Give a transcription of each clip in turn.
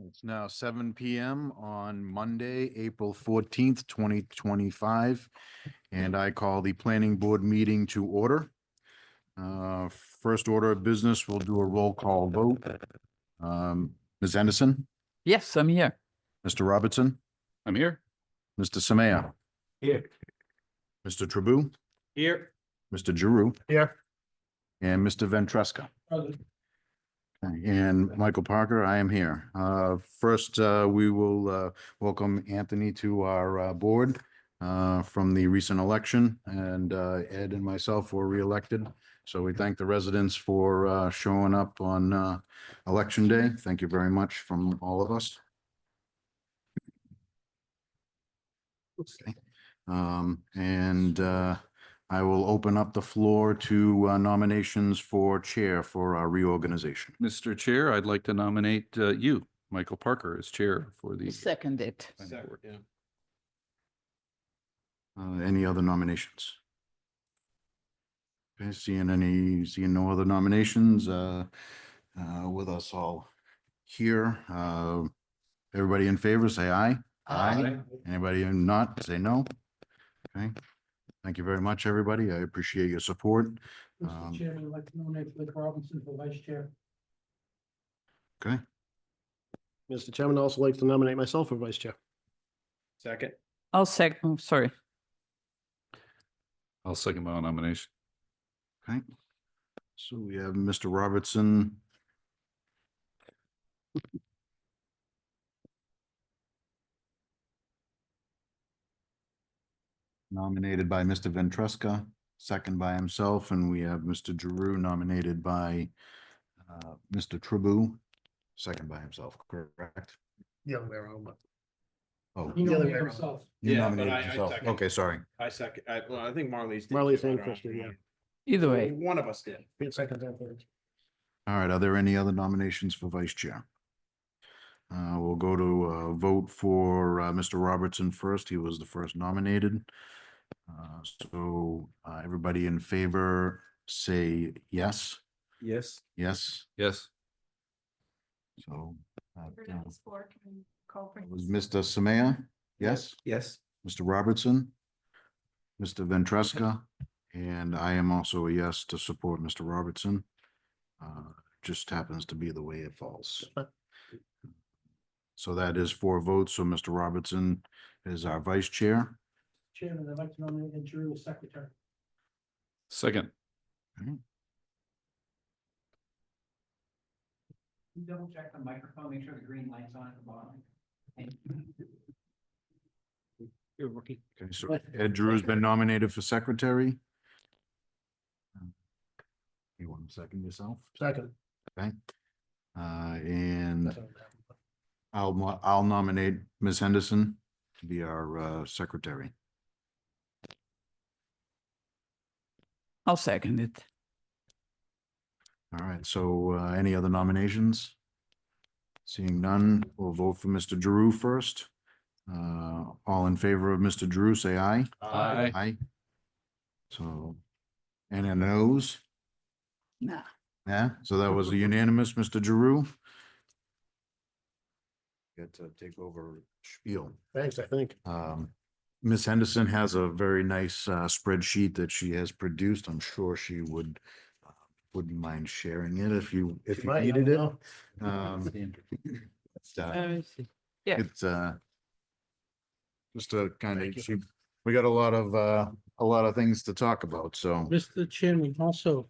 It's now 7 PM on Monday, April 14th, 2025, and I call the planning board meeting to order. First order of business, we'll do a roll call vote. Ms. Henderson, Yes, I'm here. Mr. Robertson, I'm here. Mr. Samaya, Here. Mr. Trabue, Here. Mr. Giroux, Here. and Mr. Ventresca. And Michael Parker, I am here. First, we will welcome Anthony to our board from the recent election, and Ed and myself were reelected. So we thank the residents for showing up on Election Day. Thank you very much from all of us. Okay. And I will open up the floor to nominations for chair for our reorganization. Mr. Chair, I'd like to nominate you, Michael Parker, as chair for the. Second it. Any other nominations? Okay, seeing no other nominations, with us all here. Everybody in favor, say aye. Aye. Anybody not, say no. Okay. Thank you very much, everybody. I appreciate your support. Mr. Chairman, I'd like to nominate Blake Robinson for vice chair. Okay, Mr. Chairman, I'd also like to nominate myself for vice chair. Second. I'll sorry. I'll second my own nomination. okay. So we have Mr. Robertson. Nominated by Mr. Ventresca, second by himself, and we have Mr. Giroux nominated by Mr. Trabue, second by himself, correct? The other way around, but. Oh, He The other way nominated around. himself. you Yeah, but nominated I yourself. second. Okay, sorry. I second, I think Marley's. Marley's and Christie, yeah. Either way. One of us did. Be it second and third. All right, are there any other nominations for vice chair? We'll go to a vote for Mr. Robertson first. He was the first nominated. So everybody in favor, say yes. Yes. Yes. Yes. So it was Mr. Samaya, yes? Yes. Mr. Robertson, Mr. Ventresca, and I am also a yes to support Mr. Robertson. Just happens to be the way it falls. So that is 4 votes. So Mr. Robertson is our vice chair. Chairman, I'd like to nominate Ed Giroux as secretary. Second. Double check the microphone, make sure the green light's on at the bottom. Thank you. You're a rookie. Okay, so Ed Drew's been nominated for secretary. You want to second yourself? Second. Okay. And I'll nominate Ms. Henderson to be our secretary. I'll second it. All right, so any other nominations? Seeing none, we'll vote for Mr. Giroux first. All in favor of Mr. Giroux, say aye. Aye. Aye. So, and a nose? Nah. Yeah, so that was a unanimous, Mr. Giroux. Get to take over spiel. Thanks, I think. Ms. Henderson has a very nice spreadsheet that she has produced. I'm sure she wouldn't mind sharing it if you Right, I needed don't it. know. It's, Let me see. Yeah. it's just a kind Thank of, you. we got a lot of things to talk about, so. Mr. Chairman, also,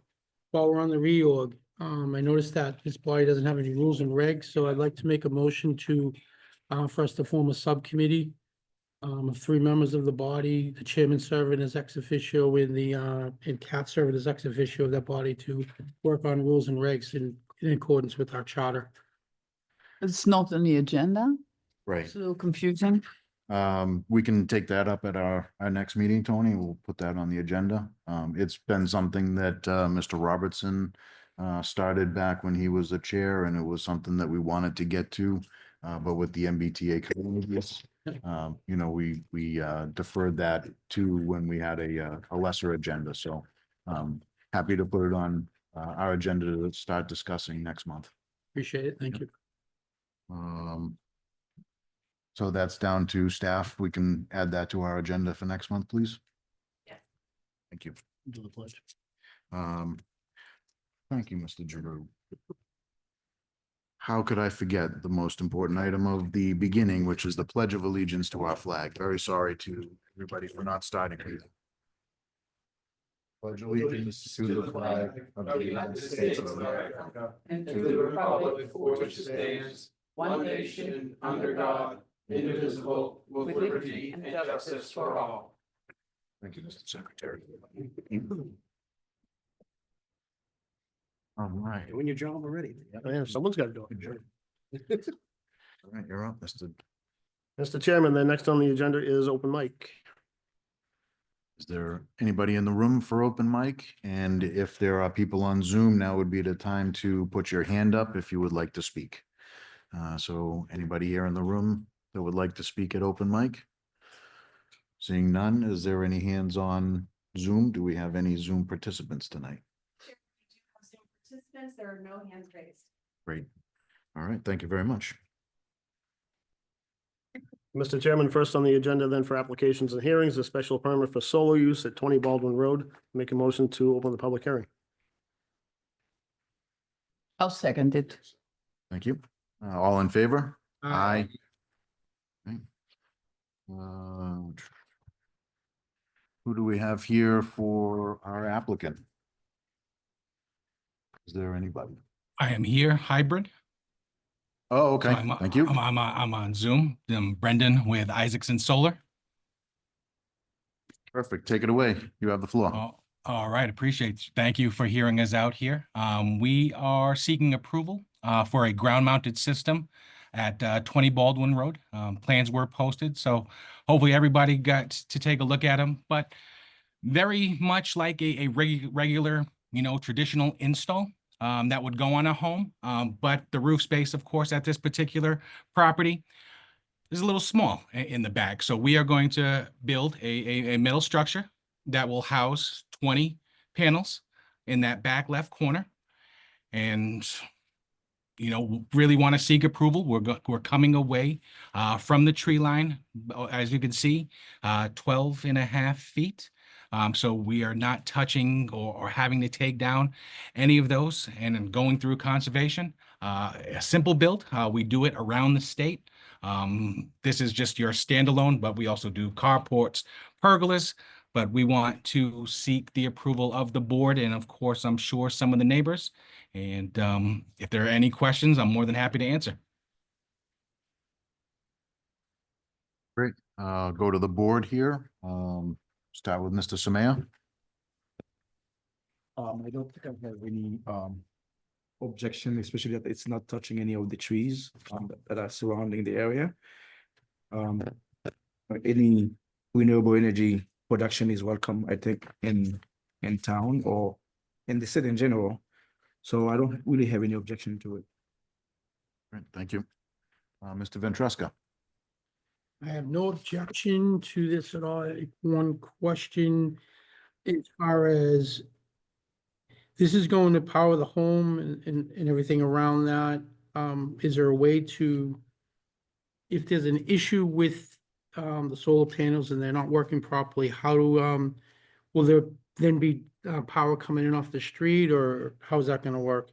while we're on the reorg, I noticed that this body doesn't have any rules and regs, so I'd like to make a motion to, for us to form a subcommittee of 3 members of the body, the chairman serving as ex officio and Kat serving as ex officio of that body to work on rules and regs in accordance with our charter. It's not on the agenda. Right. It's a little confusing. We can take that up at our next meeting, Tony. We'll put that on the agenda. It's been something that Mr. Robertson started back when he was the chair, and it was something that we wanted to get to. But with the MBTA communities, we deferred that to when we had a lesser agenda. So happy to put it on our agenda to start discussing next month. Appreciate it. Thank you. So that's down to staff. We can add that to our agenda for next month, please. Yes. Thank you. Do the pledge. Thank you, Mr. Giroux. How could I forget the most important item of the beginning, which is the Pledge of Allegiance to our flag? Very sorry to everybody for not starting with it. Pledge allegiance to the flag of the United States of America And to the republic for which it stands, one nation, under God, indivisible, with liberty and justice for all. Thank you, Mr. Secretary. All right. Doing your job already. Yeah, someone's got to do it. All right, you're up, Mr. Mr. Chairman, then next on the agenda is open mic. Is there anybody in the room for open mic? And if there are people on Zoom, now would be the time to put your hand up if you would like to speak. So anybody here in the room that would like to speak at open mic? Seeing none, is there any hands on Zoom? Do we have any Zoom participants tonight? Chair, we do have Zoom participants. There are no hands raised. Great. All right, thank you very much. Mr. Chairman, first on the agenda then for applications and hearings, a special permit for solar use at 20 Baldwin Road. Make a motion to open the public hearing. I'll second it. Thank you. All in favor? Aye. Okay. Uh, Who do we have here for our applicant? Is there anybody? I am here, hybrid. Oh, So okay, I'm, thank you. I'm on Zoom. I'm Brendan with Isaacson Solar. Perfect. Take it away. You have the floor. Oh, all right, appreciate. Thank you for hearing us out here. We are seeking approval for a ground-mounted system at 20 Baldwin Road. Plans were posted, so hopefully everybody got to take a look at them. But very much like a regular, traditional install. That would go on a home. But the roof space, of course, at this particular property is a little small in the back. So we are going to build a metal structure that will house 20 panels in that back left corner. And, really want to seek approval. We're coming away from the tree line, as you can see, 12.5 feet. So we are not touching or having to take down any of those and then going through conservation. A simple build. We do it around the state. This is just your standalone, but we also do carports, pergolas, but we want to seek the approval of the board and of course, I'm sure some of the neighbors. And if there are any questions, I'm more than happy to answer. Great. Go to the board here. Start with Mr. Samaya. I don't think I have any objection, especially that it's not touching any of the trees that are surrounding the area. Any renewable energy production is welcome, I think, in town or in the city in general. So I don't really have any objection to it. Great, thank you. Mr. Ventresca. I have no objection to this at all. One question as far as this is going to power the home and everything around that. Is there a way to, if there's an issue with the solar panels and they're not working properly, how do will there then be power coming in off the street, or how's that going to work?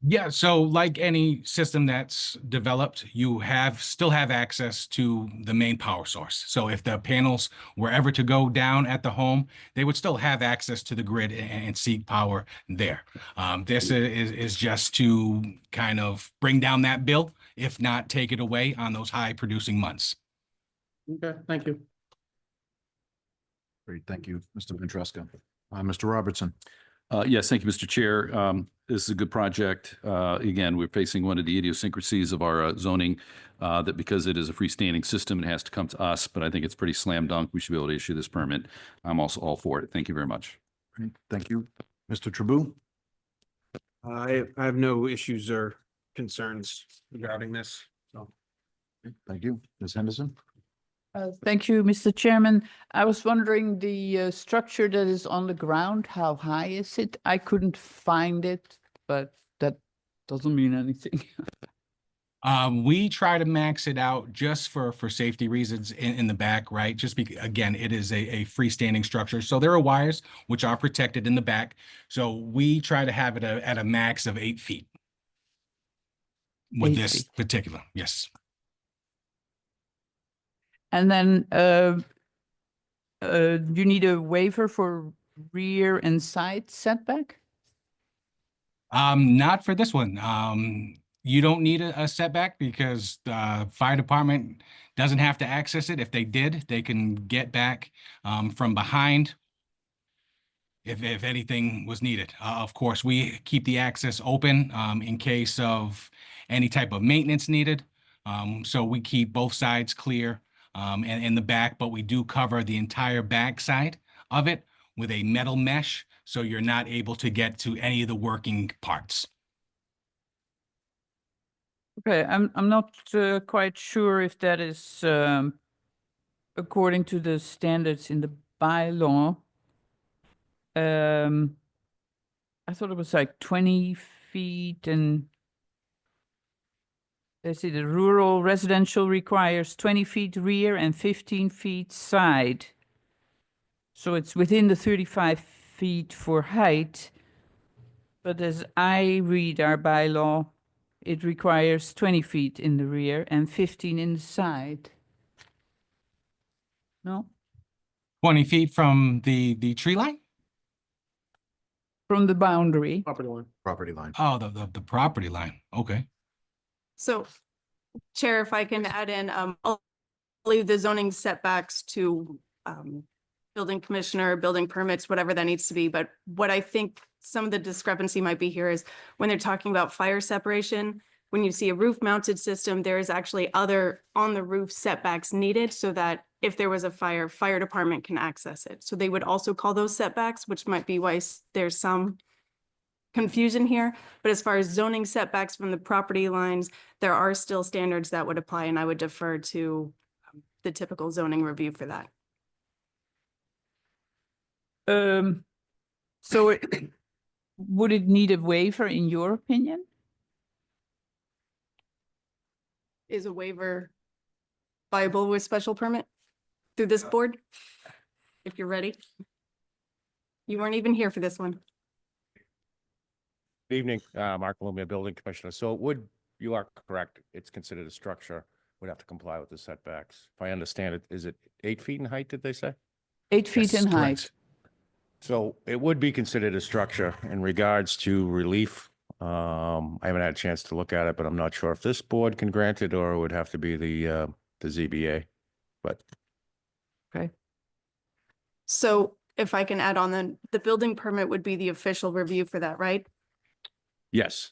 Yeah, so like any system that's developed, you still have access to the main power source. So if the panels were ever to go down at the home, they would still have access to the grid and seek power there. This is just to kind of bring down that bill, if not take it away on those high producing months. Okay, thank you. Great, thank you, Mr. Ventresca. Mr. Robertson. Yes, thank you, Mr. Chair. This is a good project. Again, we're facing one of the idiosyncrasies of our zoning, that because it is a freestanding system, it has to come to us, but I think it's pretty slam dunk. We should be able to issue this permit. I'm also all for it. Thank you very much. Great, thank you. Mr. Tribou. I have no issues or concerns regarding this, so. Thank you. Ms. Henderson. Thank you, Mr. Chairman. I was wondering the structure that is on the ground, how high is it? I couldn't find it, but that doesn't mean anything. We try to max it out just for safety reasons in the back, right? Just again, it is a freestanding structure. So there are wires which are protected in the back. So we try to have it at a max of 8 feet. With 8 this feet. particular, yes. And then you need a waiver for rear and side setback? Not for this one. You don't need a setback because the fire department doesn't have to access it. If they did, they can get back from behind if anything was needed. Of course, we keep the access open in case of any type of maintenance needed. So we keep both sides clear and in the back, but we do cover the entire back side of it with a metal mesh, so you're not able to get to any of the working parts. Okay, I'm not quite sure if that is according to the standards in the bylaw. I thought it was like 20 feet, and let's see, the rural residential requires 20 feet rear and 15 feet side. So it's within the 35 feet for height. But as I read our bylaw, it requires 20 feet in the rear and 15 in the side. No? 20 feet from the tree line? From the boundary. Property line. Property line. Oh, the property line. Okay. So, Chair, if I can add in, I'll leave the zoning setbacks to building commissioner, building permits, whatever that needs to be. But what I think some of the discrepancy might be here is when they're talking about fire separation, when you see a roof mounted system, there is actually other on the roof setbacks needed so that if there was a fire department can access it. So they would also call those setbacks, which might be why there's some confusion here. But as far as zoning setbacks from the property lines, there are still standards that would apply, and I would defer to the typical zoning review for that. So would it need a waiver in your opinion? Is a waiver viable with special permit through this board? If you're ready. You weren't even here for this one. Good evening, Mark Lumia, Building Commissioner. So it would, you are correct, it's considered a structure, would have to comply with the setbacks. If I understand it, is it 8 feet in height, did they say? 8 feet Yes, in height. correct. So it would be considered a structure in regards to relief. I haven't had a chance to look at it, but I'm not sure if this board can grant it or it would have to be the ZBA, but. Okay. So if I can add on, the building permit would be the official review for that, right? Yes,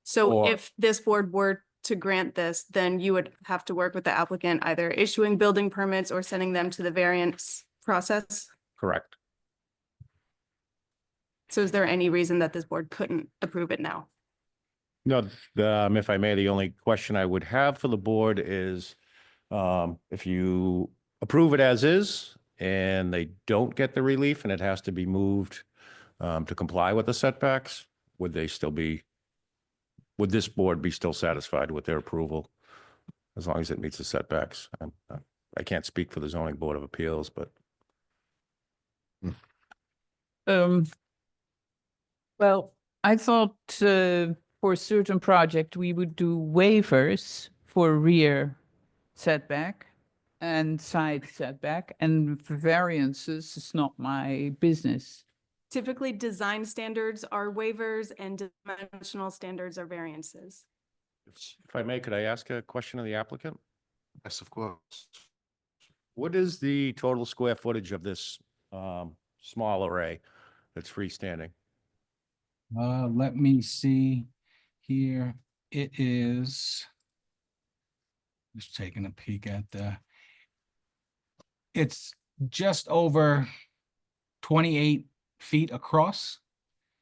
So Or- if this board were to grant this, then you would have to work with the applicant, either issuing building permits or sending them to the variance process. correct. So is there any reason that this board couldn't approve it now? No, if I may, the only question I would have for the board is, if you approve it as is and they don't get the relief and it has to be moved to comply with the setbacks, would they still be, would this board be still satisfied with their approval as long as it meets the setbacks? I can't speak for the zoning board of appeals, but Well, I thought for a certain project, we would do waivers for rear setback and side setback, and for variances, it's not my business. Typically, design standards are waivers and dimensional standards are variances. if I may, could I ask a question of the applicant? Yes, of course. What is the total square footage of this small array that's freestanding? Let me see here. It is. Just taking a peek at it's just over 28 feet across.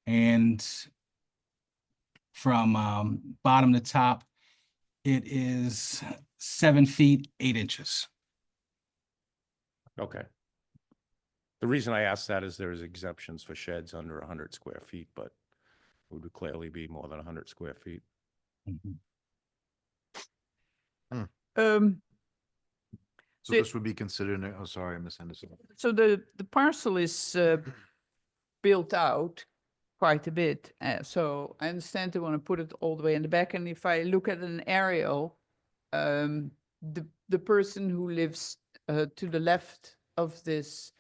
And from bottom to top, it is 7 feet, 8 inches. Okay. The reason I asked that is there's exemptions for sheds under 100 square feet, but it would clearly be more than 100 square feet. Mhm. Hmm. Um, So The- this would be considered, oh, sorry, Ms. Henderson. so the parcel is built out quite a bit. So I understand they want to put it all the way in the back. And if I look at an aerial, the person who lives to the left of this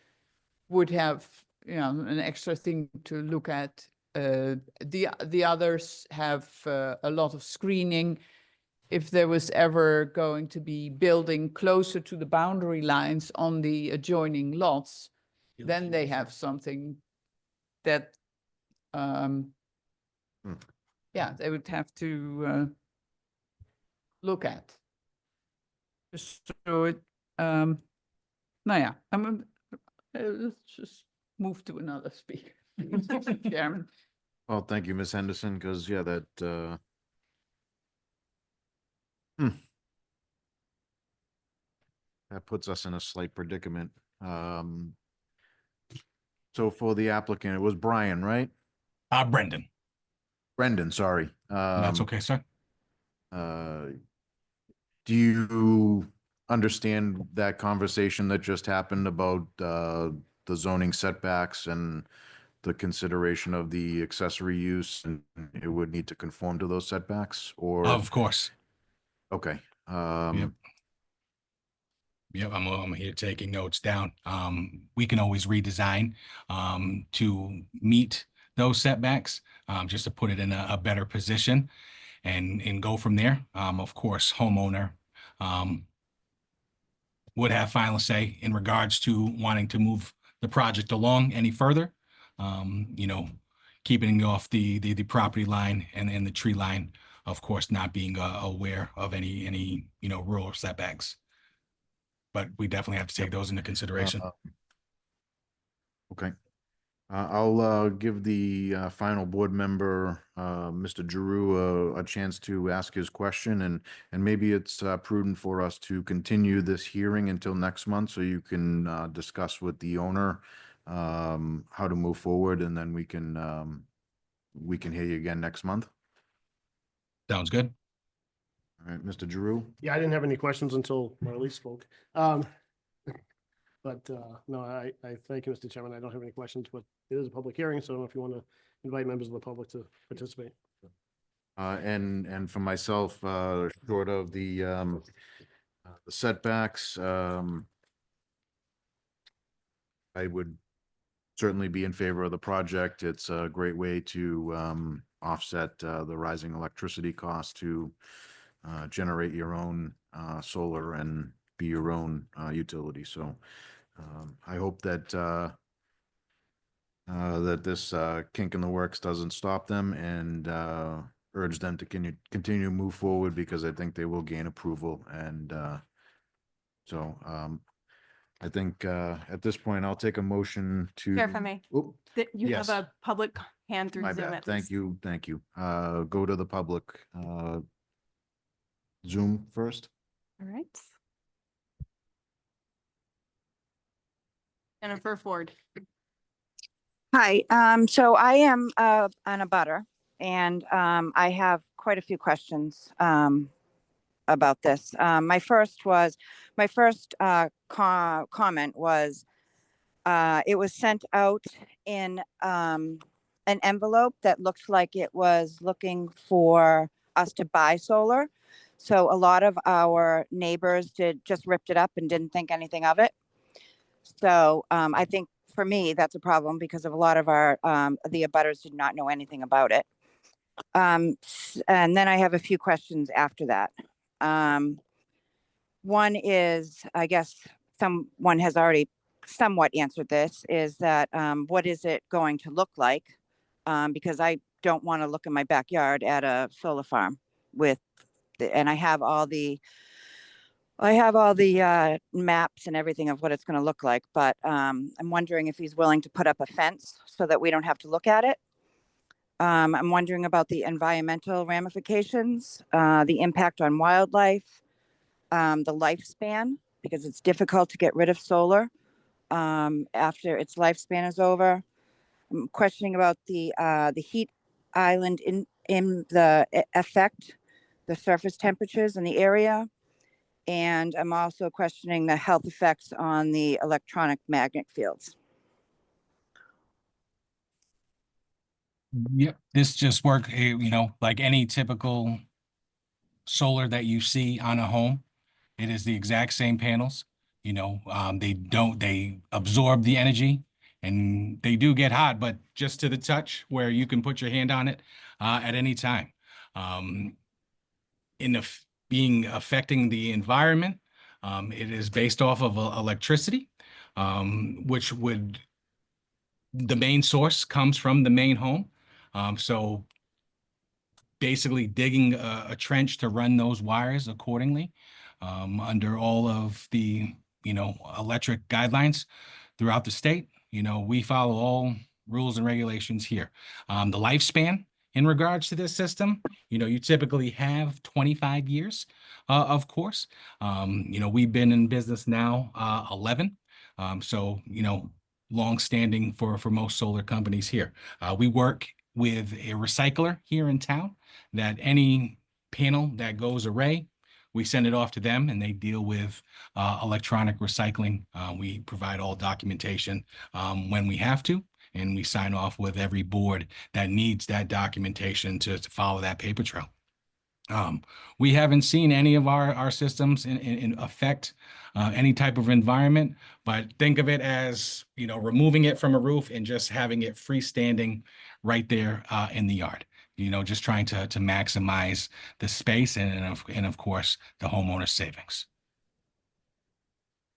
would have, you know, an extra thing to look at. The others have a lot of screening. If there was ever going to be building closer to the boundary lines on the adjoining lots, then they have something that, yeah, they would have to look at. So it, nou ja, let's just move to another speaker. Mr. Chairman. Well, thank you, Ms. Henderson, because, yeah, that, that puts us in a slight predicament. So for the applicant, it was Brian, right? Brendan. Brendan, sorry. That's okay, sir. Do you understand that conversation that just happened about the zoning setbacks and the consideration of the accessory use, and it would need to conform to those setbacks, or? Of course. Okay. Yep, I'm here taking notes down. We can always redesign to meet those setbacks, just to put it in a better position and go from there. Of course, homeowner would have final say in regards to wanting to move the project along any further. You know, keeping off the property line and the tree line, of course, not being aware of any you know, rural setbacks. But we definitely have to take those into consideration. Okay. I'll give the final board member, Mr. Giroux, a chance to ask his question, and maybe it's prudent for us to continue this hearing until next month, so you can discuss with the owner how to move forward, and then we can hear you again next month. Sounds good. All right, Mr. Giroux? Yeah, I didn't have any questions until Marley spoke. But no, I thank you, Mr. Chairman. I don't have any questions, but it is a public hearing, so I don't know if you want to invite members of the public to participate. And for myself, short of the setbacks, I would certainly be in favor of the project. It's a great way to offset the rising electricity costs, to generate your own solar and be your own utility. So I hope that that this kink in the works doesn't stop them, and urge them to continue to move forward, because I think they will gain approval. And so I think at this point, I'll take a motion to. Chair, if I may. Oh, You Yes. have a public hand through my Zoom bad. at Thank least. you. Thank you. Go to the public Zoom first. All right. Jennifer Ford. Hi, so I am an abutter, and I have quite a few questions about this. My first comment was it was sent out in an envelope that looked like it was looking for us to buy solar. So a lot of our neighbors just ripped it up and didn't think anything of it. So I think for me, that's a problem, because of a lot of our, the abutters did not know anything about it. And then I have a few questions after that. One is, I guess someone has already somewhat answered this, is that what is it going to look like? Because I don't want to look in my backyard at a solar farm and I have all the maps and everything of what it's going to look like, but I'm wondering if he's willing to put up a fence so that we don't have to look at it. I'm wondering about the environmental ramifications, the impact on wildlife, the lifespan, because it's difficult to get rid of solar after its lifespan is over. I'm questioning about the heat island in the effect, the surface temperatures in the area. And I'm also questioning the health effects on the electronic magnet fields. Yep, this just like any typical solar that you see on a home. It is the exact same panels. They absorb the energy and they do get hot, but just to the touch where you can put your hand on it at any time. Being affecting the environment, it is based off of electricity, which the main source comes from the main home. So basically digging a trench to run those wires accordingly under all of the, electric guidelines throughout the state. We follow all rules and regulations here. The lifespan in regards to this system, you typically have 25 years, of course. We've been in business now 11. So, long-standing for most solar companies here. We work with a recycler here in town that any panel that goes array, we send it off to them and they deal with electronic recycling. We provide all documentation when we have to, and we sign off with every board that needs that documentation to follow that paper trail. We haven't seen any of our systems in affect any type of environment, but think of it as, removing it from a roof and just having it freestanding right there in the yard. Just trying to maximize the space and of course the homeowner's savings.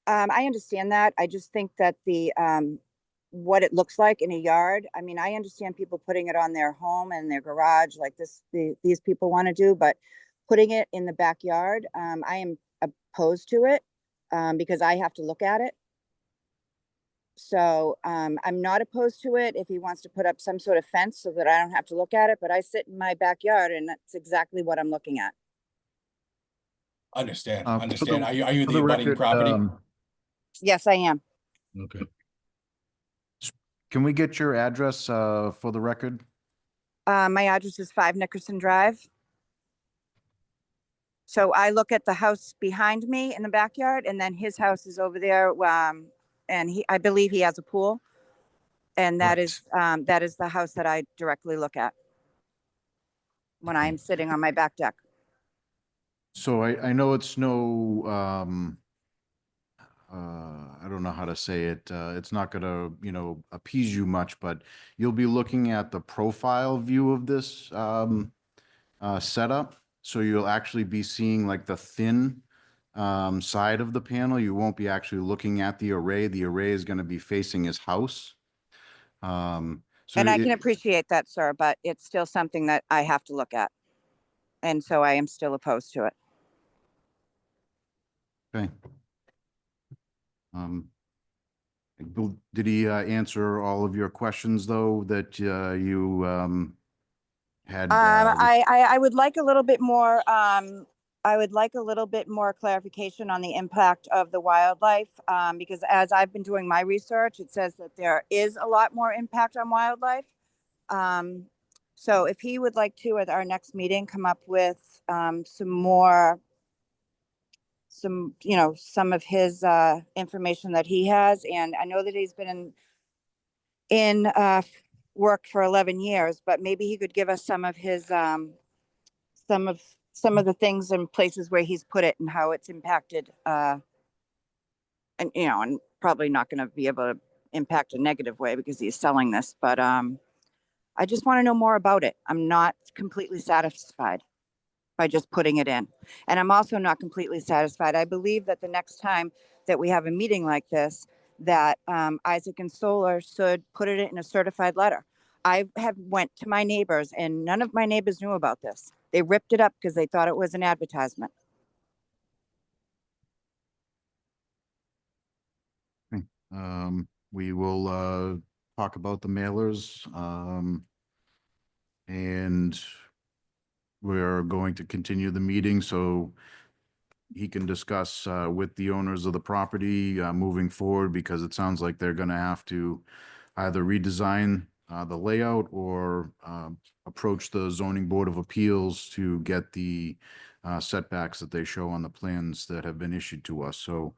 I understand that. I just think that what it looks like in a yard. I mean, I understand people putting it on their home and their garage like these people want to do, but putting it in the backyard, I am opposed to it because I have to look at it. So I'm not opposed to it if he wants to put up some sort of fence so that I don't have to look at it, but I sit in my backyard and that's exactly what I'm looking at. Understand. For Understand. the- Are you for the the abutting record, property? Yes, I am. Okay. Can we get your address for the record? My address is 5 Nickerson Drive. So I look at the house behind me in the backyard, and then his house is over there. And I believe he has a pool, and that is the house that I directly look at when I'm sitting on my back deck. So I know it's no, I don't know how to say it. It's not gonna, appease you much, but you'll be looking at the profile view of this setup. So you'll actually be seeing like the thin side of the panel. You won't be actually looking at the array. The array is gonna be facing his house. So And I can appreciate that, sir, but it's still something that I have to look at. And so I am still opposed to it. Okay. Did he answer all of your questions though that you had? I would like a little bit more. I would like a little bit more clarification on the impact of the wildlife, because as I've been doing my research, it says that there is a lot more impact on wildlife. So if he would like to, at our next meeting, come up with some of his information that he has. And I know that he's been in work for 11 years, but maybe he could give us some of his some of the things and places where he's put it and how it's impacted, and probably not going to be able to impact a negative way because he's selling this, but I just want to know more about it. I'm not completely satisfied by just putting it in. And I'm also not completely satisfied. I believe that the next time that we have a meeting like this, that Isaac and Solar should put it in a certified letter. I have went to my neighbors and none of my neighbors knew about this. They ripped it up because they thought it was an advertisement. We will talk about the mailers, and we're going to continue the meeting so he can discuss with the owners of the property moving forward, because it sounds like they're going to have to either redesign the layout or approach the zoning board of appeals to get the setbacks that they show on the plans that have been issued to us. So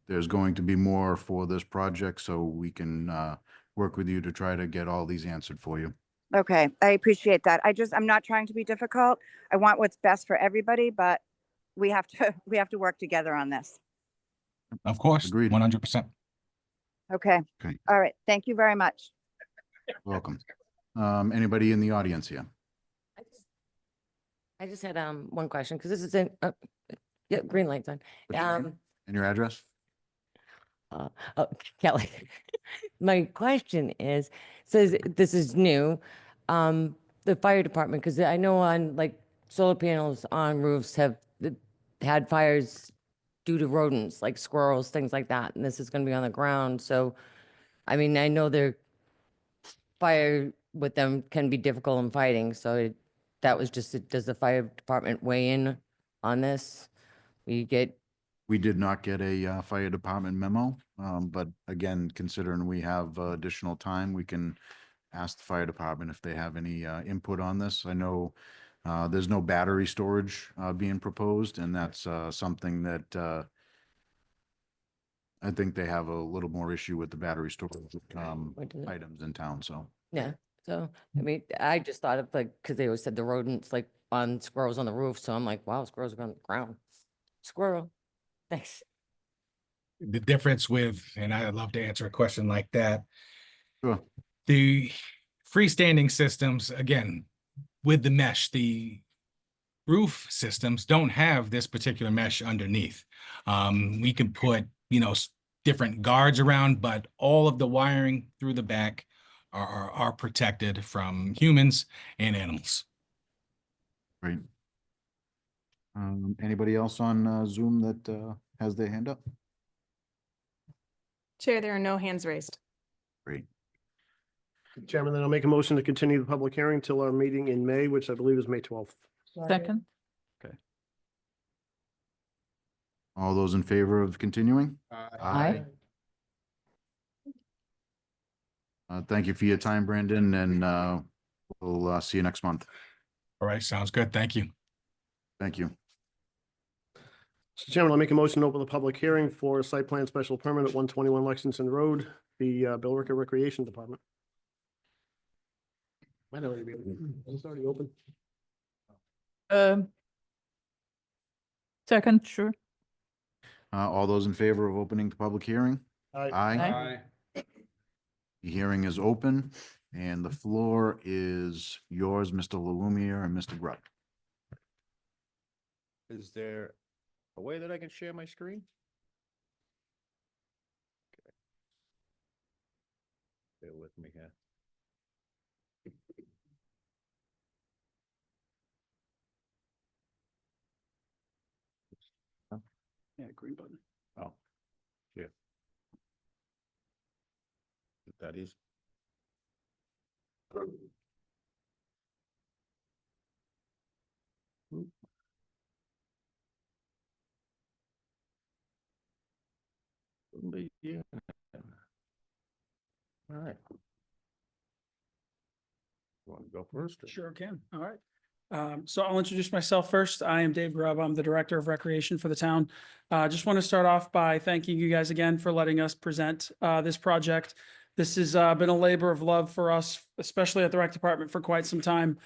there's going to be more for this project, so we can work with you to try to get all these answered for you. Okay, I appreciate that. I'm not trying to be difficult. I want what's best for everybody, but we have to work together on this. Of course, Agreed. 100%. Okay. Okay. All right. Thank you very much. Welcome. Anybody in the audience here? I just had one question, because this is in, yeah, green light's on. What's your name and your address? Oh, Kelly. My question is, says this is new, the fire department, because I know on like solar panels on roofs have had fires due to rodents, like squirrels, things like that, and this is gonna be on the ground, so, I mean, I know they're fire with them can be difficult in fighting, so that was just, does the fire department weigh in on this? We get, We did not get a fire department memo, but again, considering we have additional time, we can ask the fire department if they have any input on this. I know there's no battery storage being proposed, and that's something that I think they have a little more issue with the battery storage items in town, so. yeah, so, I mean, I just thought of like, because they always said the rodents, like, on squirrels on the roof, so I'm like, wow, squirrels are on the ground. Squirrel, thanks. The difference with, and I'd love to answer a question like that, Sure. the freestanding systems, again, with the mesh, the roof systems don't have this particular mesh underneath. We can put, different guards around, but all of the wiring through the back are protected from humans and animals. Great. Anybody else on Zoom that has their hand up? Chair, there are no hands raised. Great. Chairman, then I'll make a motion to continue the public hearing till our meeting in May, which I believe is May 12th. Second? All those in favor of continuing? Aye. Thank you for your time, Brandon, and we'll see you next month. All right, sounds good. Thank you. Thank you. Mr. Chairman, I'll make a motion to open the public hearing for a site plan special permit at 121 Lexington Road, the Billerica Recreation Department. Might already be open. It's already open. Second, sure. All those in favor of opening the public hearing? Aye. Aye. The hearing is open, and the floor is yours, Mr. Lalumia and Mr. Grubb. Is there a way that I can share my screen? Okay. Bear with me here. Yeah, green button. Oh, yeah. That is. Yeah. All right. You want to go first? or- Sure can. All right. So I'll introduce myself first. I am Dave Grubb. I'm the Director of Recreation for the town. Just want to start off by thanking you guys again for letting us present this project. This has been a labor of love for us, especially at the Rec Department for quite some time.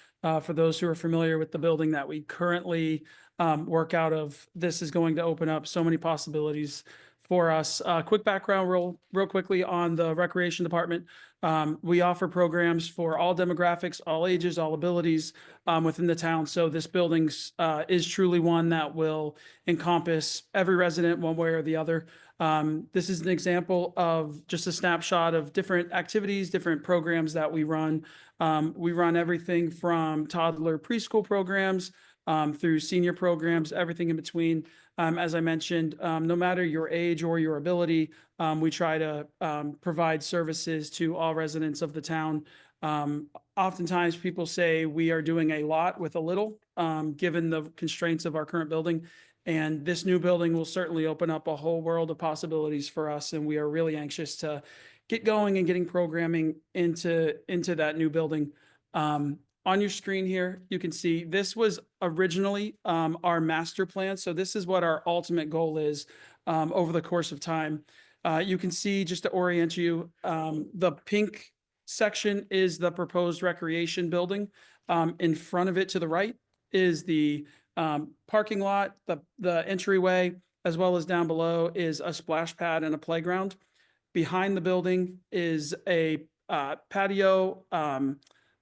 For those who are familiar with the building that we currently work out of, this is going to open up so many possibilities for us. Quick background real quickly on the Recreation Department. We offer programs for all demographics, all ages, all abilities within the town. So this building is truly one that will encompass every resident one way or the other. This is an example of just a snapshot of different activities, different programs that we run. We run everything from toddler preschool programs through senior programs, everything in between. As I mentioned, no matter your age or your ability, we try to provide services to all residents of the town. Oftentimes people say we are doing a lot with a little, given the constraints of our current building. And this new building will certainly open up a whole world of possibilities for us. And we are really anxious to get going and getting programming into that new building. on your screen here, you can see this was originally our master plan. So this is what our ultimate goal is over the course of time. You can see, just to orient you, the pink section is the proposed recreation building. In front of it to the right is the parking lot, the entryway, as well as down below is a splash pad and a playground. Behind the building is a patio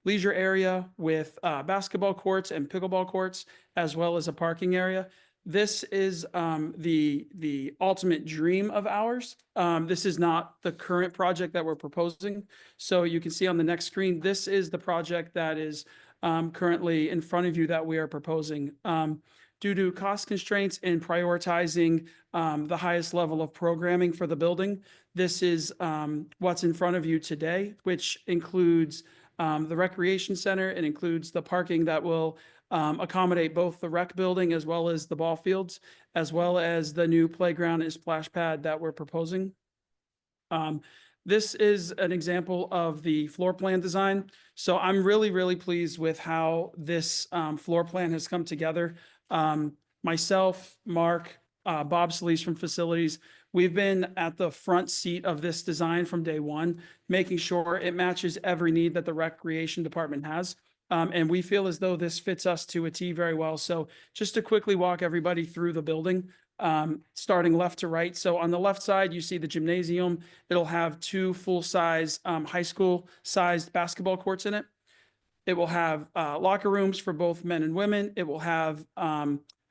leisure area with basketball courts and pickleball courts, as well as a parking area. This is the ultimate dream of ours. This is not the current project that we're proposing. So you can see on the next screen, this is the project that is currently in front of you that we are proposing. Due to cost constraints and prioritizing the highest level of programming for the building, this is what's in front of you today, which includes the recreation center. It includes the parking that will accommodate both the rec building as well as the ball fields, as well as the new playground and splash pad that we're proposing. This is an example of the floor plan design. So I'm really, really pleased with how this floor plan has come together. Myself, Mark, Bob Solis from Facilities, we've been at the front seat of this design from day one, making sure it matches every need that the recreation department has. And we feel as though this fits us to a T very well. So just to quickly walk everybody through the building, starting left to right. So on the left side, you see the gymnasium. It'll have 2 full-size high school-sized basketball courts in it. It will have locker rooms for both men and women. It will have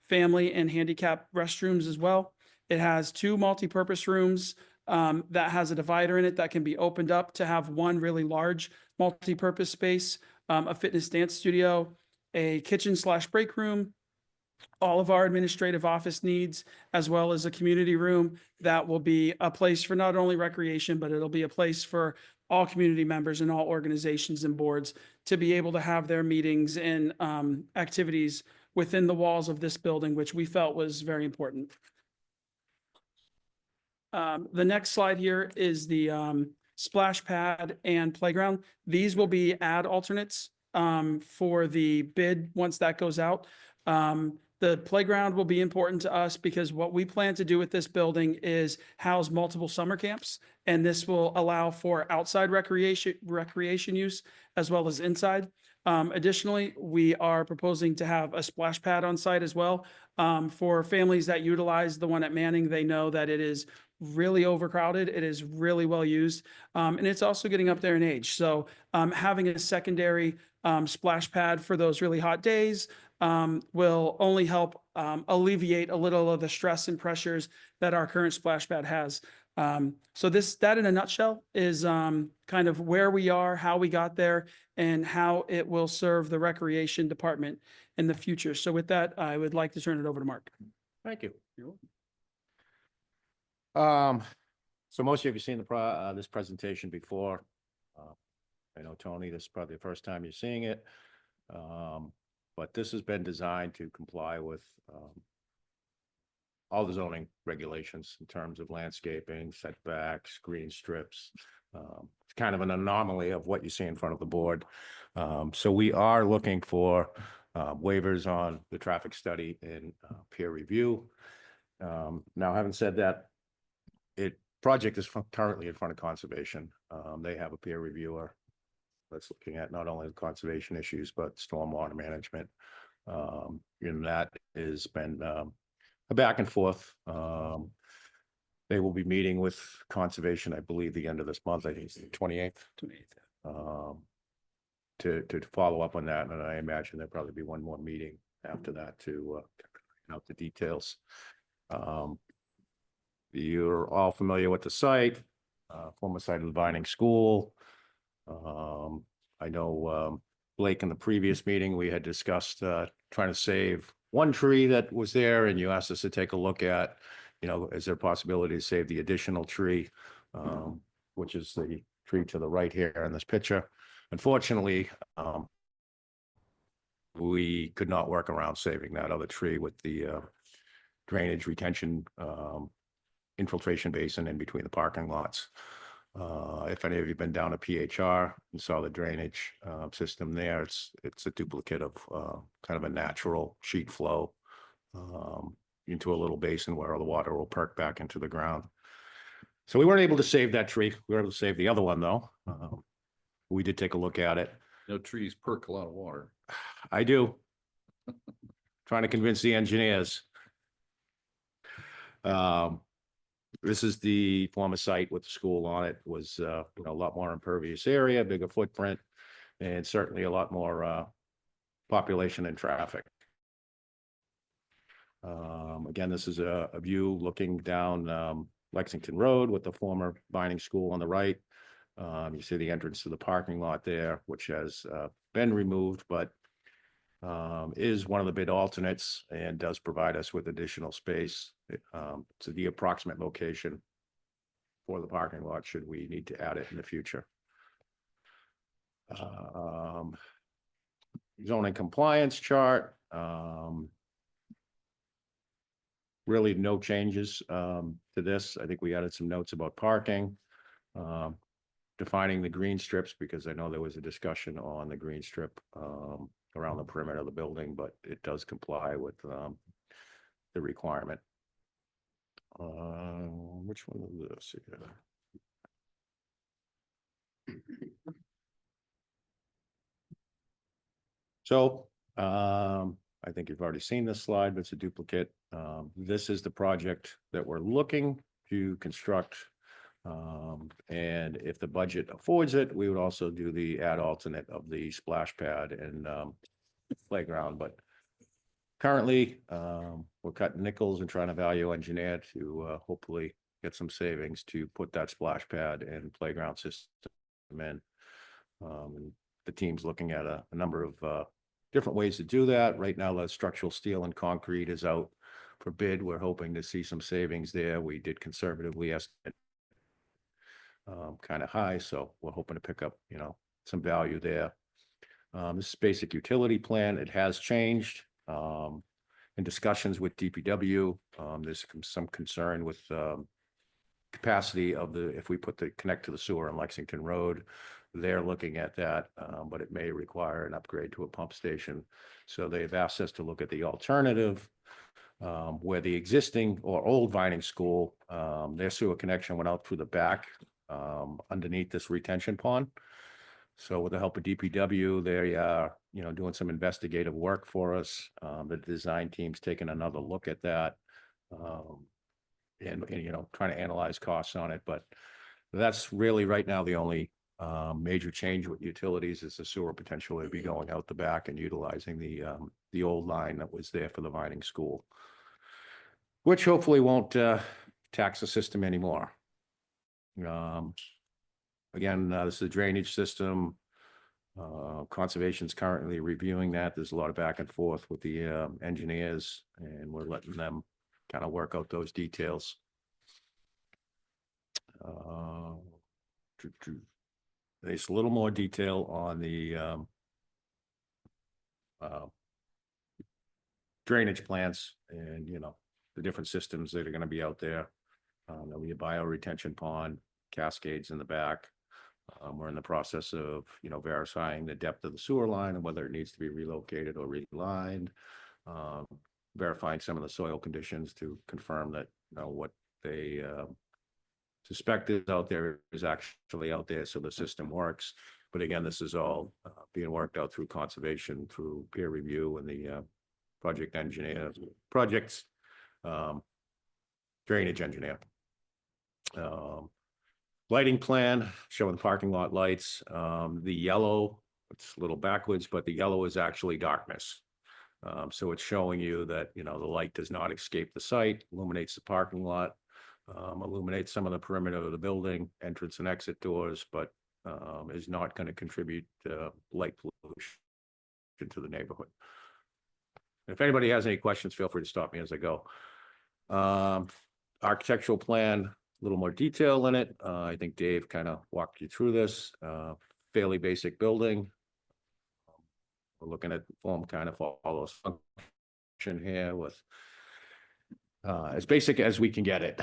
family and handicap restrooms as well. It has 2 multi-purpose rooms that has a divider in it that can be opened up to have one really large multi-purpose space, a fitness dance studio, a kitchen/break room, all of our administrative office needs, as well as a community room that will be a place for not only recreation, but it'll be a place for all community members and all organizations and boards to be able to have their meetings and activities within the walls of this building, which we felt was very important. The next slide here is the splash pad and playground. These will be ad alternates for the bid once that goes out. The playground will be important to us because what we plan to do with this building is house multiple summer camps, and this will allow for outside recreation use as well as inside. Additionally, we are proposing to have a splash pad on site as well. For families that utilize the one at Manning, they know that it is really overcrowded. It is really well used. And it's also getting up there in age. So having a secondary splash pad for those really hot days will only help alleviate a little of the stress and pressures that our current splash pad has. So that in a nutshell is kind of where we are, how we got there, and how it will serve the recreation department in the future. So with that, I would like to turn it over to Mark. Thank you. So most of you have seen this presentation before. I know, Tony, this is probably the first time you're seeing it. But this has been designed to comply with all the zoning regulations in terms of landscaping, setbacks, green strips. It's kind of an anomaly of what you see in front of the board. So we are looking for waivers on the traffic study and peer review. Now, having said that, project is currently in front of conservation. They have a peer reviewer that's looking at not only the conservation issues, but stormwater management. And that has been a back and forth. They will be meeting with conservation, I believe, the end of this month. I think it's the 28th. To follow up on that. And I imagine there'll probably be one more meeting after that to out the details. You're all familiar with the site, former site of the Vining School. I know Blake, in the previous meeting, we had discussed trying to save one tree that was there, and you asked us to take a look at, is there a possibility to save the additional tree, which is the tree to the right here in this picture. Unfortunately, we could not work around saving that other tree with the drainage retention infiltration basin in between the parking lots. If any of you have been down to PHR and saw the drainage system there, it's a duplicate of kind of a natural sheet flow into a little basin where all the water will perk back into the ground. So we weren't able to save that tree. We were able to save the other one though. We did take a look at it. No trees perk a lot of water. I do. Trying to convince the engineers. This is the former site with the school on it. Was a lot more impervious area, bigger footprint, and certainly a lot more population and traffic. Again, this is a view looking down Lexington Road with the former Vining School on the right. You see the entrance to the parking lot there, which has been removed, but is one of the bid alternates and does provide us with additional space to the approximate location for the parking lot should we need to add it in the future. Zoning compliance chart. Really no changes to this. I think we added some notes about parking, defining the green strips, because I know there was a discussion on the green strip around the perimeter of the building, but it does comply with the requirement. Which one is this? So I think you've already seen this slide, but it's a duplicate. This is the project that we're looking to construct. And if the budget affords it, we would also do the add alternate of the splash pad and playground. But currently, we're cutting nickels and trying to value engineer to hopefully get some savings to put that splash pad and playground system in. And the team's looking at a number of different ways to do that. Right now, the structural steel and concrete is out for bid. We're hoping to see some savings there. We did conservatively estimate kind of high, so we're hoping to pick up, some value there. This is basic utility plan. It has changed. In discussions with DPW, there's some concern with capacity of if we connect to the sewer on Lexington Road. They're looking at that, but it may require an upgrade to a pump station. So they've asked us to look at the alternative, where the existing or old Vining School, their sewer connection went out through the back underneath this retention pond. So with the help of DPW, they are, doing some investigative work for us. The design team's taking another look at that, and trying to analyze costs on it. But that's really right now the only major change with utilities is the sewer potentially be going out the back and utilizing the old line that was there for the Vining School, which hopefully won't tax the system anymore. Again, this is a drainage system. Conservation's currently reviewing that. There's a lot of back and forth with the engineers, and we're letting them kind of work out those details. There's a little more detail on the drainage plants and, the different systems that are going to be out there. There'll be a bioretention pond, cascades in the back. We're in the process of, verifying the depth of the sewer line and whether it needs to be relocated or relined. Verifying some of the soil conditions to confirm that, what they suspect is out there is actually out there, so the system works. But again, this is all being worked out through conservation, through peer review, and the drainage engineer. Lighting plan showing the parking lot lights. The yellow, it's a little backwards, but the yellow is actually darkness. So it's showing you that, the light does not escape the site, illuminates the parking lot, illuminates some of the perimeter of the building, entrance and exit doors, but is not going to contribute light pollution to the neighborhood. If anybody has any questions, feel free to stop me as I go. Architectural plan, a little more detail in it. I think Dave kind of walked you through this. Fairly basic building. We're looking at form kind of follows function here with as basic as we can get it.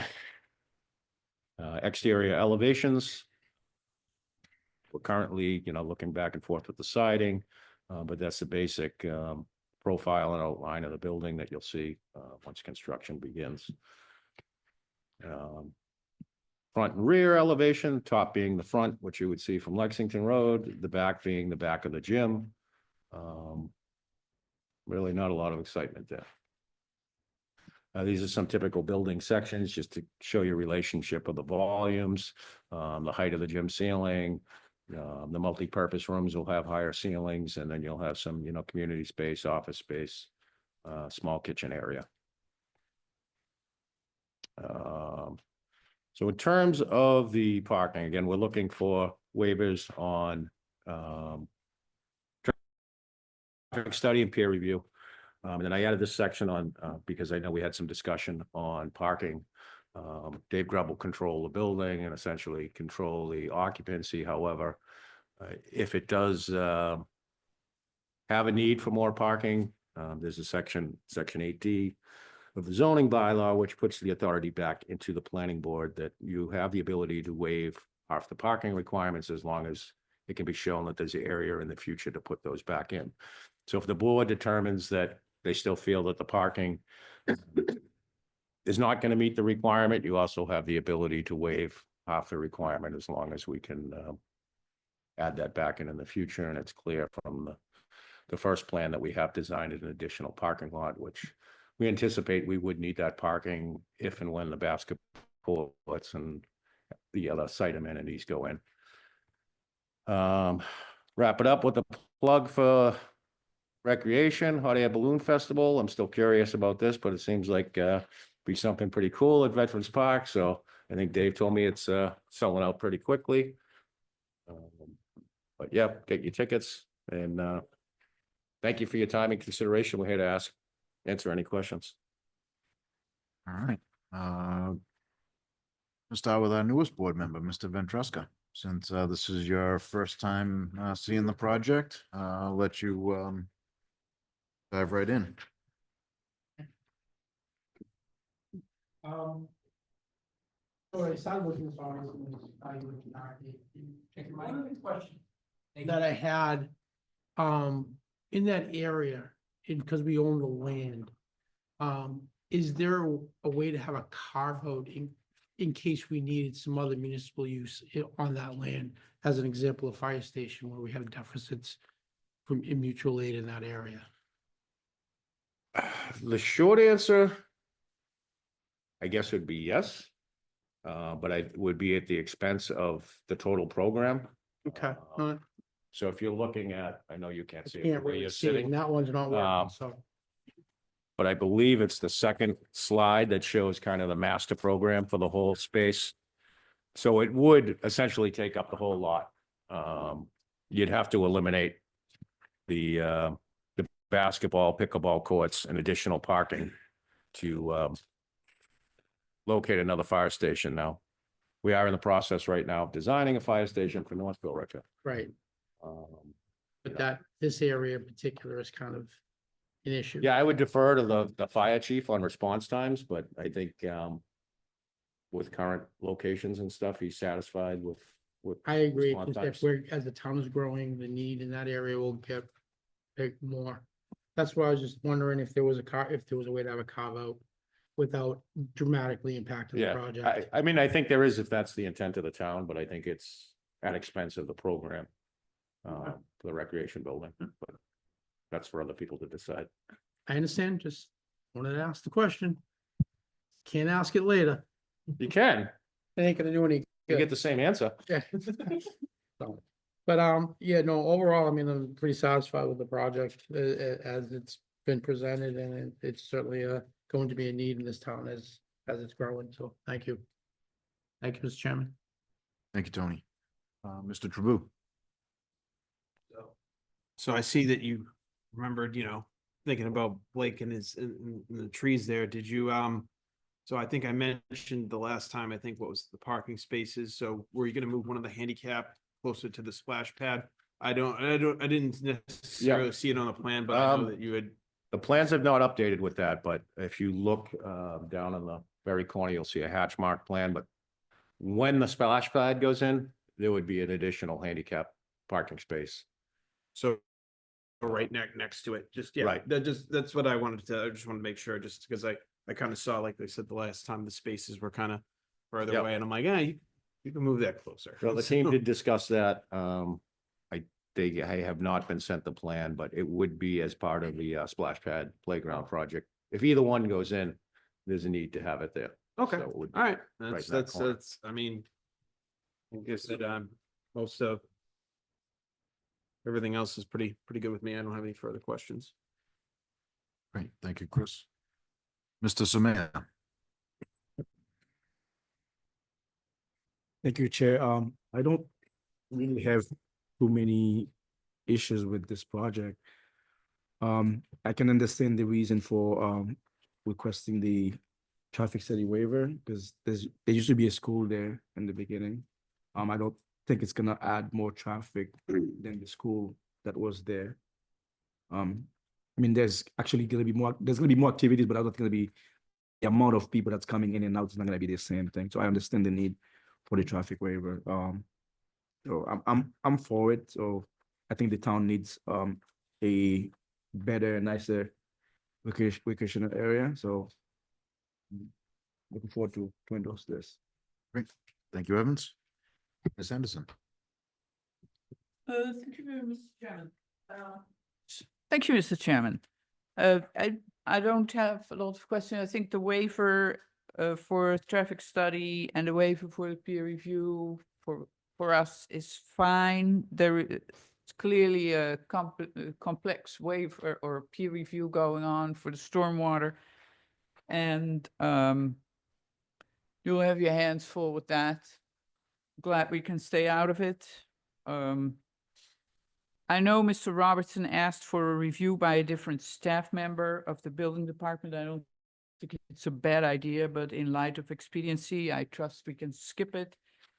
Exterior elevations, We're currently, looking back and forth with the siding, but that's the basic profile and outline of the building that you'll see once construction begins. Front and rear elevation, top being the front, which you would see from Lexington Road, the back being the back of the gym. Really not a lot of excitement there. These are some typical building sections just to show you relationship of the volumes, the height of the gym ceiling. The multi-purpose rooms will have higher ceilings, and then you'll have some, community space, office space, small kitchen area. So in terms of the parking, again, we're looking for waivers on traffic study and peer review. And then I added this section on, because I know we had some discussion on parking. Dave Grubb will control the building and essentially control the occupancy. However, if it does have a need for more parking, there's a section 8D of the zoning bylaw, which puts the authority back into the planning board that you have the ability to waive off the parking requirements as long as it can be shown that there's an area in the future to put those back in. So if the board determines that they still feel that the parking is not going to meet the requirement, you also have the ability to waive half the requirement as long as we can add that back in the future. And it's clear from the first plan that we have designed an additional parking lot, which we anticipate we would need that parking if and when the basketball courts and the other site amenities go in. Wrap it up with a plug for recreation, Hot Air Balloon Festival. I'm still curious about this, but it seems like be something pretty cool at Veterans Park. So I think Dave told me it's selling out pretty quickly. But yeah, get your tickets, and thank you for your time and consideration. We're here to answer any questions. All right. We'll start with our newest board member, Mr. Ventresca. Since this is your first time seeing the project, I'll let you dive right in. So I started looking at one of the questions that I had, in that area, because we own the land, is there a way to have a carve out in case we needed some other municipal use on that land? As an example, a fire station where we have deficits from mutual aid in that area. The short answer, I guess, would be yes. But I would be at the expense of the total program. Okay. So if you're looking at, I know you can't see it Can't from where really you're see it, sitting, and that one's not working, so. but I believe it's the second slide that shows kind of the master program for the whole space. So it would essentially take up the whole lot. You'd have to eliminate the basketball, pickleball courts and additional parking to locate another fire station. Now, we are in the process right now of designing a fire station for Northville, Richard. Right, but this area in particular is kind of an issue. Yeah, I would defer to the fire chief on response times, but I think with current locations and stuff, he's satisfied with. I agree. response If times. we're, as the town is growing, the need in that area will get big more. That's why I was just wondering if there was a way to have a carve out without dramatically impacting the Yeah, project. I mean, I think there is if that's the intent of the town, but I think it's at expense of the program for the recreation building, but that's for other people to decide. I understand, just wanted to ask the question. Can't ask it later. You can, It ain't gonna do any you good. get the same answer. Yeah. So, but, yeah, no, overall, I mean, I'm pretty satisfied with the project as it's been presented, and it's certainly going to be a need in this town as it's growing, so thank you. Thank you, Mr. Chairman. Thank you, Tony. Mr. Traboo. So I see that you remembered, thinking about Blake and and the trees there. Did you, so I think I mentioned the last time, I think what was the parking spaces. So were you gonna move one of the handicap closer to the splash pad? I didn't necessarily see it on the plan, but I know that you had. The plans have not updated with that, but if you look down in the very corner, you'll see a hatch mark plan, but when the splash pad goes in, there would be an additional handicap parking space. So right next to it, just, yeah, Right. that's what I wanted to, I just wanted to make sure, just because I kind of saw, like they said the last time, the spaces were kind of further Yep. away, and I'm like, yeah, you can move that closer. Well, the team did discuss that. I have not been sent the plan, but it would be as part of the splash pad playground project. If either one goes in, there's a need to have it there. Okay, So it would be all right, right that's, in that corner. I mean, I guess that, most of everything else is pretty good with me. I don't have any further questions. Great, thank you, Chris. Mr. Samaya. Thank you, Chair. I don't really have too many issues with this project. I can understand the reason for requesting the traffic study waiver because there used to be a school there in the beginning. I don't think it's gonna add more traffic than the school that was there. I mean, there's actually gonna be more activities, but I don't think gonna be the amount of people that's coming in and out is not gonna be the same thing. So I understand the need for the traffic waiver. So I'm for it. So I think the town needs a better, nicer recreational area. So looking forward to endorse this. Great, thank you, Evans. Ms. Anderson. Thank you very much, Mr. Chairman. Thank you, Mr. Chairman. I don't have a lot of questions. I think the waiver for traffic study and the waiver for the peer review for us is fine. It's clearly a complex waiver or peer review going on for the stormwater. And you'll have your hands full with that. Glad we can stay out of it. I know Mr. Robertson asked for a review by a different staff member of the building department. I don't think it's a bad idea, but in light of expediency, I trust we can skip it.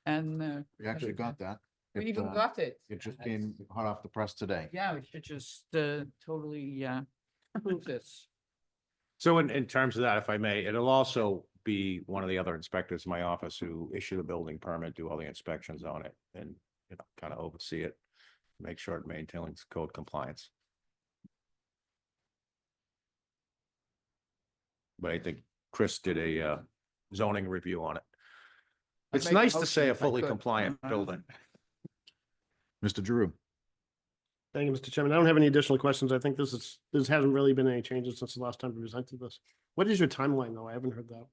And We actually got that. we It, even uh, got it. It just came hot off the press today. Yeah, we should just totally prove this. So in terms of that, if I may, it'll also be one of the other inspectors in my office who issue the building permit, do all the inspections on it and, kind of oversee it, make sure it maintains code compliance. But I think Chris did a zoning review on it. It's make a nice to motion say a if I fully could. compliant building. Mr. Drew. Thank you, Mr. Chairman. I don't have any additional questions. I think this hasn't really been any changes since the last time we presented this. What is your timeline, though? I haven't heard that.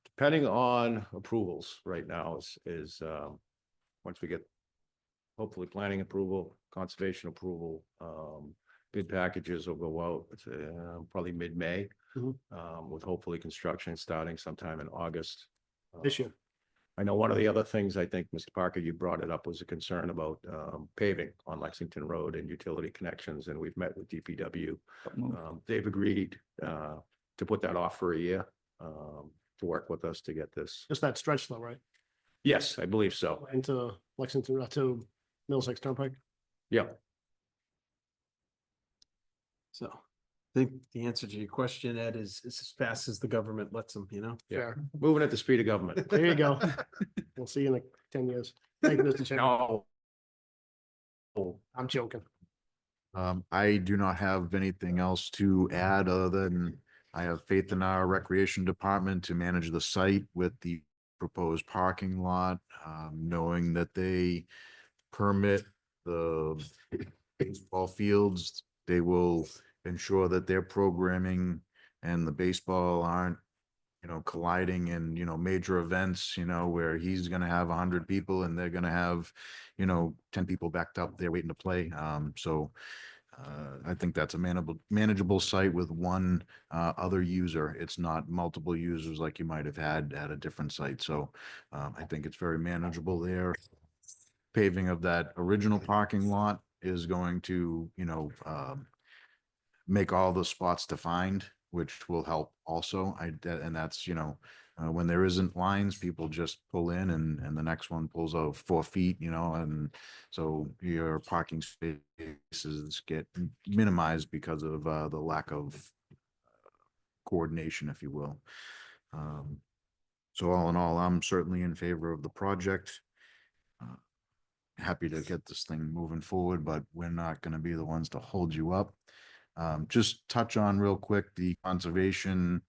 Depending on approvals right now is once we get hopefully planning approval, conservation approval, bid packages will go out, probably mid-May. Mhm. With hopefully construction starting sometime in August. This year. I know one of the other things, I think, Mr. Parker, you brought it up, was a concern about paving on Lexington Road and utility connections, and we've met with DPW. They've agreed to put that off for a year, to work with us to get this. Just that stretch though, right? Yes, I believe so. Into Lexington, to Middlesex Turnpike. Yeah. So I think the answer to your question, Ed, is as fast as the government lets them, Yeah. Fair. Moving at the speed of government. There you go. We'll see you in like 10 years. Thank you, Mr. Chairman. No. I'm joking. I do not have anything else to add other than I have faith in our recreation department to manage the site with the proposed parking lot, knowing that they permit the baseball fields. They will ensure that their programming and the baseball aren't, colliding in, major events, where he's gonna have 100 people and they're gonna have, 10 people backed up there waiting to play. So I think that's a manageable site with one other user. It's not multiple users like you might have had at a different site. So I think it's very manageable there. Paving of that original parking lot is going to, make all the spots defined, which will help also. And that's, when there isn't lines, people just pull in and the next one pulls out 4 feet, and so your parking spaces get minimized because of the lack of coordination, if you will. So all in all, I'm certainly in favor of the project. Happy to get this thing moving forward, but we're not gonna be the ones to hold you up. Just touch on real quick, the conservation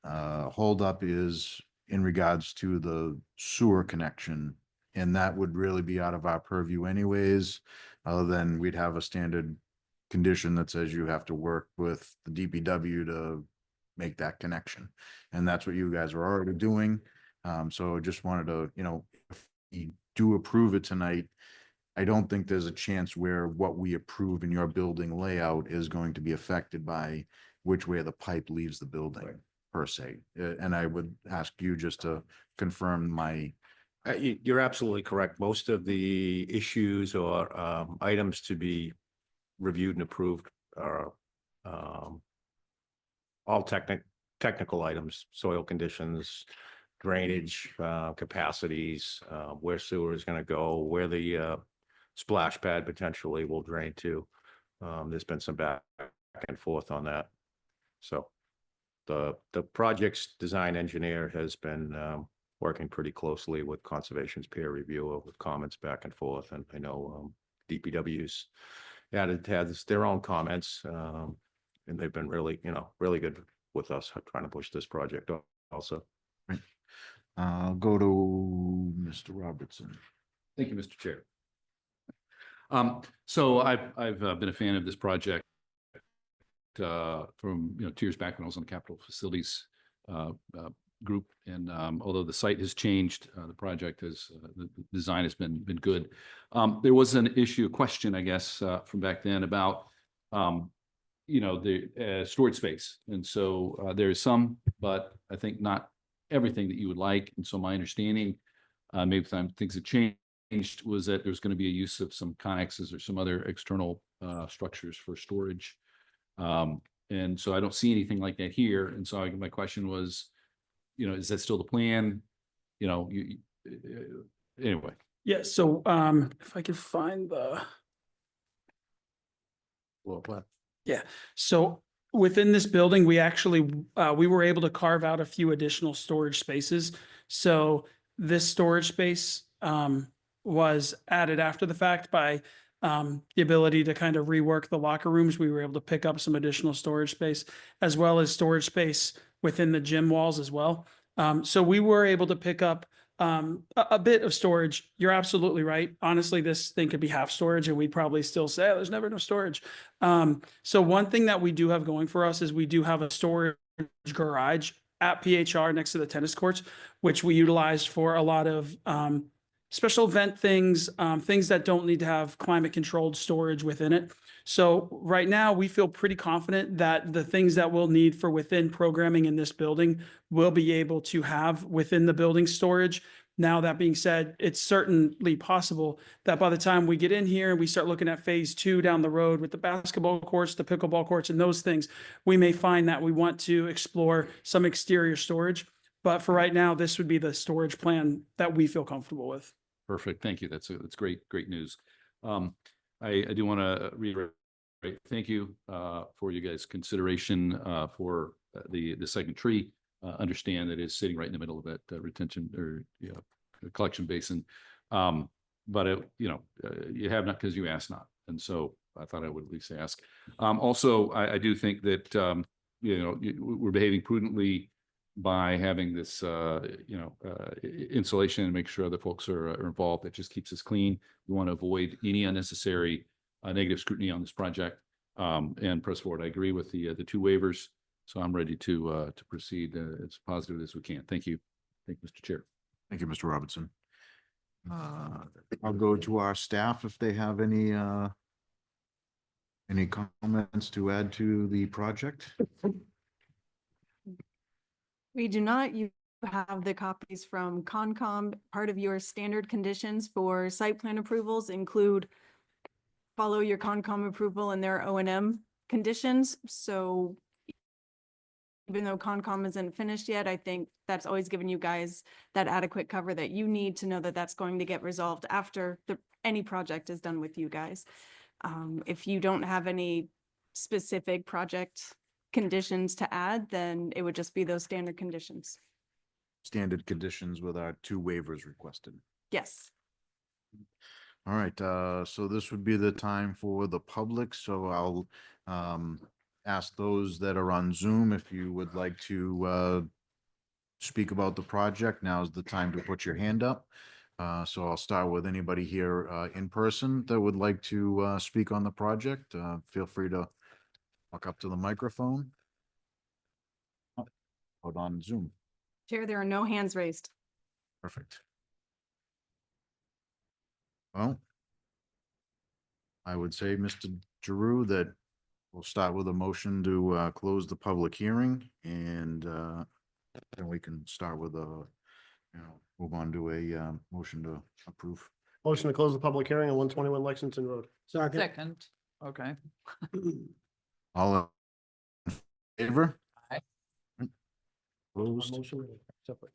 holdup is in regards to the sewer connection. And that would really be out of our purview anyways, other than we'd have a standard condition that says you have to work with the DPW to make that connection. And that's what you guys are already doing. So just wanted to, if you do approve it tonight, I don't think there's a chance where what we approve in your building layout is going to be affected by which way the pipe leaves the building per se. And I would ask you just to confirm my, You're absolutely correct. Most of the issues or items to be reviewed and approved are all technical items, soil conditions, drainage capacities, where sewer is going to go, where the splash pad potentially will drain to. There's been some back and forth on that. So the project's design engineer has been working pretty closely with Conservation's peer reviewer with comments back and forth. And I know DPW's had their own comments, and they've been really, really good with us trying to push this project also. right. I'll go to Mr. Robertson. Thank you, Mr. Chair. So I've been a fan of this project from, two years back when I was on the Capital Facilities group. And although the site has changed, the project has, the design has been good. There was a question, I guess, from back then about, the storage space. And so there is some, but I think not everything that you would like. And so my understanding, maybe things have changed, was that there's going to be a use of some connexes or some other external structures for storage. And so I don't see anything like that here. And so my question was, is that still the plan? Anyway. Yeah, so if I could find the. Well, what? Yeah, so within this building, we actually, we were able to carve out a few additional storage spaces. So this storage space was added after the fact by the ability to kind of rework the locker rooms. We were able to pick up some additional storage space as well as storage space within the gym walls as well. So we were able to pick up a bit of storage. You're absolutely right. Honestly, this thing could be half storage and we'd probably still say, "Oh, there's never enough storage." So one thing that we do have going for us is we do have a storage garage at PHR next to the tennis courts, which we utilized for a lot of special event things, things that don't need to have climate controlled storage within it. So right now we feel pretty confident that the things that we'll need for within programming in this building will be able to have within the building storage. Now, that being said, it's certainly possible that by the time we get in here and we start looking at phase 2 down the road with the basketball courts, the pickleball courts and those things, we may find that we want to explore some exterior storage. But for right now, this would be the storage plan that we feel comfortable with. Perfect. Thank you. That's great news. I do want to reiterate, thank you for you guys' consideration for the second tree. Understand that it's sitting right in the middle of that retention or collection basin. But you have not because you asked not. And so I thought I would at least ask. Also, I do think that we're behaving prudently by having this insulation and make sure other folks are involved. That just keeps us clean. We want to avoid any unnecessary negative scrutiny on this project and press forward. I agree with the 2 waivers, so I'm ready to proceed as positive as we can. Thank you. Thank you, Mr. Chair. Thank you, Mr. Robertson. I'll go to our staff if they have any comments to add to the project. We do not. You have the copies from Concom. Part of your standard conditions for site plan approvals include follow your Concom approval and their O&M conditions. So even though Concom isn't finished yet, I think that's always given you guys that adequate cover that you need to know that that's going to get resolved after any project is done with you guys. If you don't have any specific project conditions to add, then it would just be those standard conditions. standard conditions with our 2 waivers requested. Yes. All right, so this would be the time for the public, so I'll ask those that are on Zoom if you would like to speak about the project. Now is the time to put your hand up. So I'll start with anybody here in person that would like to speak on the project. Feel free to walk up to the microphone. Hold on Zoom. Chair, there are no hands raised. Perfect. Well, I would say, Mr. Giroux, that we'll start with a motion to close the public hearing, and then we can start with move on to a motion to approve. Motion to close the public hearing on 121 Lexington Road. Second. Second, okay. All in favor? Aye. Opposed? Motion separate.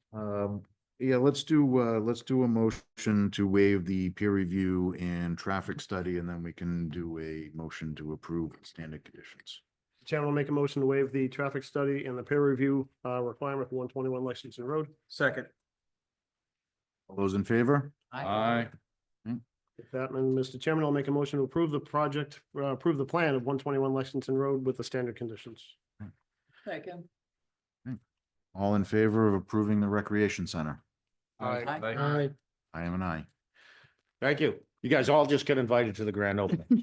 Yeah, let's do a motion to waive the peer review and traffic study, and then we can do a motion to approve standard conditions. Chairman will make a motion to waive the traffic study and the peer review requirement for 121 Lexington Road. Second. All those in favor? Aye. With that, Mr. Chairman, I'll make a motion to approve the project, approve the plan of 121 Lexington Road with the standard conditions. Second. All in favor of approving the recreation center? Aye. I am an aye. Thank you. You guys all just get invited to the grand opening.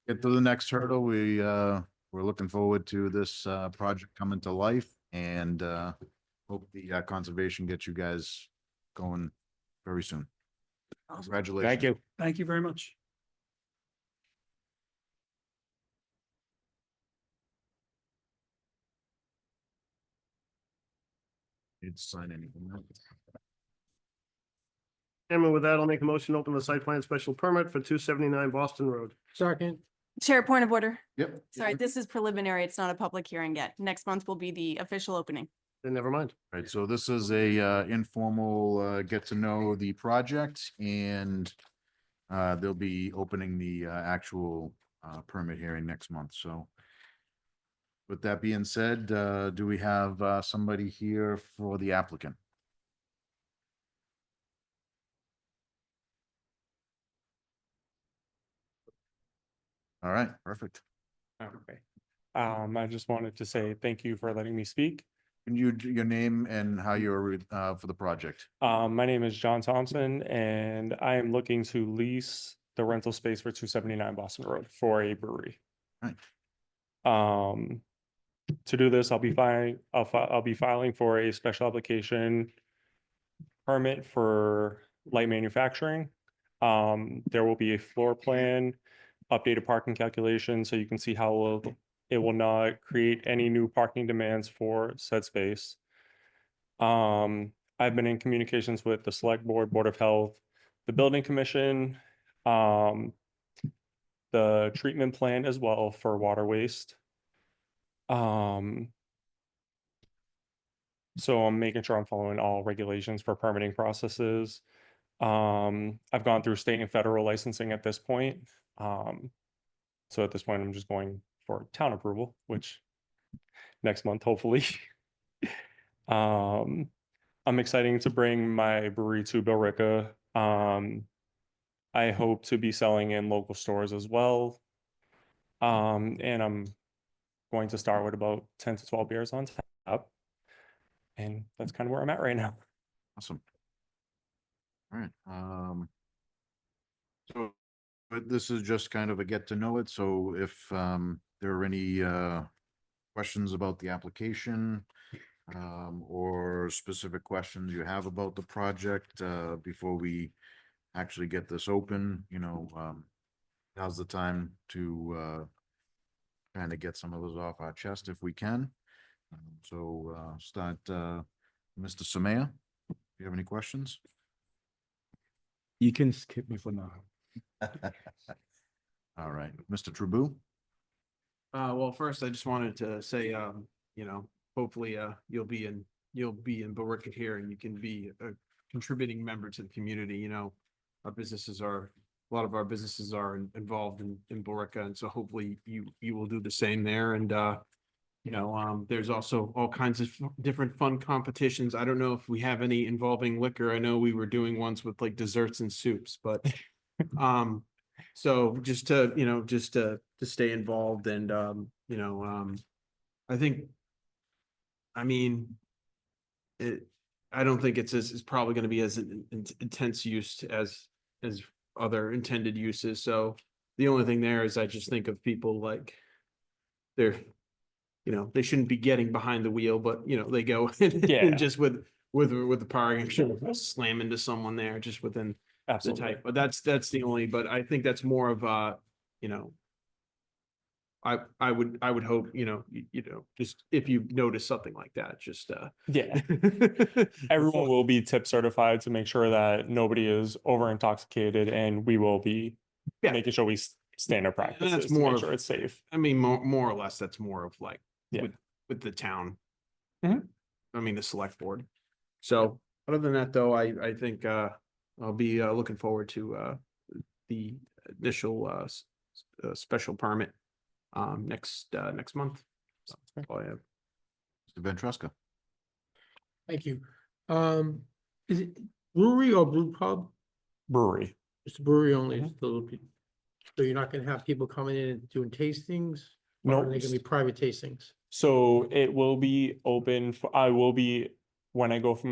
Get to the next hurdle. We're looking forward to this project coming to life, and hope the conservation gets you guys going very soon. Congratulations. Thank you. Thank you very much. Need to sign anything. Chairman, with that, I'll make a motion to open the site plan special permit for 279 Boston Road. Second. Chair, point of order. Yep. Sorry, this is preliminary. It's not a public hearing yet. Next month will be the official opening. Then never mind. Right, so this is a informal get to know the project, and they'll be opening the actual permit hearing next month, so. With that being said, do we have somebody here for the applicant? All right, perfect. Okay. I just wanted to say thank you for letting me speak. Can you, your name and how you're for the project? My name is John Thompson, and I am looking to lease the rental space for 279 Boston Road for a brewery. Right. To do this, I'll be filing for a special application permit for light manufacturing. There will be a floor plan, updated parking calculation, so you can see how it will not create any new parking demands for said space. I've been in communications with the Select Board, Board of Health, the Building Commission, the treatment plant as well for water waste. So I'm making sure I'm following all regulations for permitting processes. I've gone through state and federal licensing at this point. So at this point, I'm just going for town approval, which next month, hopefully. I'm excited to bring my brewery to Billerica. I hope to be selling in local stores as well. And I'm going to start with about 10 to 12 beers on tap. And that's kind of where I'm at right now. Awesome. All right. So but this is just kind of a get to know it. So if there are any questions about the application or specific questions you have about the project before we actually get this open, now's the time to kind of get some of those off our chest if we can. So start, Mr. Samaya, do you have any questions? You can skip me for now. All right, Mr. Trabue? Well, first, I just wanted to say, hopefully, you'll be in Billerica here and you can be a contributing member to the community. Our businesses are, a lot of our businesses are involved in Billerica, and so hopefully you will do the same there. And there's also all kinds of different fun competitions. I don't know if we have any involving liquor. I know we were doing ones with like desserts and soups, but so just to stay involved and I think, I mean, I don't think it's probably going to be as intense use as other intended uses. So the only thing there is I just think of people like they're, they shouldn't be getting behind the wheel, but they go and Yeah. just with the parking, sure, slam into someone there just within the Absolutely. type. But that's the only, but I think that's more of I would hope, just if you notice something like that, just Yeah. Everyone will be tip certified to make sure that nobody is over intoxicated, and we will be Yeah. making sure we standard And practices that's to more make of, sure it's safe. I mean, more or less, that's more of like Yeah. with the town. Mhm. I mean, the select board. So other than that, though, I think I'll be looking forward to the initial special permit next month. So that's all I have. Mr. Ventresca. Thank you. Is it brewery or brew pub? Brewery. It's a brewery only, so you're not gonna have people coming in and doing tastings? Or No. are they gonna be private tastings? So it will be open for, I will be, when I go for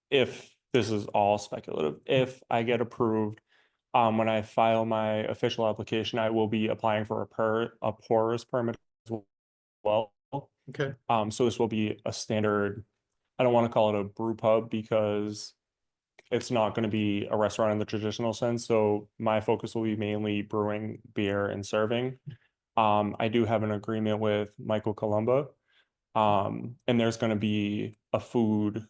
if this is all speculative, if I get approved, when I file my official application, I will be applying for a pourer's permit as well. Okay, So this will be a standard, I don't want to call it a brew pub because it's not going to be a restaurant in the traditional sense. So my focus will be mainly brewing beer and serving. I do have an agreement with Michael Columba. And there's going to be the food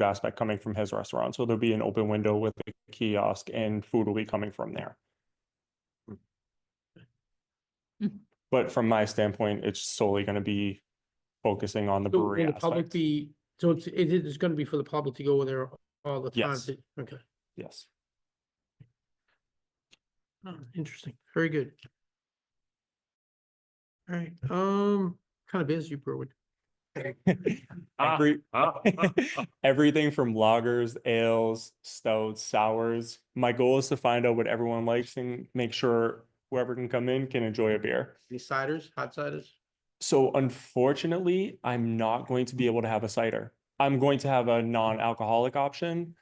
aspect coming from his restaurant. So there'll be an open window with a kiosk and food will be coming from there. But from my standpoint, it's solely going to be focusing on the so brewery will the public aspect. be, so it's gonna be for the public to go there all the time? Yes. Okay, Yes. interesting, very good. All right, kind of busy, Berwood. Every, everything from lagers, ales, stouts, sours. My goal is to find out what everyone likes and make sure whoever can come in can enjoy a beer. Any ciders, hot ciders? So unfortunately, I'm not going to be able to have a cider. I'm going to have a non-alcoholic option,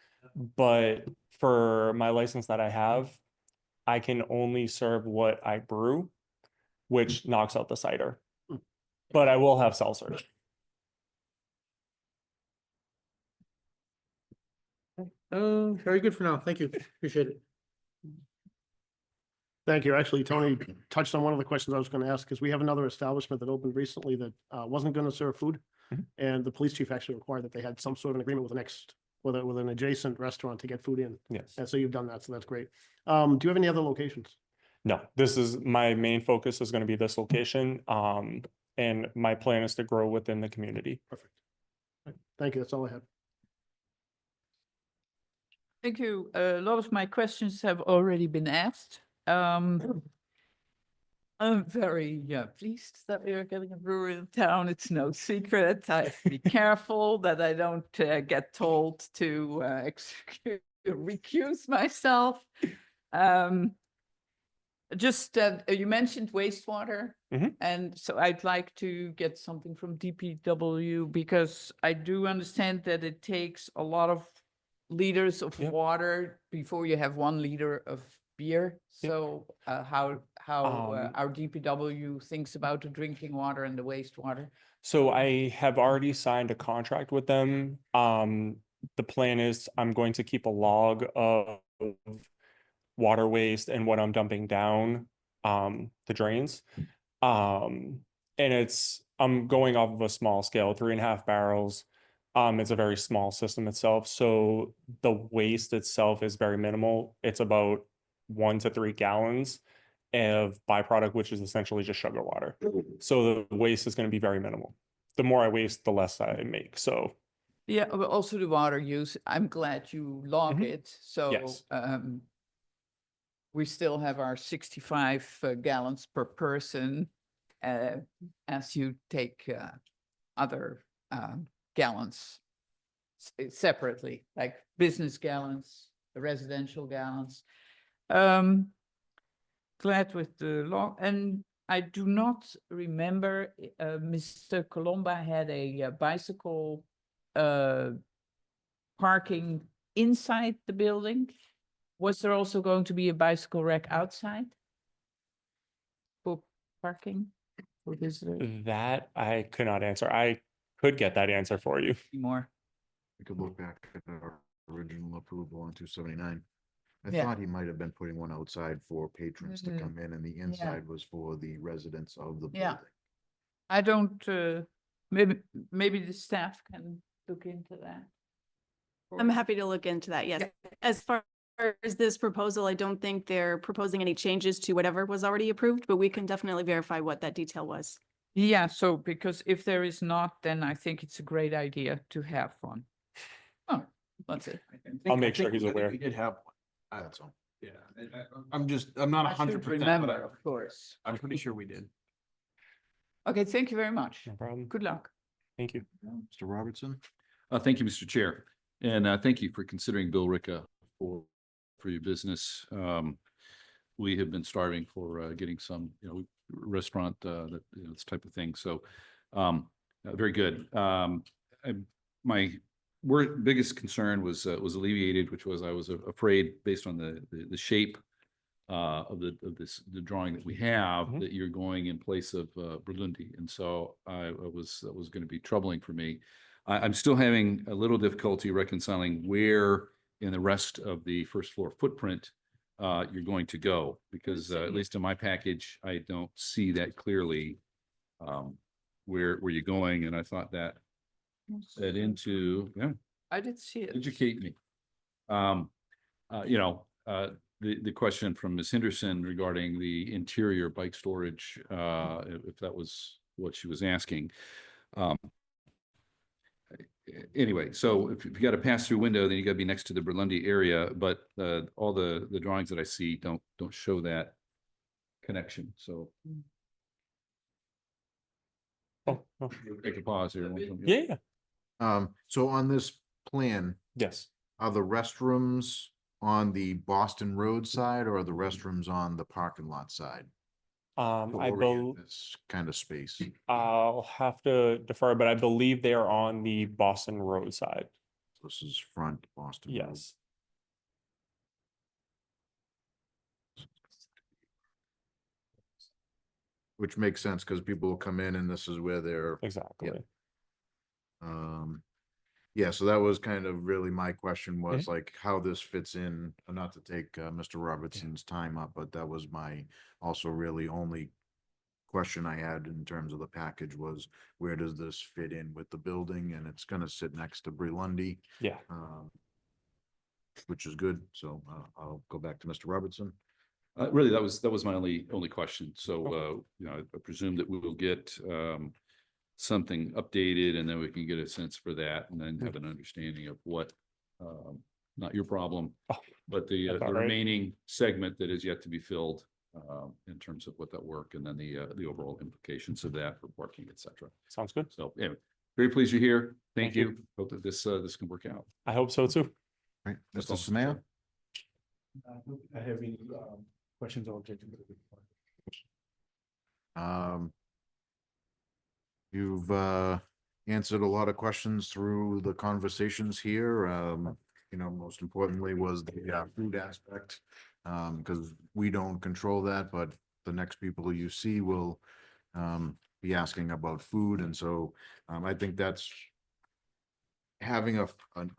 but for my license that I have, I can only serve what I brew, which knocks out the cider. But I will have seltzer. Very good for now, thank you, appreciate it. Thank you. Actually, Tony touched on one of the questions I was going to ask, because we have another establishment that opened recently that wasn't going to serve food. Mhm. And the police chief actually required that they had some sort of an agreement with an adjacent restaurant to get food in. Yes. And so you've done that, so that's great. Do you have any other locations? No, this is my main focus is going to be this location. And my plan is to grow within the community. Perfect. Thank you. That's all I have. Thank you. A lot of my questions have already been asked. I'm very pleased that we are getting a brewery in town. It's no secret. I have to be careful that I don't get told to recuse myself. Just you mentioned wastewater, Mhm. and so I'd like to get something from DPW because I do understand that it takes a lot of liters of Yep. water before you have 1 liter of beer. Yep. So how our DPW thinks about the drinking water and the wastewater. So I have already signed a contract with them. The plan is I'm going to keep a log of water waste and what I'm dumping down the drains. And I'm going off of a small scale, 3.5 barrels. It's a very small system itself. So the waste itself is very minimal. It's about 1 to 3 gallons of byproduct, which is essentially just sugar water. So the waste is going to be very minimal. The more I waste, the less I make. So Yeah, but also the water use. I'm glad you log Mhm. it. So Yes. We still have our 65 gallons per person as you take other gallons separately, like business gallons, residential gallons. Glad with the law, and I do not remember, Mr. Colomba had a bicycle parking inside the building. Was there also going to be a bicycle rack outside for parking for visitors? That I could not answer. I could get that answer for you. More. We could look back at our original approval on 279. I Yeah. thought he might have been putting one outside for patrons to Mhm. come in, and the inside was for the residents of the Yeah. building. I don't, maybe the staff can look into that. I'm happy to look into that, yes. As far as this proposal, I don't think they're proposing any changes to whatever was already approved, but we can definitely verify what that detail was. Yeah, so because if there is not, then I think it's a great idea to have one. Oh, that's it. I'll make sure he's I think aware. We did have one. That's all. Yeah, I'm not I should 100%, remember, but of course. I'm pretty sure we did. Okay, thank you very much. No problem. Good luck. Thank you. Mr. Robertson? Thank you, Mr. Chair. And thank you for considering Bill Ricca for your business. We have been striving for getting some, restaurant, that, this type of thing. So very good. My biggest concern was alleviated, which was I was afraid based on the shape of the drawing that we have, that you're going in place of Berlundi. And so that was going to be troubling for me. I'm still having a little difficulty reconciling where in the rest of the first floor footprint you're going to go, because at least in my package, I don't see that clearly where you're going. And I thought that into, yeah, I did see it. educate me. The question from Ms. Henderson regarding the interior bike storage, if that was what she was asking. Anyway, so if you've got a pass-through window, then you gotta be next to the Berlundi area, but all the drawings that I see don't show that connection, so. Oh, Take a pause here. yeah. So on this plan, Yes. are the restrooms on the Boston Road side, or are the restrooms on the parking lot side? To I orient this kind of space. I'll have to defer, but I believe they are on the Boston Road side. This is front Boston Road. Yes. Which makes sense, because people will come in and this is where they're, Exactly. yeah, so that was kind of really my question was like how this fits in, not to take Mr. Robertson's time up, but that was my also really only question I had in terms of the package was where does this fit in with the building? And it's gonna sit next to Berlundi, Yeah. which is good. So I'll go back to Mr. Robertson. Really, that was my only question. So, I presume that we will get something updated, and then we can get a sense for that, and then have an understanding of what, not your problem, but the that's all right. remaining segment that is yet to be filled, in terms of what that work, and then the overall implications of that for parking, et cetera. Sounds good. So anyway, very pleased you're here. Thank Thank you. you. Hope that this can work out. I hope so too. Right, That's Mr. all. Samaya? I have any questions or objections? You've answered a lot of questions through the conversations here. Most importantly was the food aspect. Because we don't control that, but the next people who you see will be asking about food. And so I think that's having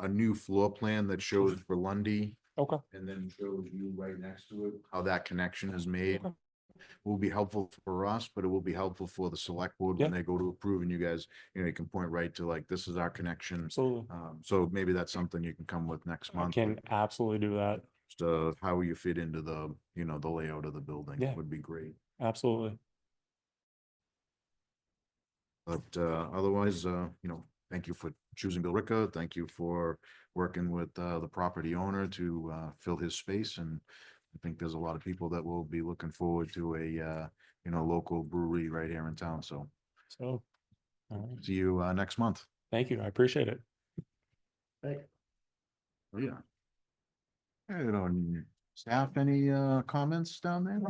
a new floor plan that shows Berlundi. Okay. And then shows you right next to it, how that connection is made. Will be helpful for us, but it will be helpful for the select board when they go to approve, and you guys, you can point right to like, this is our connection. Absolutely. So maybe that's something you can come with next I month. can absolutely do that. Just how you fit into the, the layout of the building Yeah. would be great. Absolutely. But otherwise, thank you for choosing Bill Ricca. Thank you for working with the property owner to fill his space, and I think there's a lot of people that will be looking forward to a, local brewery right here in town. So So, all right. see you, next month. Thank you. I appreciate it. Thank Oh, yeah. Staff, any, comments down there?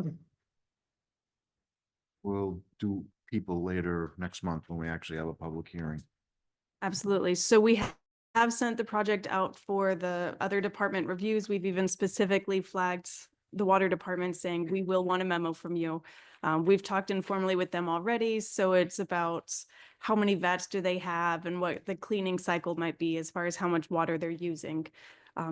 We'll do people later next month when we actually have a public hearing. Absolutely. So we have sent the project out for the other department reviews. We've even specifically flagged the water department saying we will want a memo from you. We've talked informally with them already, so it's about how many vats do they have and what the cleaning cycle might be as far as how much water they're using,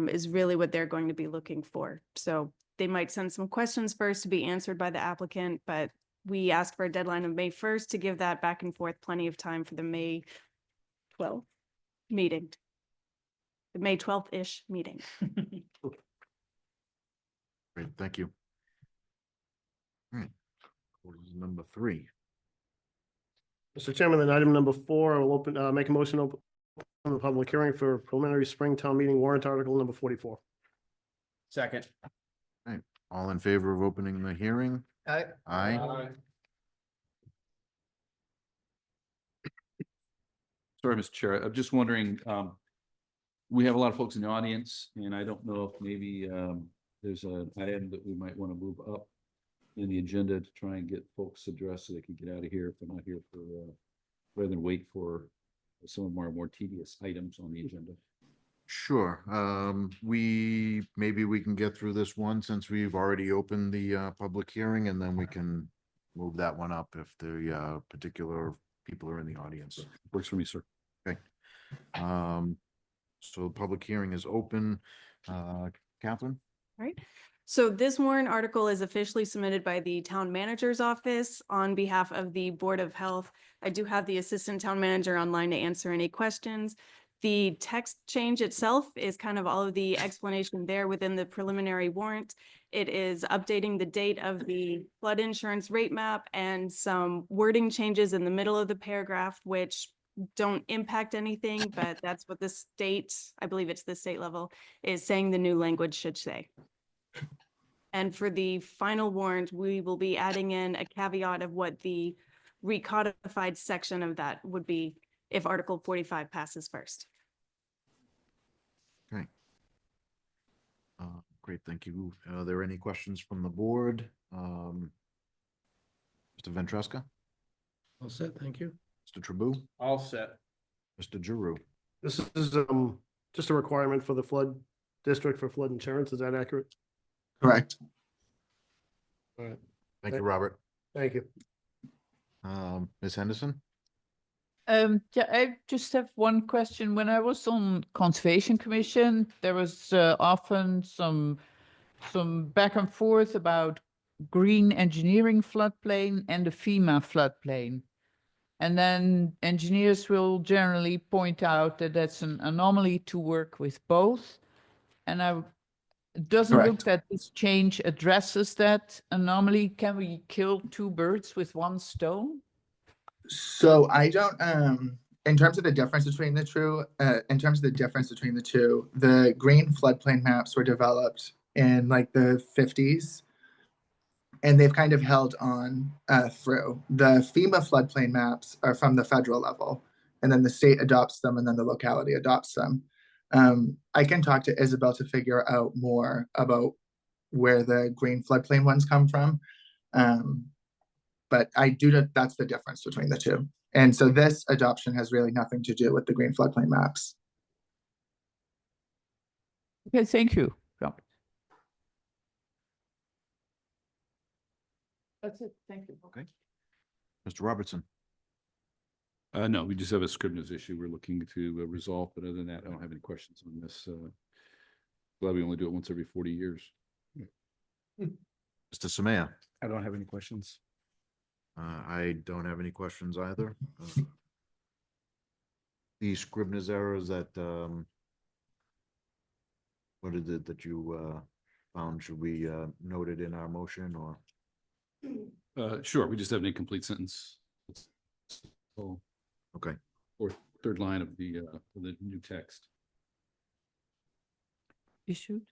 is really what they're going to be looking for. So they might send some questions first to be answered by the applicant, but we asked for a deadline of May 1st to give that back and forth plenty of time for the May 12th meeting. The May 12th-ish meeting. Great, thank you. All right. Number 3. Mr. Chairman, then item number 4, I will open, make a motion to open the public hearing for preliminary spring town meeting warrant article number 44. Second. All in favor of opening the hearing? Aye. Aye. Sorry, Mr. Chair, I'm just wondering, we have a lot of folks in the audience, and I don't know if maybe there's an item that we might want to move up in the agenda to try and get folks addressed so they can get out of here if they're not here for, rather than wait for some of our more tedious items on the agenda. Sure. Maybe we can get through this one since we've already opened the public hearing, and then we can move that one up if the particular people are in the audience. Works for me, sir. Okay. So the public hearing is open. Catherine? Right. So this warrant article is officially submitted by the town manager's office on behalf of the Board of Health. I do have the assistant town manager online to answer any questions. The text change itself is kind of all of the explanation there within the preliminary warrant. It is updating the date of the flood insurance rate map and some wording changes in the middle of the paragraph, which don't impact anything, but that's what the state, I believe it's the state level, is saying the new language should say. And for the final warrant, we will be adding in a caveat of what the recodified section of that would be if Article 45 passes first. Okay. Great, thank you. Are there any questions from the board? Mr. Ventresca? All set, thank you. Mr. Trabue? All set. Mr. Giroux? This is just a requirement for the flood district for flood insurance. Is that accurate? Correct. All right. Thank you, Robert. Thank you. Ms. Henderson? Yeah, I just have one question. When I was on Conservation Commission, there was often some back and forth about green engineering floodplain and the FEMA floodplain. And then engineers will generally point out that that's an anomaly to work with both. And it doesn't look that this change addresses that anomaly. Can we kill two birds with one stone? So I don't, in terms of the difference between the two, the green floodplain maps were developed in like the 50s. And they've kind of held on through. The FEMA floodplain maps are from the federal level, and then the state adopts them, and then the locality adopts them. I can talk to Isabel to figure out more about where the green floodplain ones come from. But that's the difference between the two. And so this adoption has really nothing to do with the green floodplain maps. Okay, thank you. Robert. That's it, thank you. Okay. Mr. Robertson? No, we just have a Scribner's issue we're looking to resolve, but other than that, I don't have any questions on this. Glad we only do it once every 40 years. Mr. Samaya? I don't have any questions. I don't have any questions either. The Scribner's errors that, what is it that you found? Should we note it in our motion or? Sure, we just have an incomplete sentence. So, okay. Or third line of the new text. Issued?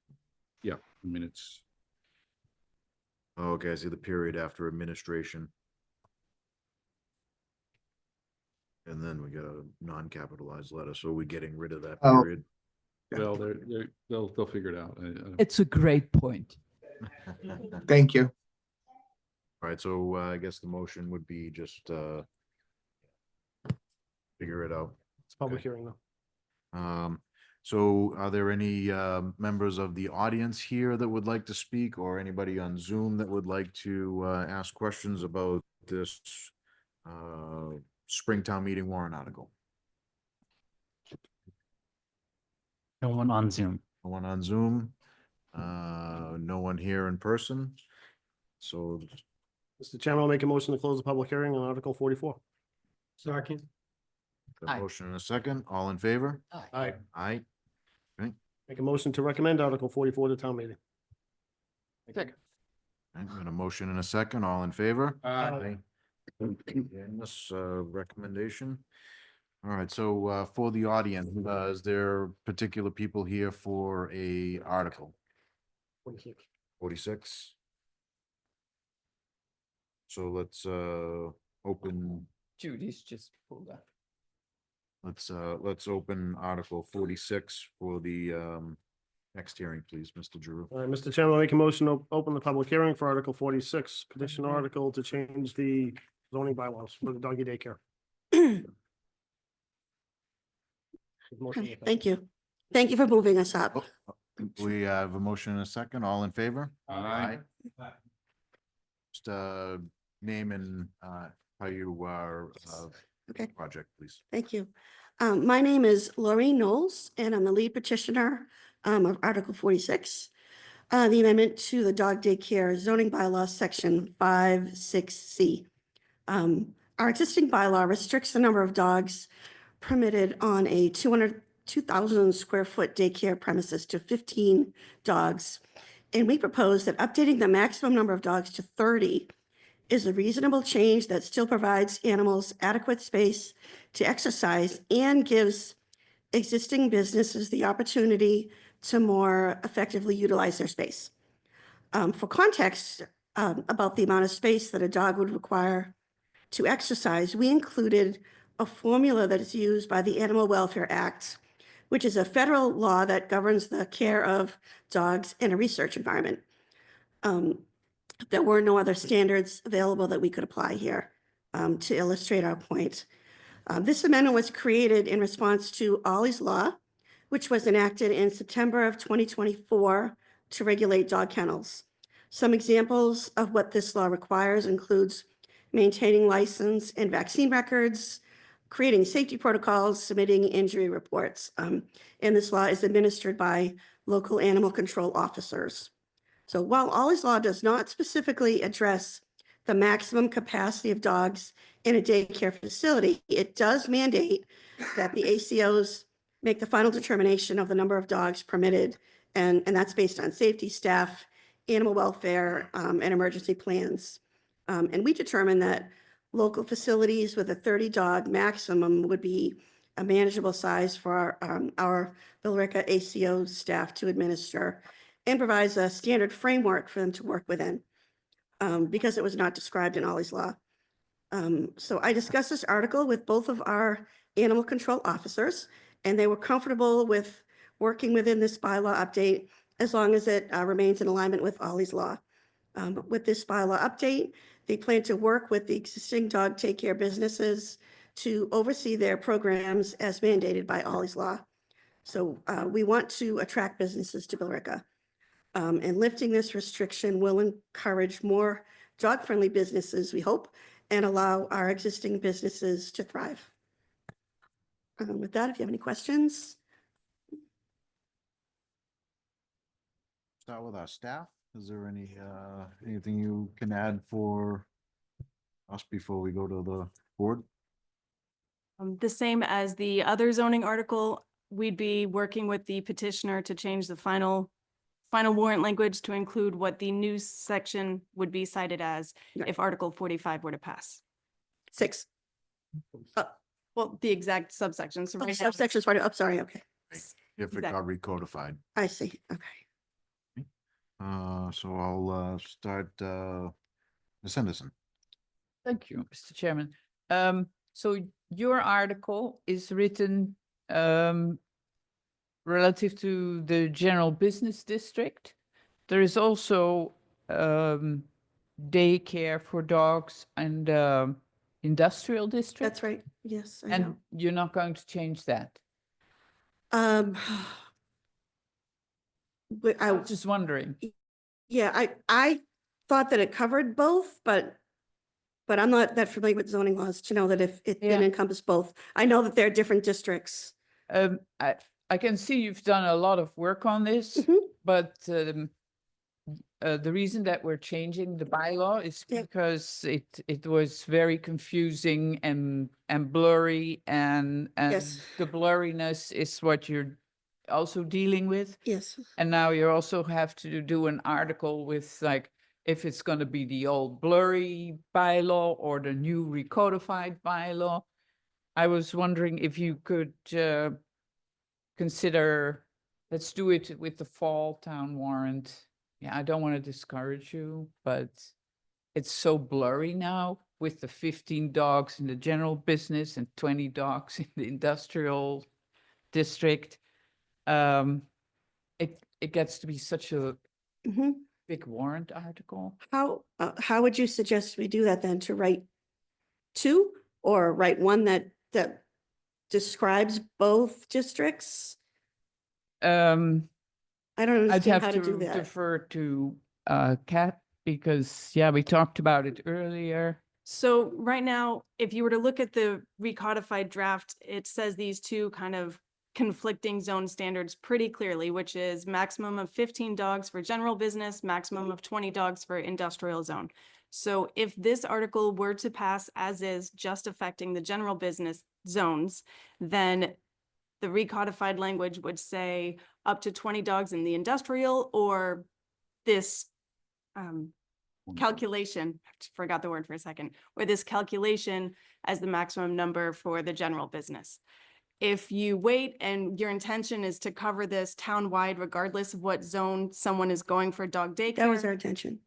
Yeah, I mean, it's Oh, okay, I see the period after administration. And then we got a non-capitalized letter, so we're getting rid of that Oh. period. Well, they'll figure it out. It's a great point. Thank you. All right, so I guess the motion would be just figure it out. It's a public Okay. hearing though. So are there any members of the audience here that would like to speak, or anybody on Zoom that would like to ask questions about this Springtown meeting warrant article? No one on Zoom. No one on Zoom, no one here in person. So Mr. Chairman, I'll make a motion to close the public hearing on Article 44. Second. the Aye. motion in a second, all in favor? Aye. Aye. Make a motion to recommend Article 44 to town meeting. Okay, we got a motion in a second, all in favor? Aye. Unanimous recommendation. All right, so for the audience, is there particular people here for a article? 46? So let's open, Judy's just pulled up. let's open Article 46 for the next hearing, please, Mr. Giroux. All right, Mr. Chairman, I'll make a motion to open the public hearing for Article 46, petition article to change the zoning bylaws for the doggy daycare. Thank you. Thank you for moving us up. We have a motion in a second, all in favor? Aye. Just name and how you are Okay. project, please. Thank you. My name is Laurie Knowles, and I'm the lead petitioner of Article 46, the amendment to the dog daycare zoning bylaw, Section 5(6)(c). Our existing bylaw restricts the number of dogs permitted on a 2,000 square foot daycare premises to 15 dogs. And we propose that updating the maximum number of dogs to 30 is a reasonable change that still provides animals adequate space to exercise and gives existing businesses the opportunity to more effectively utilize their space. For context about the amount of space that a dog would require to exercise, we included a formula that is used by the Animal Welfare Act, which is a federal law that governs the care of dogs in a research environment. There were no other standards available that we could apply here to illustrate our point. This amendment was created in response to Ollie's Law, which was enacted in September of 2024 to regulate dog kennels. Some examples of what this law requires includes maintaining license and vaccine records, creating safety protocols, submitting injury reports. And this law is administered by local animal control officers. So while Ollie's Law does not specifically address the maximum capacity of dogs in a daycare facility, it does mandate that the ACOs make the final determination of the number of dogs permitted. And that's based on safety, staff, animal welfare, and emergency plans. And we determined that local facilities with a 30-dog maximum would be a manageable size for our Billerica ACO staff to administer, and provides a standard framework for them to work within, because it was not described in Ollie's Law. So I discussed this article with both of our animal control officers, and they were comfortable with working within this bylaw update as long as it remains in alignment with Ollie's Law. With this bylaw update, they plan to work with the existing dog take care businesses to oversee their programs as mandated by Ollie's Law. So we want to attract businesses to Billerica. And lifting this restriction will encourage more dog-friendly businesses, we hope, and allow our existing businesses to thrive. With that, if you have any questions. Start with our staff. Is there anything you can add for us before we go to the board? The same as the other zoning article, we'd be working with the petitioner to change the final warrant language to include what the new section would be cited as if Article 45 were to pass. 6. Well, the exact subsections. So Okay, right now- subsections, I'm sorry, okay. If it got recodified. I see, okay. So I'll start, Ms. Henderson. Thank you, Mr. Chairman. So your article is written relative to the general business district. There is also daycare for dogs and industrial district. That's right. Yes, I And know. you're not going to change that. Um, but I was just wondering. yeah, I thought that it covered both, but I'm not that familiar with zoning laws to know that if it Yeah. didn't encompass both. I know that there are different districts. I can see you've done a lot of work on this, Mhm. but the reason that we're changing the bylaw is Yeah. because it was very confusing and blurry and Yes. the blurriness is what you're also dealing with. Yes. And now you also have to do an article with like, if it's going to be the old blurry bylaw or the new recodified bylaw. I was wondering if you could consider, let's do it with the fall town warrant. Yeah, I don't want to discourage you, but it's so blurry now with the 15 dogs in the general business and 20 dogs in the industrial district. It gets to be such a Mhm. big warrant article. How would you suggest we do that then? To write two or write one that describes both districts? I don't I'd understand how have to do to that. defer to Kat because, yeah, we talked about it earlier. So right now, if you were to look at the recodified draft, it says these two kind of conflicting zone standards pretty clearly, which is maximum of 15 dogs for general business, maximum of 20 dogs for industrial zone. So if this article were to pass as is, just affecting the general business zones, then the recodified language would say up to 20 dogs in the industrial, or this calculation, forgot the word for a second, or this calculation as the maximum number for the general business. If you wait and your intention is to cover this town-wide, regardless of what zone someone is going for dog daycare. That was our intention.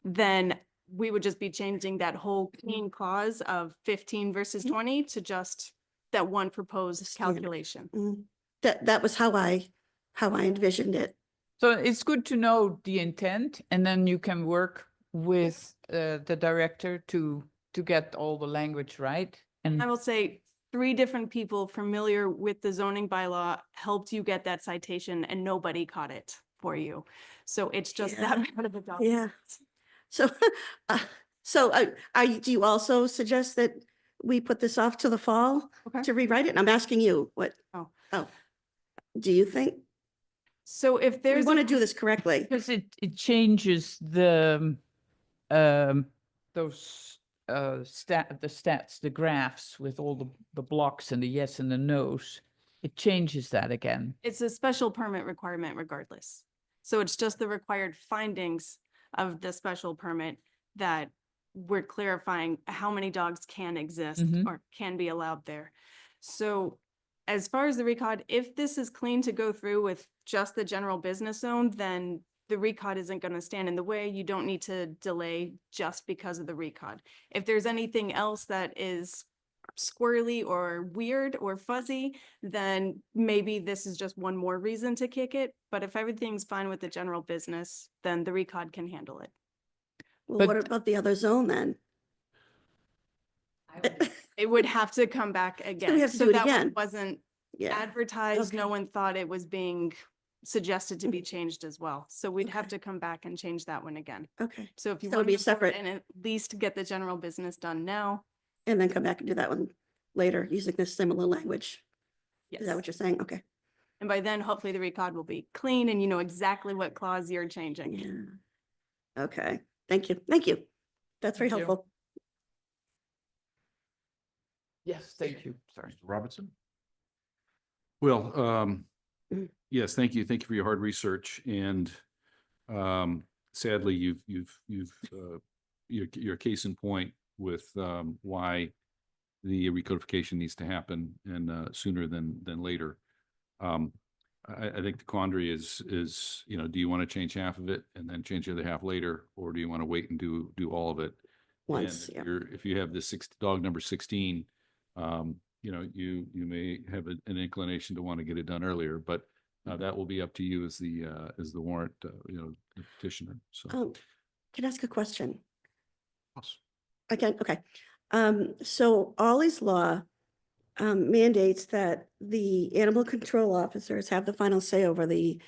Then we would just be changing that whole clean clause of 15 versus 20 to just that one proposed calculation. Mm. That was how I envisioned it. So it's good to know the intent and then you can work with the director to get all the language right. And I will say 3 different people familiar with the zoning bylaw helped you get that citation and nobody caught it for you. So it's just that part of the document. Yeah. So, do you also suggest that we put this off to the fall to rewrite it? And I'm asking you, what? Oh. Do you think? So if We there's want to do this correctly. because it changes the those the stats, the graphs with all the blocks and the yes and the no's, it changes that again. It's a special permit requirement regardless. So it's just the required findings of the special permit that we're clarifying how many dogs can exist Mhm. or can be allowed there. So as far as the recod, if this is clean to go through with just the general business zone, then the recod isn't going to stand in the way. You don't need to delay just because of the recod. If there's anything else that is squirrely or weird or fuzzy, then maybe this is just one more reason to kick it. But if everything's fine with the general business, then the recod can handle it. Well, what about the other zone then? It would have to come back again. have to So do it that one again. wasn't Yeah. advertised. No Okay. one thought it was being suggested to be changed as well. So we'd have to come back and change that one again. Okay. So if you So it'd want be to separate. and at least get the general business done now. And then come back and do that one later using this similar language. Is that Yes. what you're saying? Okay. And by then, hopefully the recod will be clean and you know exactly what clause you're changing. Yeah. Okay. Thank you. Thank you. That's very Thank you. helpful. Yes, thank you. Sorry. Mr. Robertson? Well, Mm. yes, thank you. Thank you for your hard research. And sadly, your case in point with why the recodification needs to happen and sooner than later. I think the quandary is, you know, do you want to change half of it and then change the other half later? Or do you want to wait and do all of it? And Once, if yeah. if you have this dog number 16, you know, you may have an inclination to want to get it done earlier, but that will be up to you as the warrant, you know, the petitioner. So. Can I ask a question? Yes. Again, okay. So Ollie's Law mandates that the animal control officers have the final say over the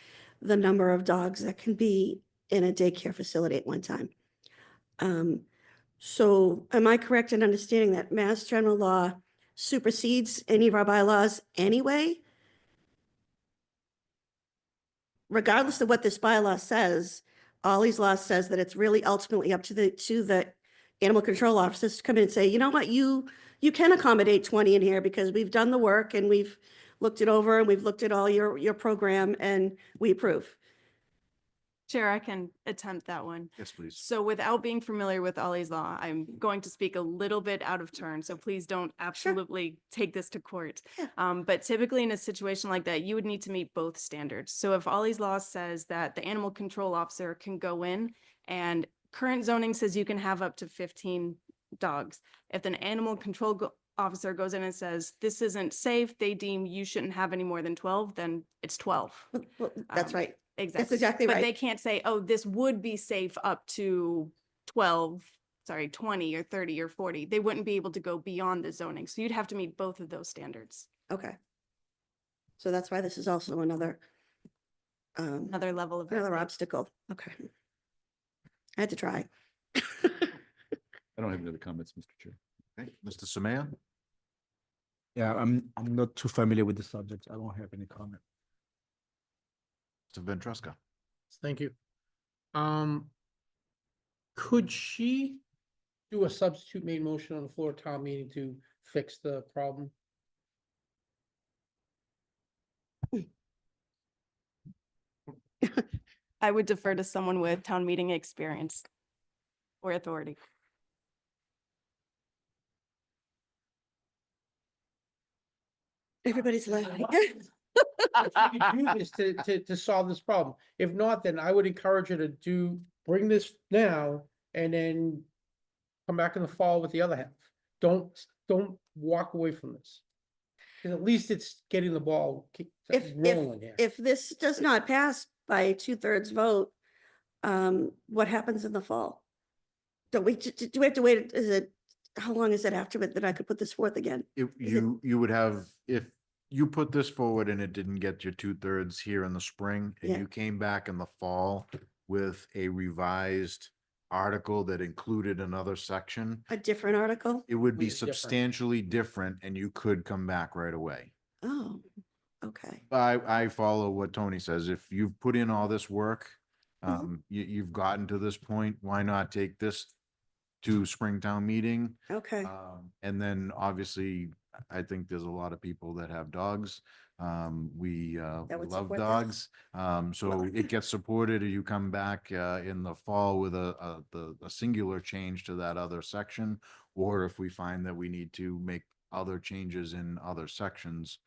number of dogs that can be in a daycare facility at one time. So am I correct in understanding that Mass General Law supersedes any of our bylaws anyway? Regardless of what this bylaw says, Ollie's Law says that it's really ultimately up to the animal control officers to come in and say, you know what, you can accommodate 20 in here because we've done the work and we've looked it over and we've looked at all your program and we approve. Chair, I can attempt that one. Yes, please. So without being familiar with Ollie's Law, I'm going to speak a little bit out of turn, so please don't absolutely take this to court. But typically in a situation like that, you would need to meet both standards. So if Ollie's Law says that the animal control officer can go in and current zoning says you can have up to 15 dogs. If an animal control officer goes in and says, this isn't safe, they deem you shouldn't have any more than 12, then it's 12. Well, that's right. Exactly. That's exactly But right. they can't say, oh, this would be safe up to 20 or 30 or 40. They wouldn't be able to go beyond the zoning. So you'd have to meet both of those standards. Okay. So that's why this is also another level of another obstacle. Okay. I had to try. I don't have any other comments, Mr. Chair. Okay, Mr. Samaya? Yeah, I'm not too familiar with the subject. I don't have any comment. Mr. Ventresca? Thank you. Could she do a substitute made motion on the floor of town meeting to fix the problem? I would defer to someone with town meeting experience or authority. Everybody's laughing. If you could do this to solve this problem. If not, then I would encourage her to bring this now and then come back in the fall with the other half. Don't walk away from this. 'Cause at least it's getting the ball rolling here. If this does not pass by a 2/3 vote, what happens in the fall? Do we have to wait? How long is it after it that I could put this forth again? You would have, if you put this forward and it didn't get your 2/3 here in the spring, and Yeah. you came back in the fall with a revised article that included another section, A different article? it would be Completely different. substantially different and you could come back right away. Oh, okay. I follow what Tony says. If you've put in all this work, you've gotten to this point, why not take this to Springtown meeting? Okay. And then obviously, I think there's a lot of people that have dogs. We would love support dogs. So it gets supported, or you come back in the fall with a singular change to that other section. Or if we find that we need to make other changes in other sections,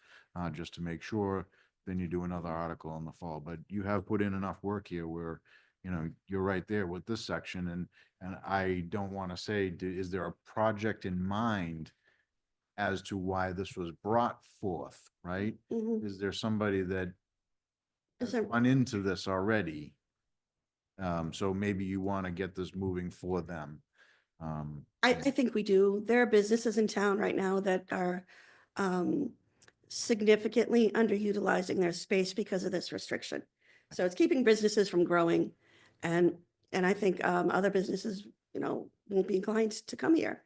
just to make sure, then you do another article in the fall. But you have put in enough work here where, you know, you're right there with this section. And I don't want to say, is there a project in mind as to why this was brought forth, right? Mhm. Is there somebody that Is has there- run into this already? So maybe you want to get this moving for them. I think we do. There are businesses in town right now that are significantly underutilizing their space because of this restriction. So it's keeping businesses from growing. And I think other businesses, you know, won't be inclined to come here,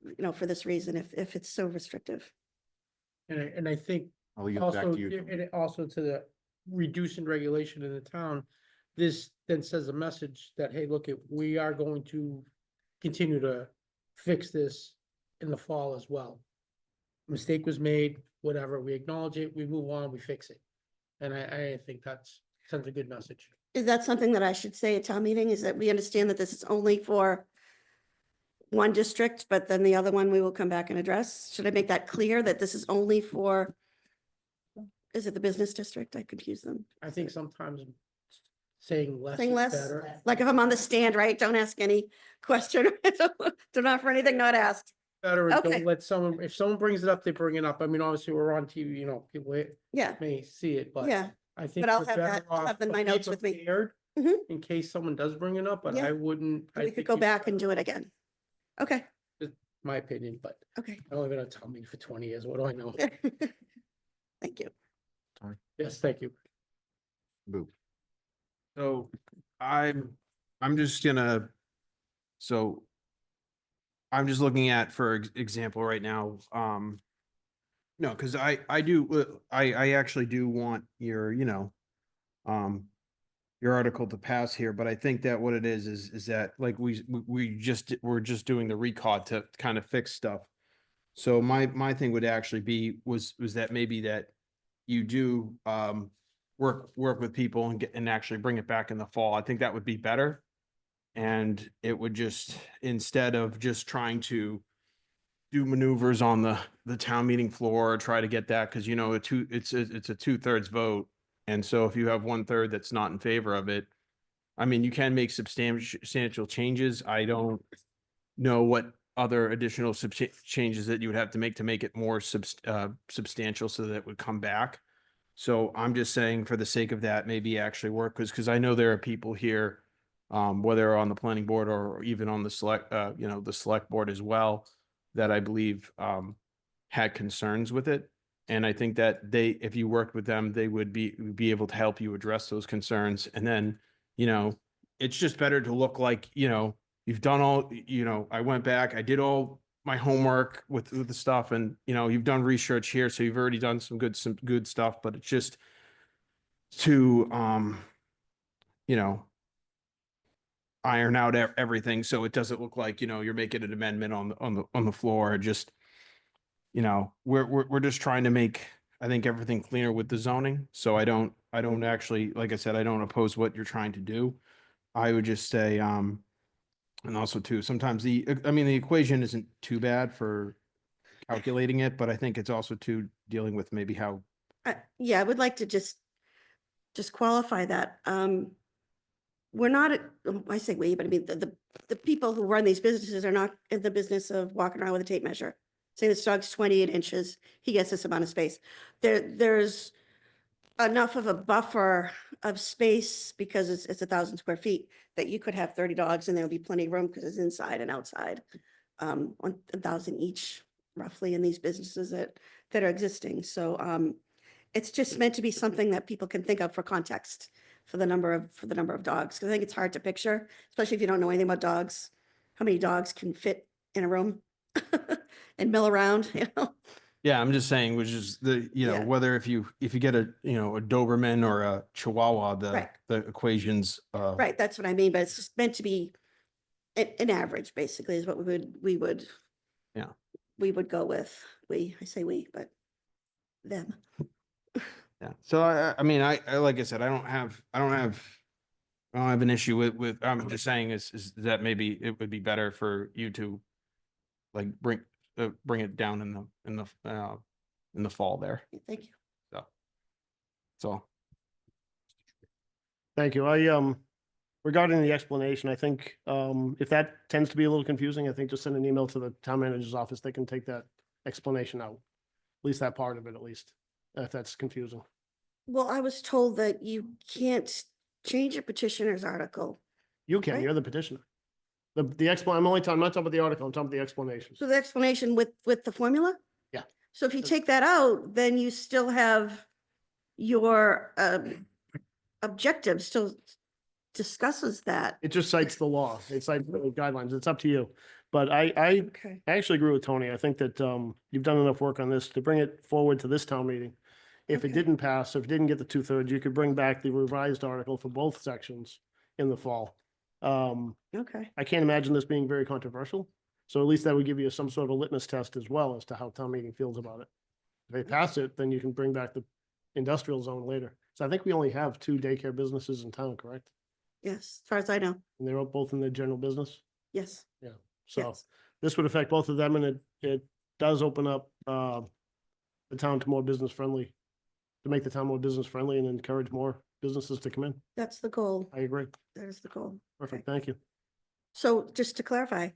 you know, for this reason, if it's so restrictive. And I think I'll yield back also, to you. and also to the reducing regulation in the town, this then says a message that, hey, look, we are going to continue to fix this in the fall as well. Mistake was made, whatever, we acknowledge it, we move on, we fix it. And I think that's sends a good message. Is that something that I should say at town meeting? Is that we understand that this is only for one district, but then the other one we will come back and address? Should I make that clear that this is only for, Is it the business district? I confuse them. I think sometimes saying less Saying is less, better. like if I'm on the stand, right? Don't ask any question. Don't offer anything not asked. Better, and Okay. don't let someone, if someone brings it up, they bring it up. I mean, obviously, we're on TV, you know, people Yeah, may see it, but yeah. I think But I'll we're have better that, I'll off have the- to my be notes with me. prepared Mhm. in case someone does bring it up, but Yeah. I wouldn't. I We could think go you- back and do it again. Okay, My opinion, but okay. I only been on town meeting for 20 years. What do I know? Thank you. Yes, thank you. Boo. So I'm just gonna, so I'm just looking at, for example, right now, no, because I do, I actually do want your, you know, your article to pass here, but I think that what it is that like we're just doing the recod to kind of fix stuff. So my thing would actually be, was that maybe that you do, work with people and and actually bring it back in the fall. I think that would be better. And it would just, instead of just trying to do maneuvers on the town meeting floor, or try to get that, because you know, it's a 2/3 vote. And so if you have 1/3 that's not in favor of it, I mean, you can make substantial changes. I don't know what other additional changes that you would have to make it more substantial so that it would come back. So I'm just saying, for the sake of that, maybe actually work, because I know there are people here, whether on the planning board or even on the select, you know, the select board as well, that I believe had concerns with it. And I think that if you worked with them, they would be able to help you address those concerns. And then, you know, it's just better to look like, you know, you've done all, you know, I went back, I did all my homework with the stuff, and, you know, you've done research here, so you've already done some good stuff, but it's just to, you know, iron out everything, so it doesn't look like, you know, you're making an amendment on the floor. Just, you know, we're just trying to make, I think, everything cleaner with the zoning. So I don't actually, like I said, I don't oppose what you're trying to do. I would just say, and also too, sometimes I mean, the equation isn't too bad for calculating it, but I think it's also too dealing with maybe how, Yeah, I would like to just qualify that. We're not, I say we, but I mean, the people who run these businesses are not in the business of walking around with a tape measure. Say this dog's 28 inches, he gets this amount of space. There's enough of a buffer of space, because it's 1,000 square feet, that you could have 30 dogs and there'll be plenty of room, because it's inside and outside. 1,000 each roughly in these businesses that are existing. So it's just meant to be something that people can think of for context, for the number of dogs. Because I think it's hard to picture, especially if you don't know anything about dogs, how many dogs can fit in a room and mill around, you know? yeah, I'm just saying, which is the, you know, Yeah. whether if you get a, you know, a Doberman or a Chihuahua, Right. the equations, Right, that's what I mean, but it's just meant to be an average, basically, is what we would Yeah. we would go with. I say we, but them. yeah. So I mean, I like I said, I don't have an issue with, I'm just saying is that maybe it would be better for you to like bring it down in the fall there. Thank you. So Thank you. Regarding the explanation, I think, if that tends to be a little confusing, I think just send an email to the town manager's office. They can take that explanation out. At least that part of it, at least, if that's confusing. Well, I was told that you can't change a petitioner's article. You can, Right. you're the petitioner. I'm not talking about the article, I'm talking about the explanation. So the explanation with the formula? Yeah. So if you take that out, then you still have your objective still discusses that. It just cites the law. It cites the guidelines. It's up to you. But I Okay. actually agree with Tony. I think that you've done enough work on this to bring it forward to this town meeting. If it Okay. didn't pass, if it didn't get the 2/3, you could bring back the revised article for both sections in the fall. Okay. I can't imagine this being very controversial. So at least that would give you some sort of a litmus test as well as to how town meeting feels about it. If they pass it, then you can bring back the industrial zone later. So I think we only have 2 daycare businesses in town, correct? Yes, as far as I know. And they're both in the general business? Yes. Yeah. So Yes. this would affect both of them, and it does open up the town to more business friendly to make the town more business friendly and encourage more businesses to come in. That's the goal. I agree. That is the goal. Perfect. Thank you. So just to clarify,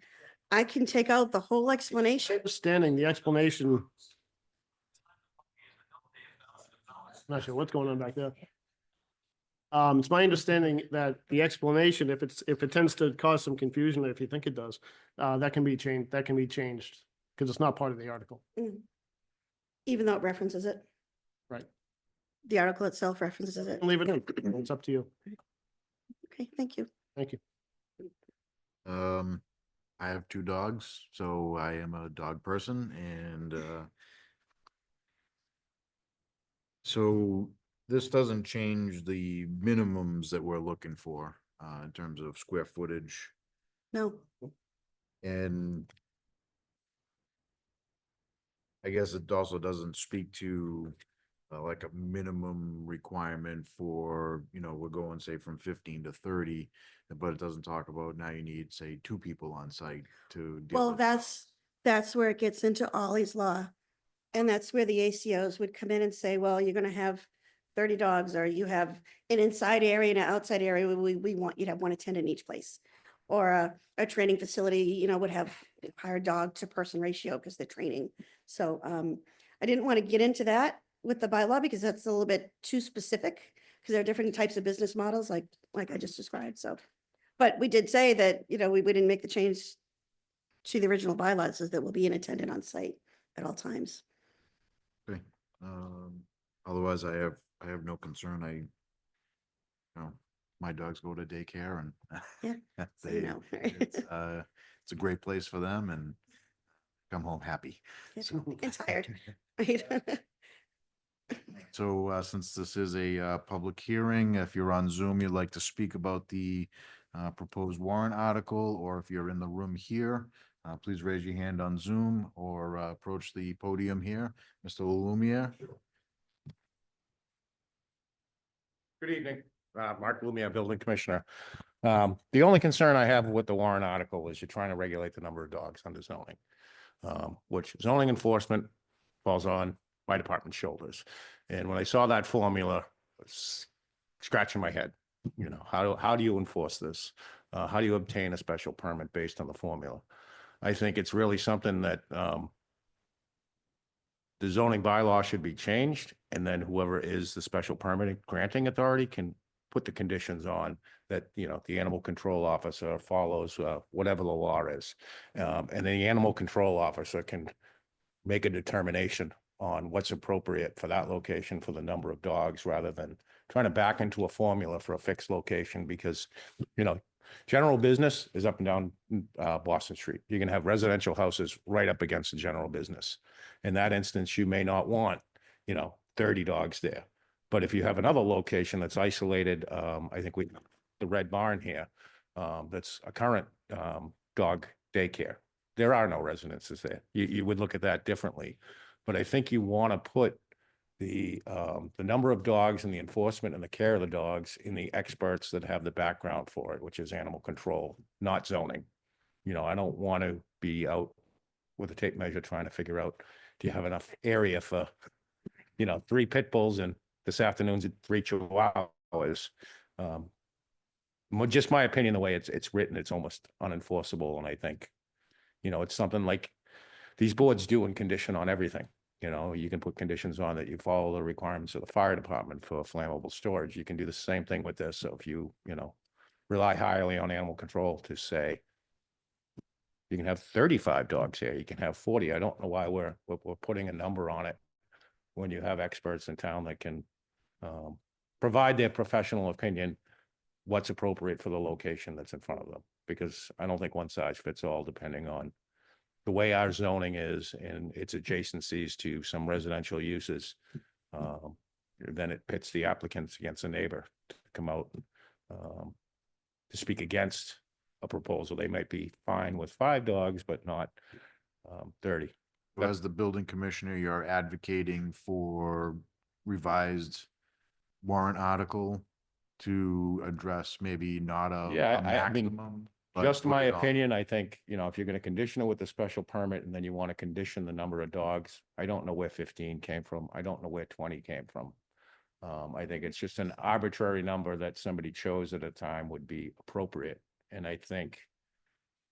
I can take out the whole explanation. Understanding the explanation. Not sure what's going on back there. It's my understanding that the explanation, if it tends to cause some confusion, if you think it does, that can be changed, because it's not part of the article. Even though it references it. Right. The article itself references it. Leave it in. It's up to you. Okay, thank you. Thank you. I have 2 dogs, so I am a dog person, and so this doesn't change the minimums that we're looking for in terms of square footage, No, and I guess it also doesn't speak to like a minimum requirement for, we're going, say, from 15 to 30, but it doesn't talk about now you need, say, 2 people on site to deal well, with. that's where it gets into Ollie's Law. And that's where the ACOs would come in and say, well, you're gonna have 30 dogs, or you have an inside area and an outside area. We want you to have one attendant in each place. Or a training facility, would have higher dog to person ratio because they're training. So I didn't want to get into that with the bylaw because that's a little bit too specific, because there are different types of business models like I just described. So, but we did say that, we didn't make the change to the original bylaws, is that will be an attendant on site at all times. Okay. Otherwise, I have no concern. My dogs go to daycare, and Yeah, so you know. it's a great place for them, and come home happy. Yeah, So- and tired. Right? So since this is a public hearing, if you're on Zoom, you'd like to speak about the proposed warrant article, or if you're in the room here, please raise your hand on Zoom or approach the podium here. Mr. Lumiere. Good evening, Mark Lumia, Building Commissioner. The only concern I have with the warrant article is you're trying to regulate the number of dogs under zoning, which zoning enforcement falls on my department's shoulders. And when I saw that formula, I was scratching my head. How do you enforce this? How do you obtain a special permit based on the formula? I think it's really something that the zoning bylaw should be changed, and then whoever is the special permit granting authority can put the conditions on that, the animal control officer follows whatever the law is. And then the animal control officer can make a determination on what's appropriate for that location for the number of dogs, rather than trying to back into a formula for a fixed location, because, general business is up and down Boston Street. You can have residential houses right up against the general business. In that instance, you may not want, 30 dogs there. But if you have another location that's isolated, I think the Red Barn here, that's a current dog daycare. There are no residences there. You would look at that differently. But I think you want to put the number of dogs and the enforcement and the care of the dogs in the experts that have the background for it, which is animal control, not zoning. I don't want to be out with a tape measure trying to figure out, do you have enough area for, 3 pit bulls, and this afternoon's 3 chihuahuas. Just my opinion, the way it's written, it's almost unenforceable. And I think, it's something like these boards do and condition on everything. You can put conditions on that you follow the requirements of the fire department for flammable storage. You can do the same thing with this. So if you, rely highly on animal control to say, you can have 35 dogs here, you can have 40. I don't know why we're putting a number on it when you have experts in town that can provide their professional opinion, what's appropriate for the location that's in front of them. Because I don't think one size fits all, depending on the way our zoning is and its adjacencies to some residential uses. Then it pits the applicants against a neighbor to come out to speak against a proposal. They might be fine with 5 dogs, but not 30. As the building commissioner, you're advocating for revised warrant article to address maybe not a maximum. but Just put my it on. opinion, I think, if you're going to condition it with a special permit and then you want to condition the number of dogs, I don't know where 15 came from. I don't know where 20 came from. I think it's just an arbitrary number that somebody chose at a time would be appropriate. And I think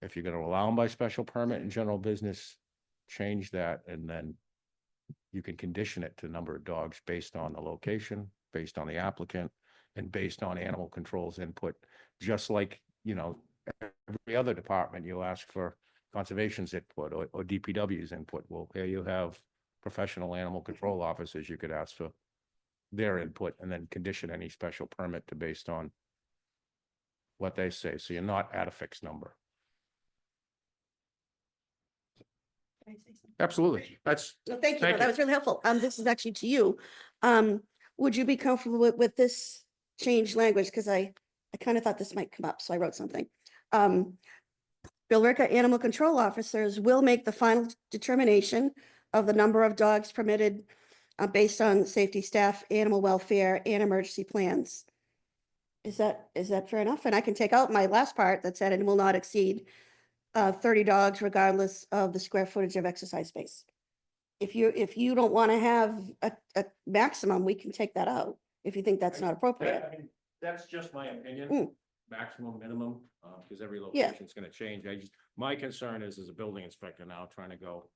if you're gonna allow them by special permit in general business, change that, and then you can condition it to number of dogs based on the location, based on the applicant, and based on animal control's input, just like, every other department, you ask for conservation's input or DPW's input. Well, here you have professional animal control officers, you could ask for their input and then condition any special permit to based on what they say. So you're not at a fixed number. Can I say something? Absolutely. That's, No, thank you. Thank That you. was really helpful. This is actually to you. Would you be comfortable with this changed language? Because I kind of thought this might come up, so I wrote something. Billerica animal control officers will make the final determination of the number of dogs permitted based on safety staff, animal welfare, and emergency plans. Is that fair enough? And I can take out my last part that said it will not exceed 30 dogs regardless of the square footage of exercise space. If you don't want to have a maximum, we can take that out if you think that's not appropriate. That's just my opinion. Mm. Maximum, minimum, because every Yeah. location's gonna change. My concern is, as a building inspector now, trying to go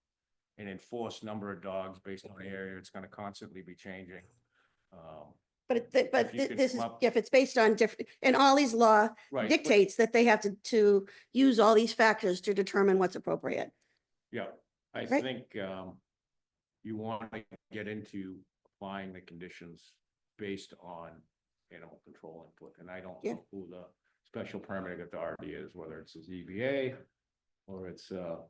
and enforce number of dogs based on the area, it's gonna constantly be changing. But If you could this is, come up- if it's based on different, and Ollie's law Right, but- dictates that they have to use all these factors to determine what's appropriate. Yeah, I Right. think, you want to get into applying the conditions based on animal control input, and I don't Yeah. know who the special permitting authority is, whether it's the ZBA or it's, the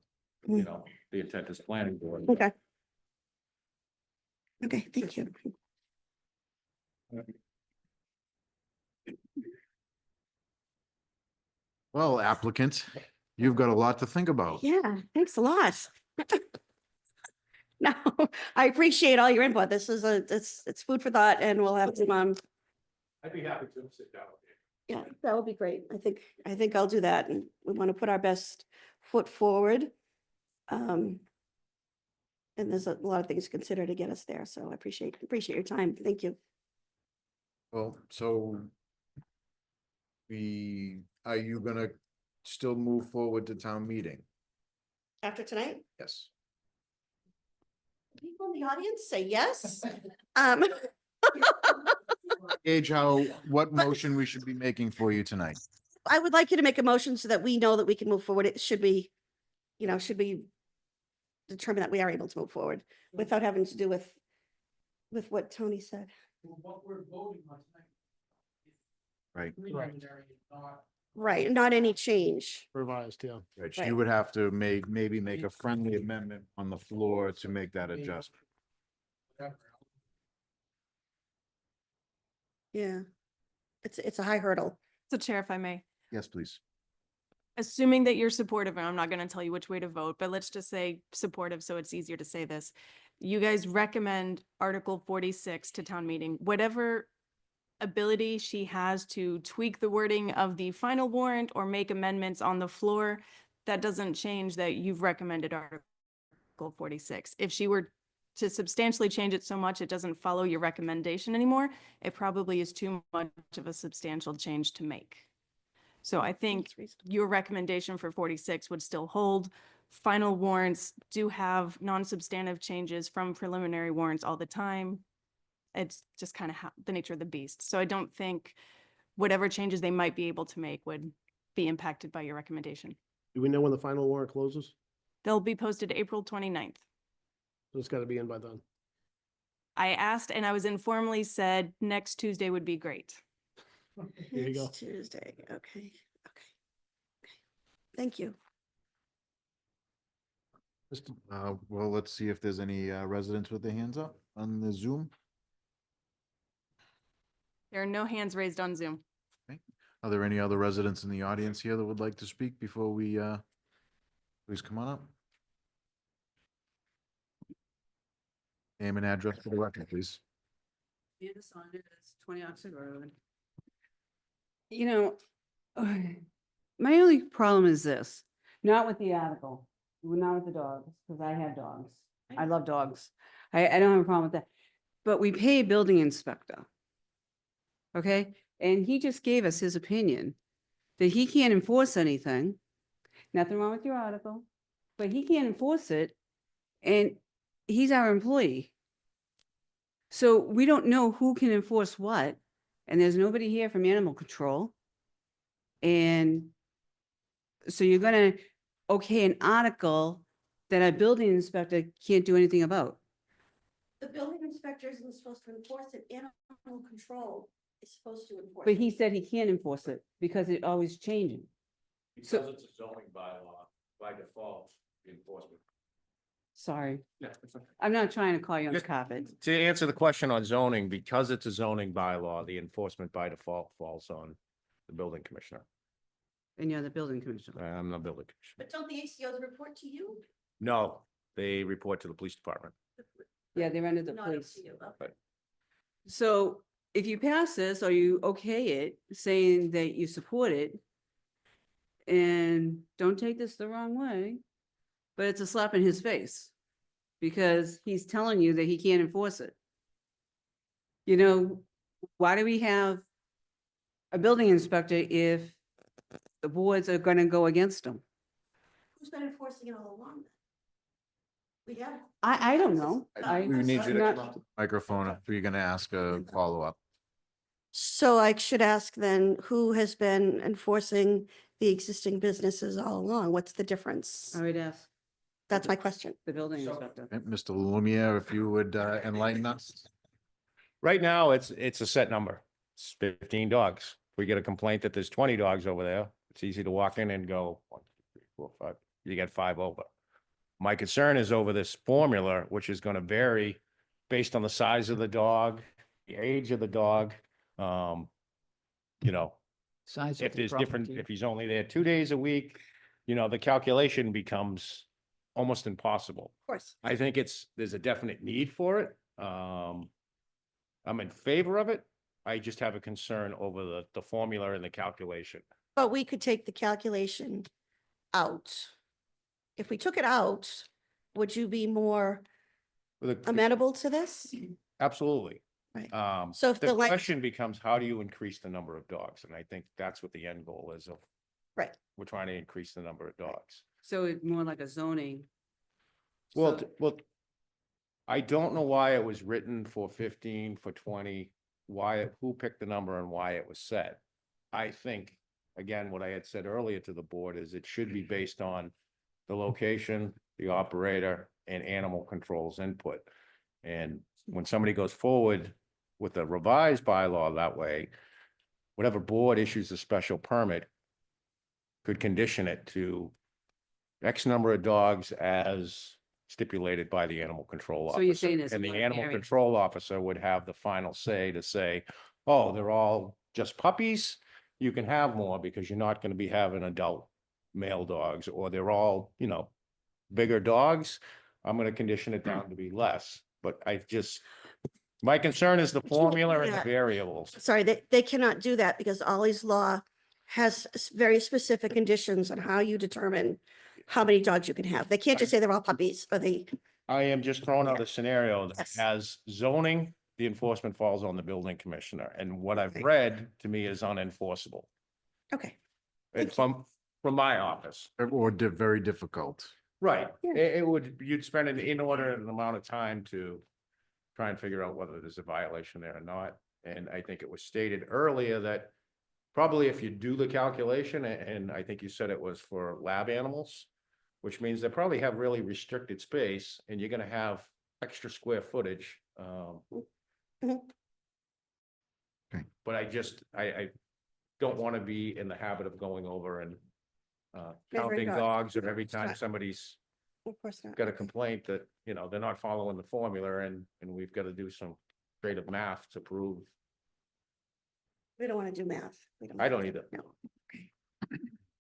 intent is planning board. Okay. Okay, thank you. Well, applicant, you've got a lot to think about. Yeah, thanks a lot. No, I appreciate all your input. This is it's food for thought, and we'll have to, I'd be happy to sit down with you. yeah, that would be great. I think I'll do that, and we want to put our best foot forward. And there's a lot of things to consider to get us there, so I appreciate your time. Thank you. Well, so are you gonna still move forward to town meeting? After tonight, Yes. people in the audience say yes. Gauge what motion we should be making for you tonight. I would like you to make a motion so that we know that we can move forward. It should be, should we determine that we are able to move forward without having to do with what Tony said. What we're voting on tonight. Right. Preliminary, not. Right, not any change. Revised, yeah. Right, Right. you would have to maybe make a friendly amendment on the floor to make that adjustment. Yeah. It's a high hurdle. So Chair, if I may, Yes, please. assuming that you're supportive, and I'm not going to tell you which way to vote, but let's just say supportive, so it's easier to say this. You guys recommend Article 46 to town meeting, whatever ability she has to tweak the wording of the final warrant or make amendments on the floor, that doesn't change that you've recommended Article 46. If she were to substantially change it so much it doesn't follow your recommendation anymore, it probably is too much of a substantial change to make. So I think That's reasonable. your recommendation for 46 would still hold. Final warrants do have non-substantive changes from preliminary warrants all the time. It's just kind of the nature of the beast. So I don't think whatever changes they might be able to make would be impacted by your recommendation. Do we know when the final warrant closes? They'll be posted April 29th. So it's got to be in by then. I asked and I was informally said next Tuesday would be great. There you go. Next Tuesday, okay. Thank you. Well, let's see if there's any residents with their hands up on the Zoom. There are no hands raised on Zoom. Are there any other residents in the audience here that would like to speak before we, please come on up? Name and address for the record, please. Anna Saunders, 20 Oxford Road. My only problem is this, not with the article, not with the dogs, because I have dogs. I love dogs. I don't have a problem with that. but we pay a building inspector. Okay, and he just gave us his opinion that he can't enforce anything. Nothing wrong with your article, but he can't enforce it, and he's our employee. So we don't know who can enforce what, and there's nobody here from animal control. And so you're gonna okay an article that a building inspector can't do anything about. The building inspector isn't supposed to enforce it. Animal control is supposed to enforce. But he said he can't enforce it because it always changing. So- it's a zoning bylaw, by default, enforcement. Sorry, Yeah. I'm not trying to call you on the Just- carpet. To answer the question on zoning, because it's a zoning bylaw, the enforcement by default falls on the building commissioner. And you're the building commissioner. I'm the building commissioner. But don't the ACOs report to you? No, they report to the police department. Yeah, they're under the Not police. ACO, okay. So if you pass this or you okay it, saying that you support it, and don't take this the wrong way, but it's a slap in his face because he's telling you that he can't enforce it. You know, why do we have a building inspector if the boards are gonna go against him? Who's been enforcing it all along? We have. I don't know. We need you to not- come up to the microphone if you're gonna ask a follow-up. So I should ask then, who has been enforcing the existing businesses all along? What's the difference? I would ask That's my question. the building inspector. Mr. Lumiere, if you would enlighten us. Right now, it's a set number. It's 15 dogs. If we get a complaint that there's 20 dogs over there, it's easy to walk in and go, 1, 2, 3, 4, 5, you get 5 over. My concern is over this formula, which is going to vary based on the size of the dog, the age of the dog. You know, Size of if the there's different, property. if he's only there 2 days a week, you know, the calculation becomes almost impossible. Of course. I think there's a definite need for it. I'm in favor of it. I just have a concern over the formula and the calculation. But we could take the calculation out. If we took it out, would you be more With a- amenable to this? Absolutely. Right. So if The the question becomes, how do you increase the number of dogs? And I think that's what the end goal is of, Right. we're trying to increase the number of dogs. So it's more like a zoning. Well, So- well, I don't know why it was written for 15, for 20, who picked the number and why it was set. I think, again, what I had said earlier to the board is it should be based on the location, the operator, and animal control's input. And when somebody goes forward with a revised bylaw that way, whatever board issues a special permit could condition it to X number of dogs as stipulated by the animal control So officer. you're saying there's And the more animal area. control officer would have the final say to say, oh, they're all just puppies. You can have more because you're not gonna be having adult male dogs, or they're all, you know, bigger dogs. I'm gonna condition it down to be less, but my concern is the formula and the Yeah. variables. Sorry, they cannot do that because Ollie's law has very specific conditions on how you determine how many dogs you can have. They can't just say they're all puppies or they, I am just throwing out a scenario that Yes. has zoning, the enforcement falls on the building commissioner, and what I've read to me is unenforceable. okay. And from my office. Or very difficult. Right, Yeah. you'd spend an inordinate amount of time to try and figure out whether there's a violation there or not. And I think it was stated earlier that probably if you do the calculation, and I think you said it was for lab animals, which means they probably have really restricted space and you're gonna have extra square footage. Mhm. But I don't want to be in the habit of going over and Measuring counting dogs. dogs, or every It's time not- somebody's Of course not. got a complaint that, you know, they're not following the formula, and we've got to do some straight up math to prove. We don't want to do math. We I don't either.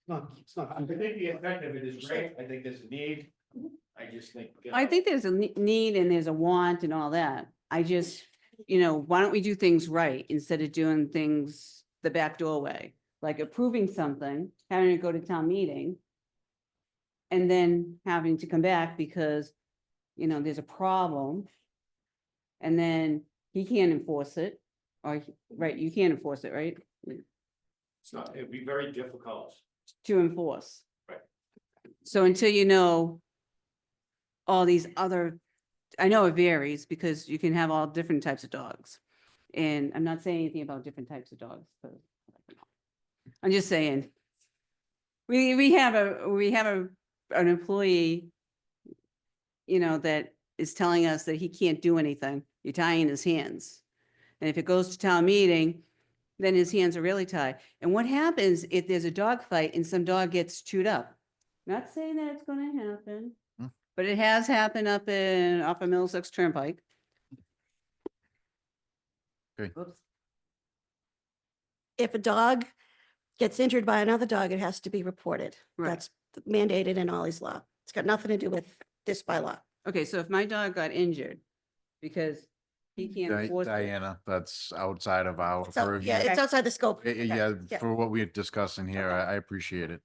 No. It's not. I think the effect of it is great. I think there's a need. I just think. I think there's a need and there's a want and all that. I just, you know, why don't we do things right instead of doing things the back doorway? Like approving something, having it go to town meeting, and then having to come back because, you know, there's a problem. And then he can't enforce it. Right, you can't enforce it, right? It's not, it'd be very difficult. To enforce. Right. So until you know all these other, I know it varies because you can have all different types of dogs. And I'm not saying anything about different types of dogs, but I'm just saying. We have an employee, you know, that is telling us that he can't do anything. You're tying his hands. And if it goes to town meeting, then his hands are really tied. And what happens if there's a dog fight and some dog gets chewed up? Not saying that it's gonna happen, Hmm. but it has happened off of Middlesex Turnpike. Okay. Oops. If a dog gets injured by another dog, it has to be reported. Right. That's mandated in Ollie's law. It's got nothing to do with this bylaw. Okay, so if my dog got injured because he can't enforce it. Diana, that's outside of our So, purview. yeah, it's outside the scope. Yeah, Yeah. for what we're discussing here, Okay. I appreciate it.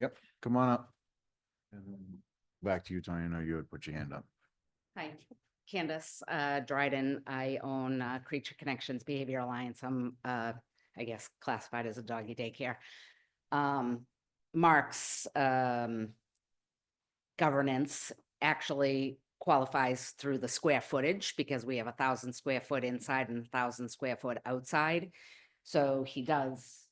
Yep, come on up. And then back to you, Tony. I know you had put your hand up. Hi, Candace Dryden. I own Creature Connections Behavior Alliance. I'm, I guess, classified as a doggy daycare. Mark's governance actually qualifies through the square footage because we have 1,000 square foot inside and 1,000 square foot outside. So he does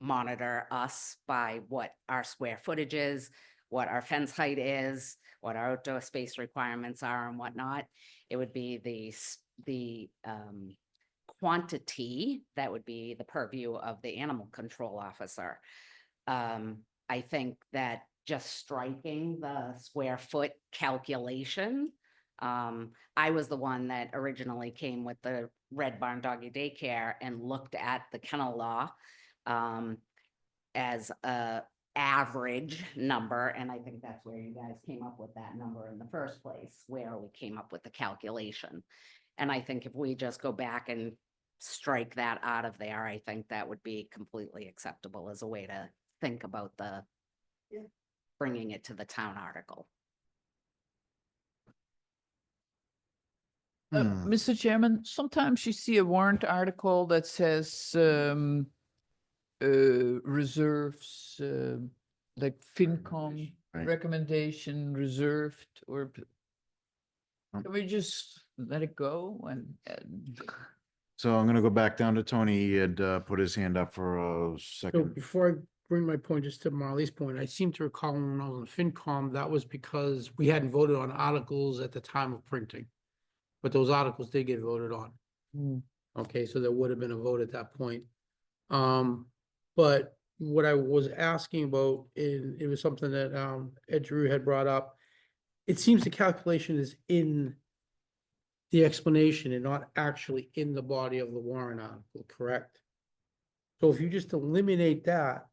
monitor us by what our square footage is, what our fence height is, what our outdoor space requirements are and whatnot. It would be the quantity that would be the purview of the animal control officer. I think that just striking the square foot calculation, I was the one that originally came with the Red Barn Doggy Daycare and looked at the kennel law as a average number, and I think that's where you guys came up with that number in the first place, where we came up with the calculation. And I think if we just go back and strike that out of there, I think that would be completely acceptable as a way to think about the bringing it to the town article. Mr. Chairman, sometimes you see a warrant article that says reserves, like FinCom Right. recommendation reserved, or Um, can we just let it go and So I'm gonna go back down to Tony. He had put his hand up for a So second. before I bring my point, just to Marley's point, I seem to recall when I was on FinCom, that was because we hadn't voted on articles at the time of printing. But those articles did get voted on. Okay, so there would have been a vote at that point. But what I was asking about, and it was something that Ed Drew had brought up. It seems the calculation is in the explanation and not actually in the body of the warrant article, correct? So if you just eliminate that,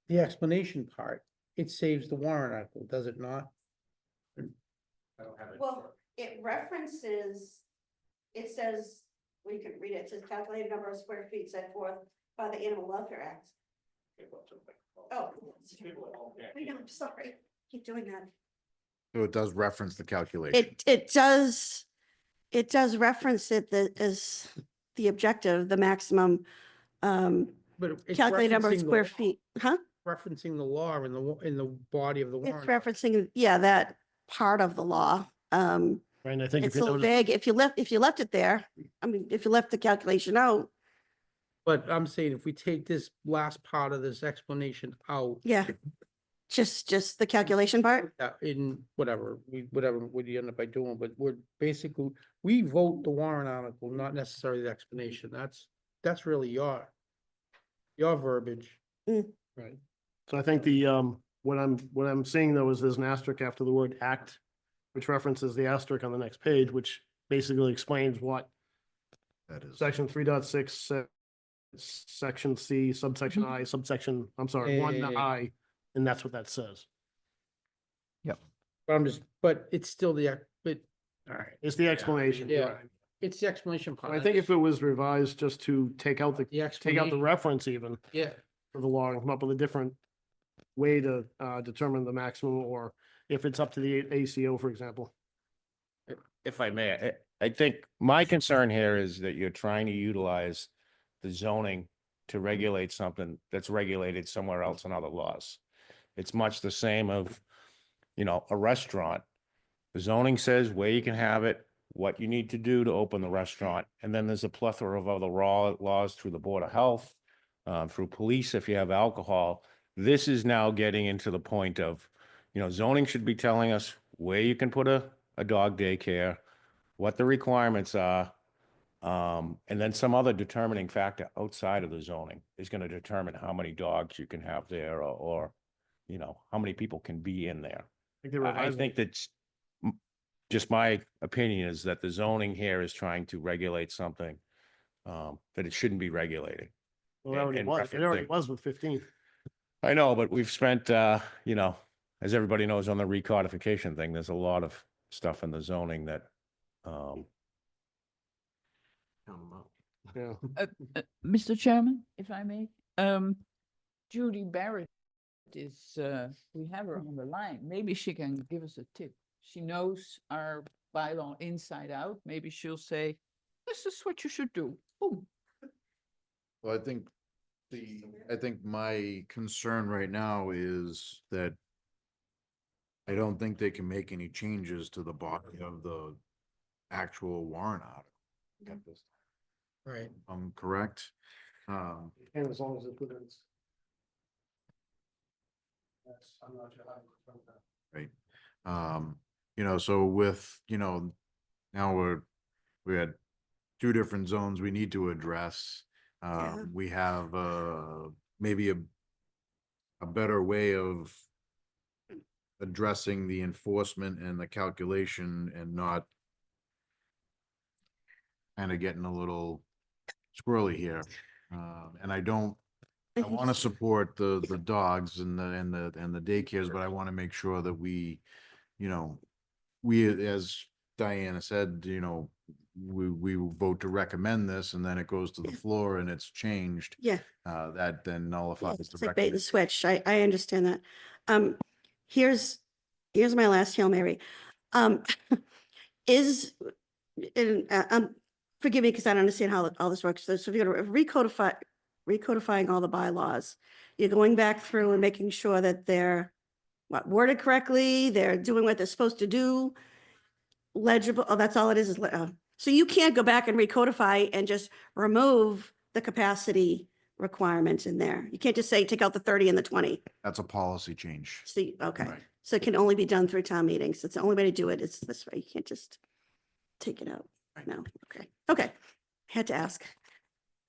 the explanation part, it saves the warrant article, does it not? Well, it references, it says, we could read it, it says calculated number of square feet set forth by the Animal Welfare Act. Oh. I know, I'm sorry, keep doing that. So it does reference the calculation. It does reference it as the objective, the maximum But it's calculated number of referencing the square law. feet, huh? Referencing the law in the body of the It's warrant. referencing, yeah, that part of the law. Right, and I think if It's you so notice, vague. If you left it there, I mean, if you left the calculation out, But I'm saying if we take this last part of this explanation out. yeah. Just the calculation part? In whatever we end up by doing, but we're basically, we vote the warrant article, not necessarily the explanation. That's really your verbiage. Right. so I think the, what I'm seeing though is there's an asterisk after the word act, which references the asterisk on the next page, which basically explains what That is. section 3.6, section C, subsection I, subsection, I'm sorry, one Yeah. I, and that's what that says. But but it's still but, all right. It's the explanation. you're Yeah, right. it's the explanation part. I think if it was revised just to take out the The explanation, reference even Yeah, for the law and come up with a different way to determine the maximum, or if it's up to the ACO, for example. If I may, I think my concern here is that you're trying to utilize the zoning to regulate something that's regulated somewhere else in other laws. It's much the same of, a restaurant. The zoning says where you can have it, what you need to do to open the restaurant, and then there's a plethora of other laws through the Board of Health, through police if you have alcohol. This is now getting into the point of, zoning should be telling us where you can put a dog daycare, what the requirements are, and then some other determining factor outside of the zoning is going to determine how many dogs you can have there or how many people can be in there. I think that's just my opinion is that the zoning here is trying to regulate something that it shouldn't be regulating. Well, it already and was. It already referencing- was with 15. I know, but we've spent, as everybody knows on the recodification thing, there's a lot of stuff in the zoning that, Yeah. Mr. Chairman, if I may, Judy Barrett is, we have her on the line. Maybe she can give us a tip. She knows our bylaw inside out. Maybe she'll say, this is what you should do. Boom. Well, I think my concern right now is that I don't think they can make any changes to the body of the actual warrant article. at this time. Right. Correct? And as long as it prevents. That's, I'm not sure how to explain that. Right. So with, now we had two different zones we need to address. We have, maybe a better way of addressing the enforcement and the calculation and not kind of getting a little squirrely here. And I want to support the dogs and the daycares, but I want to make sure that we, as Diana said, we will vote to recommend this and then it goes to the floor and it's changed. Yeah. That then nullifies the It's like bait and recommendation. switch. I understand that. Here's my last Hail Mary. Forgive me because I don't understand how all this works. So if you're gonna recodifying all the bylaws, you're going back through and making sure that they're worded correctly, they're doing what they're supposed to do, legible. Oh, that's all it is. So you can't go back and recodify and just remove the capacity requirements in there. You can't just say, take out the 30 and the 20. That's a policy change. See, okay. Right. So it can only be done through town meetings. It's the only way to do it. It's this way. You can't just take it out. No, okay. Okay. Had to ask.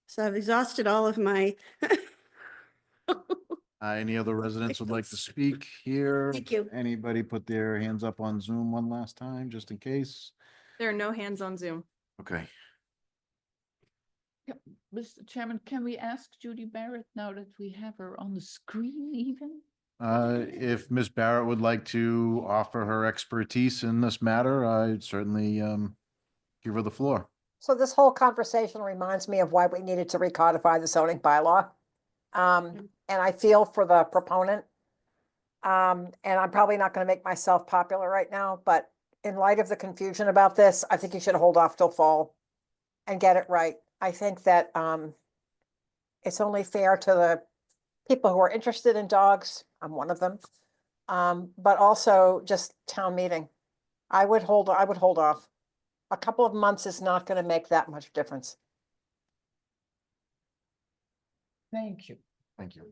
So I've exhausted all of my, Any other residents would like to speak here? Thank you. Anybody put their hands up on Zoom one last time, just in case? There are no hands on Zoom. Okay. Mr. Chairman, can we ask Judy Barrett now that we have her on the screen even? If Ms. Barrett would like to offer her expertise in this matter, I'd certainly give her the floor. So this whole conversation reminds me of why we needed to recodify the zoning bylaw. And I feel for the proponent. And I'm probably not going to make myself popular right now, but in light of the confusion about this, I think you should hold off till fall and get it right. I think that it's only fair to the people who are interested in dogs. I'm one of them. But also just town meeting. I would hold off. A couple of months is not going to make that much difference. Thank you. Thank you.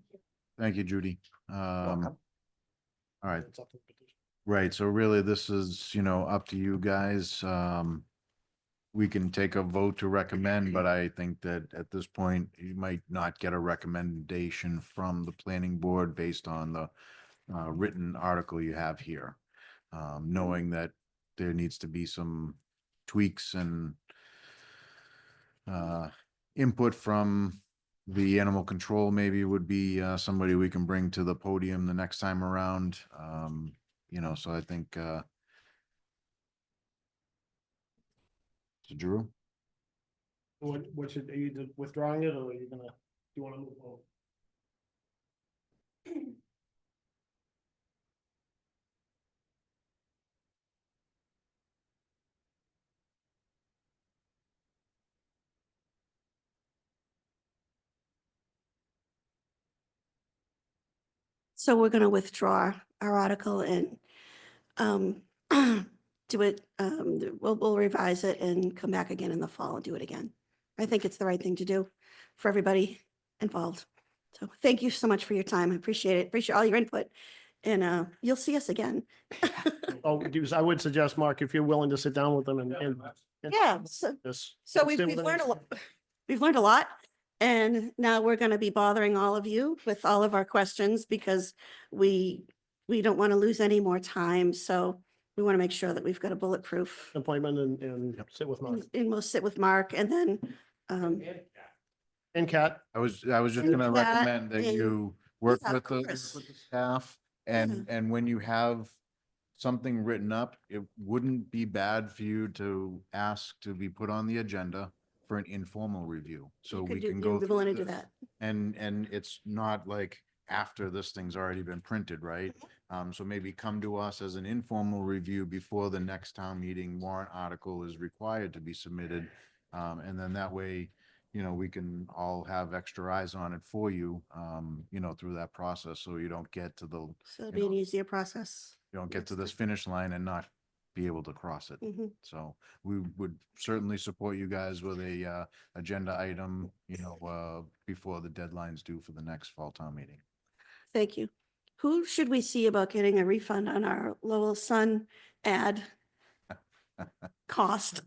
Thank you, Judy. Welcome. All right. Right, so really this is, up to you guys. We can take a vote to recommend, but I think that at this point, you might not get a recommendation from the planning board based on the written article you have here. Knowing that there needs to be some tweaks and input from the animal control maybe would be somebody we can bring to the podium the next time around. So I think so Drew? What should, are you withdrawing it or are you gonna, do you wanna move forward? So we're gonna withdraw our article and do it, we'll revise it and come back again in the fall and do it again. I think it's the right thing to do for everybody involved. So thank you so much for your time. I appreciate it. Appreciate all your input. And you'll see us again. Oh, I would suggest, Mark, if you're willing to sit down with them and. Yeah, so This. So we've learned a lot. We've learned a lot. And now we're going to be bothering all of you with all of our questions because we don't want to lose any more time. So we want to make sure that we've got a bulletproof. Appointment and sit with Mark. And we'll sit with Mark and then, And Kat. I was just And gonna that recommend that and- you work Yeah, with of course. the staff and when you have something written up, it wouldn't be bad for you to ask to be put on the agenda for an informal review. So we can go. We're through willing to do this. that. And it's not like after this thing's already been printed, right? So maybe come to us as an informal review before the next town meeting warrant article is required to be submitted. And then that way, we can all have extra eyes on it for you, through that process. So you don't get to the, So it'll be an easier process. you don't get to this finish line and not be able to cross it. Mhm. So we would certainly support you guys with a agenda item, before the deadline's due for the next fall town meeting. Thank you. Who should we see about getting a refund on our Lowell Sun ad cost?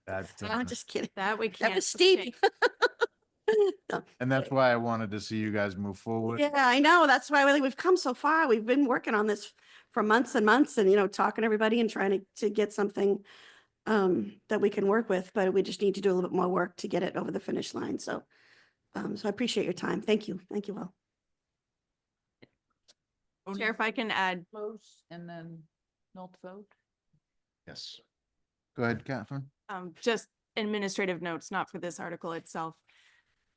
That, I'm just kidding. That we That can't. was Steve. No. and that's why I wanted to see you guys move forward. Yeah, I know. That's why we've come so far. We've been working on this for months and months and, talking to everybody and trying to get something that we can work with, but we just need to do a little bit more work to get it over the finish line. So, so I appreciate your time. Thank you. Thank you all. Chair, if I can add, Close and then not vote. Yes. Go ahead, Catherine. just administrative notes, not for this article itself.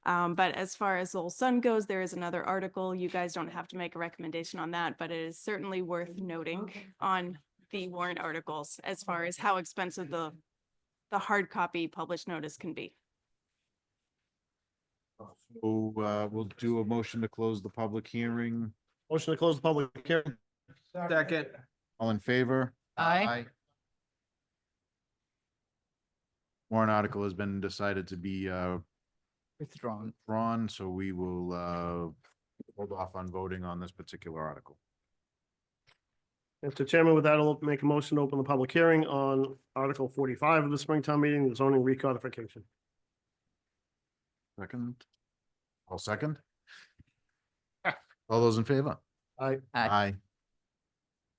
But as far as Lowell Sun goes, there is another article. You guys don't have to make a recommendation on that, but it is certainly worth noting on the warrant articles as far as how expensive the hard copy published notice can be. So, we'll do a motion to close the public hearing. Motion to close the public hearing. Second. All in favor? Aye. Warrant article has been decided to be Withdrawn. so we will hold off on voting on this particular article. Mr. Chairman, with that, I'll make a motion to open the public hearing on Article 45 of the Springtown meeting, the zoning recodification. Second? All second? All those in favor? Aye. Aye.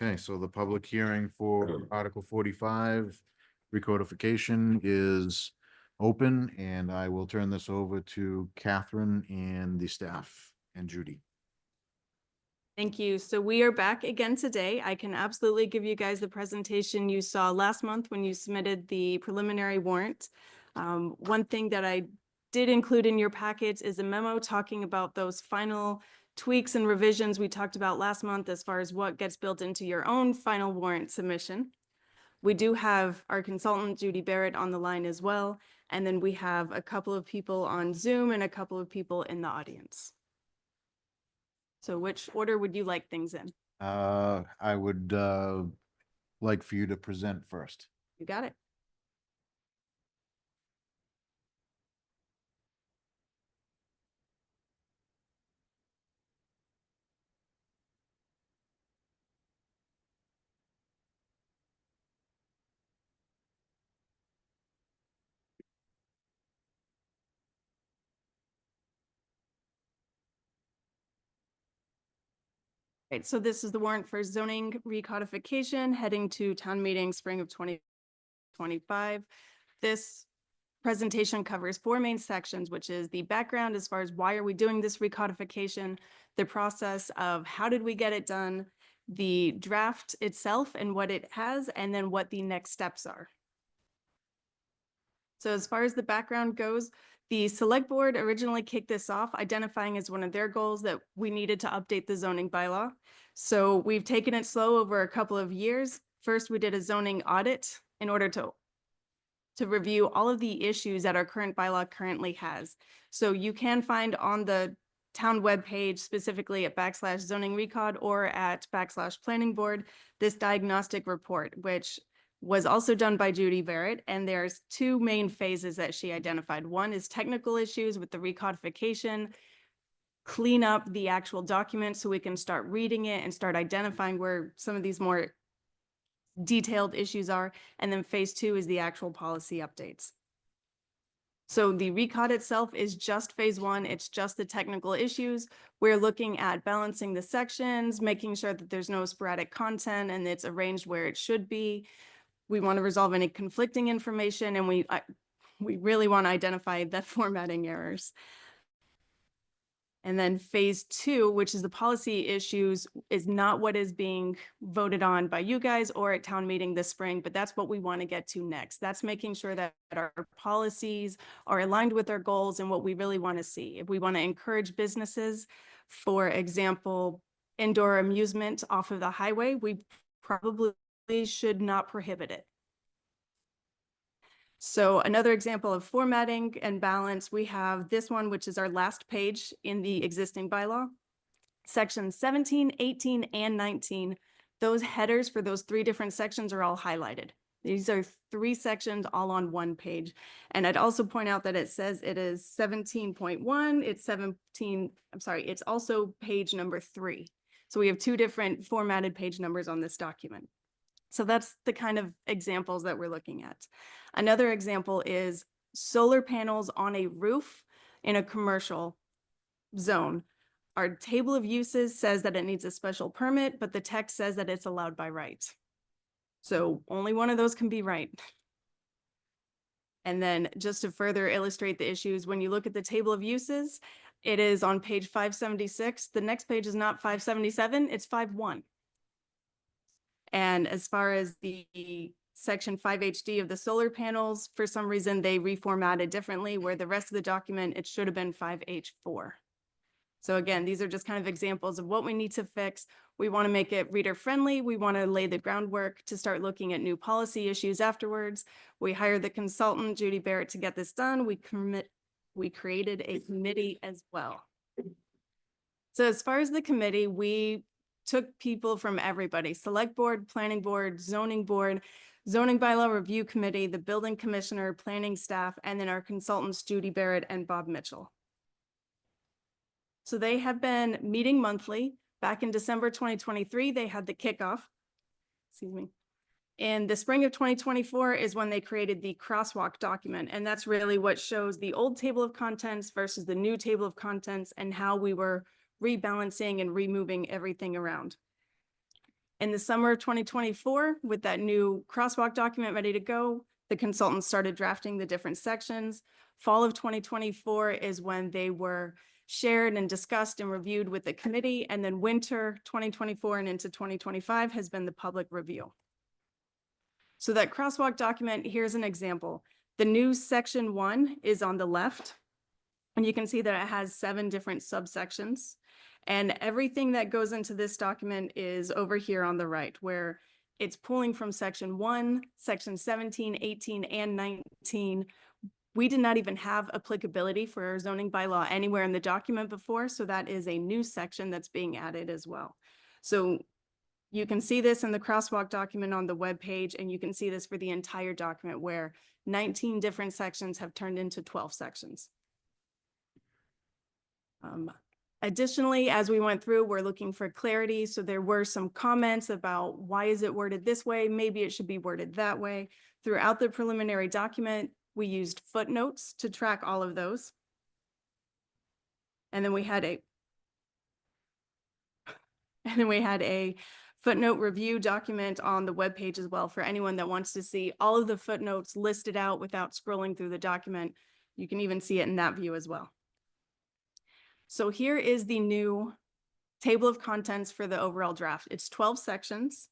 Okay, so the public hearing for Article 45 recodification is open, and I will turn this over to Catherine and the staff and Judy. Thank you. So we are back again today. I can absolutely give you guys the presentation you saw last month when you submitted the preliminary warrant. One thing that I did include in your package is a memo talking about those final tweaks and revisions we talked about last month as far as what gets built into your own final warrant submission. We do have our consultant Judy Barrett on the line as well. And then we have a couple of people on Zoom and a couple of people in the audience. So which order would you like things in? I would like for you to present first. You got it. Right, so this is the warrant for zoning recodification heading to town meeting spring of 2025. This presentation covers 4 main sections, which is the background as far as why are we doing this recodification, the process of how did we get it done, the draft itself and what it has, and then what the next steps are. So as far as the background goes, the select board originally kicked this off identifying as one of their goals that we needed to update the zoning bylaw. So we've taken it slow over a couple of years. First, we did a zoning audit in order to review all of the issues that our current bylaw currently has. So you can find on the town webpage, specifically at /zoning recod or at /planning board, this diagnostic report, which was also done by Judy Barrett. And there's two main phases that she identified. One is technical issues with the recodification, clean up the actual document so we can start reading it and start identifying where some of these more detailed issues are. And then phase two is the actual policy updates. So the recod itself is just phase one. It's just the technical issues. We're looking at balancing the sections, making sure that there's no sporadic content and it's arranged where it should be. We want to resolve any conflicting information, and we really want to identify the formatting errors. And then phase two, which is the policy issues, is not what is being voted on by you guys or at town meeting this spring, but that's what we want to get to next. That's making sure that our policies are aligned with our goals and what we really want to see. If we want to encourage businesses, for example, indoor amusement off of the highway, we probably should not prohibit it. So another example of formatting and balance, we have this one, which is our last page in the existing bylaw. Sections 17, 18, and 19, those headers for those three different sections are all highlighted. These are three sections all on one page. And I'd also point out that it says it is 17.1, it's also page number 3. So we have two different formatted page numbers on this document. So that's the kind of examples that we're looking at. Another example is solar panels on a roof in a commercial zone. Our table of uses says that it needs a special permit, but the text says that it's allowed by right. So only one of those can be right. And then just to further illustrate the issues, when you look at the table of uses, it is on page 576. The next page is not 577, it's 51. And as far as the section 5HD of the solar panels, for some reason they reformatted differently, where the rest of the document, it should have been 5H4. So again, these are just kind of examples of what we need to fix. We want to make it reader friendly. We want to lay the groundwork to start looking at new policy issues afterwards. We hired the consultant, Judy Barrett, to get this done. We created a committee as well. So as far as the committee, we took people from everybody: select board, planning board, zoning bylaw review committee, the building commissioner, planning staff, and then our consultants, Judy Barrett and Bob Mitchell. So they have been meeting monthly. Back in December 2023, they had the kickoff. Excuse me. In the spring of 2024 is when they created the crosswalk document. And that's really what shows the old table of contents versus the new table of contents and how we were rebalancing and removing everything around. In the summer of 2024, with that new crosswalk document ready to go, the consultants started drafting the different sections. Fall of 2024 is when they were shared and discussed and reviewed with the committee. And then winter 2024 and into 2025 has been the public review. So that crosswalk document, here's an example. The new section 1 is on the left. And you can see that it has 7 different subsections. And everything that goes into this document is over here on the right, where it's pulling from section 1, section 17, 18, and 19. We did not even have applicability for our zoning bylaw anywhere in the document before, so that is a new section that's being added as well. So you can see this in the crosswalk document on the web page, and you can see this for the entire document where 19 different sections have turned into 12 sections. Additionally, as we went through, we're looking for clarity. So there were some comments about why is it worded this way? Maybe it should be worded that way. Throughout the preliminary document, we used footnotes to track all of those. And then we had a footnote review document on the webpage as well for anyone that wants to see all of the footnotes listed out without scrolling through the document. You can even see it in that view as well. So here is the new table of contents for the overall draft. It's 12 sections.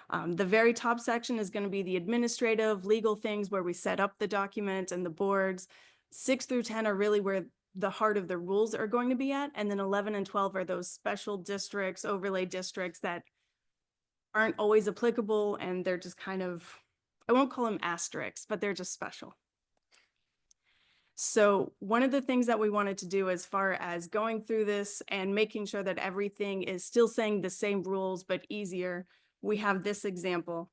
The very top section is going to be the administrative, legal things where we set up the document and the boards. 6 through 10 are really where the heart of the rules are going to be at. And then 11 and 12 are those special districts, overlay districts that aren't always applicable. And they're just kind of, I won't call them asterisks, but they're just special. So one of the things that we wanted to do as far as going through this and making sure that everything is still saying the same rules, but easier, we have this example,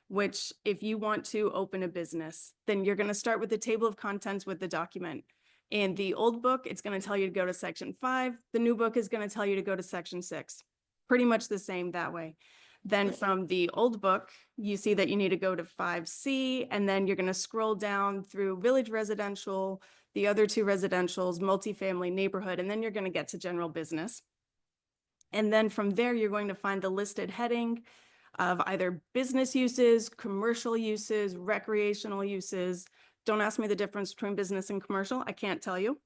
which if you want to open a business, then you're going to start with the table of contents with the document. In the old book, it's going to tell you to go to section 5. The new book is going to tell you to go to section 6. Pretty much the same that way. Then from the old book, you see that you need to go to 5C, and then you're going to scroll down through village residential, the other 2 residentials, multifamily, neighborhood, and then you're going to get to general business. And then from there, you're going to find the listed heading of either business uses, commercial uses, recreational uses. Don't ask me the difference between business and commercial. I can't tell you.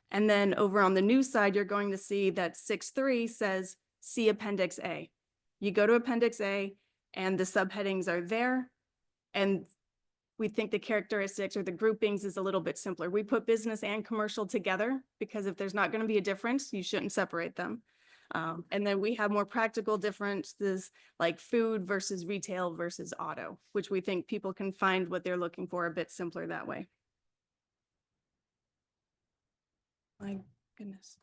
And then over on the new side, you're going to see that 6.3 says see Appendix A. You go to Appendix A and the subheadings are there. And we think the characteristics or the groupings is a little bit simpler. We put business and commercial together because if there's not going to be a difference, you shouldn't separate them. And then we have more practical differences like food versus retail versus auto, which we think people can find what they're looking for a bit simpler that way. My goodness.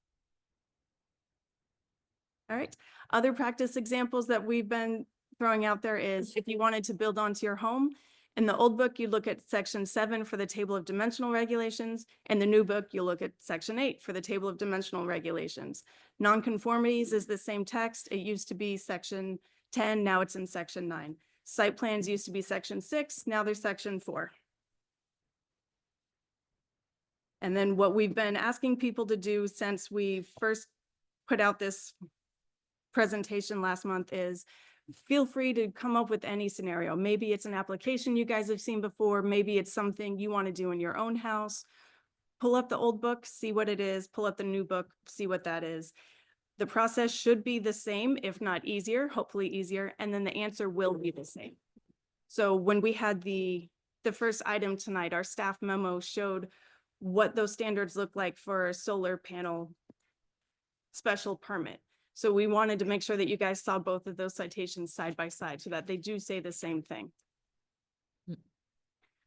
All right. Other practice examples that we've been throwing out there is if you wanted to build onto your home, in the old book, you look at section 7 for the table of dimensional regulations. In the new book, you look at section 8 for the table of dimensional regulations. Nonconformities is the same text. It used to be section 10, now it's in section 9. Site plans used to be section 6, now they're section 4. And then what we've been asking people to do since we first put out this presentation last month is feel free to come up with any scenario. Maybe it's an application you guys have seen before. Maybe it's something you want to do in your own house. Pull up the old book, see what it is. Pull up the new book, see what that is. The process should be the same, if not easier, hopefully easier. And then the answer will be the same. So when we had the first item tonight, our staff memo showed what those standards look like for a solar panel special permit. So we wanted to make sure that you guys saw both of those citations side by side so that they do say the same thing.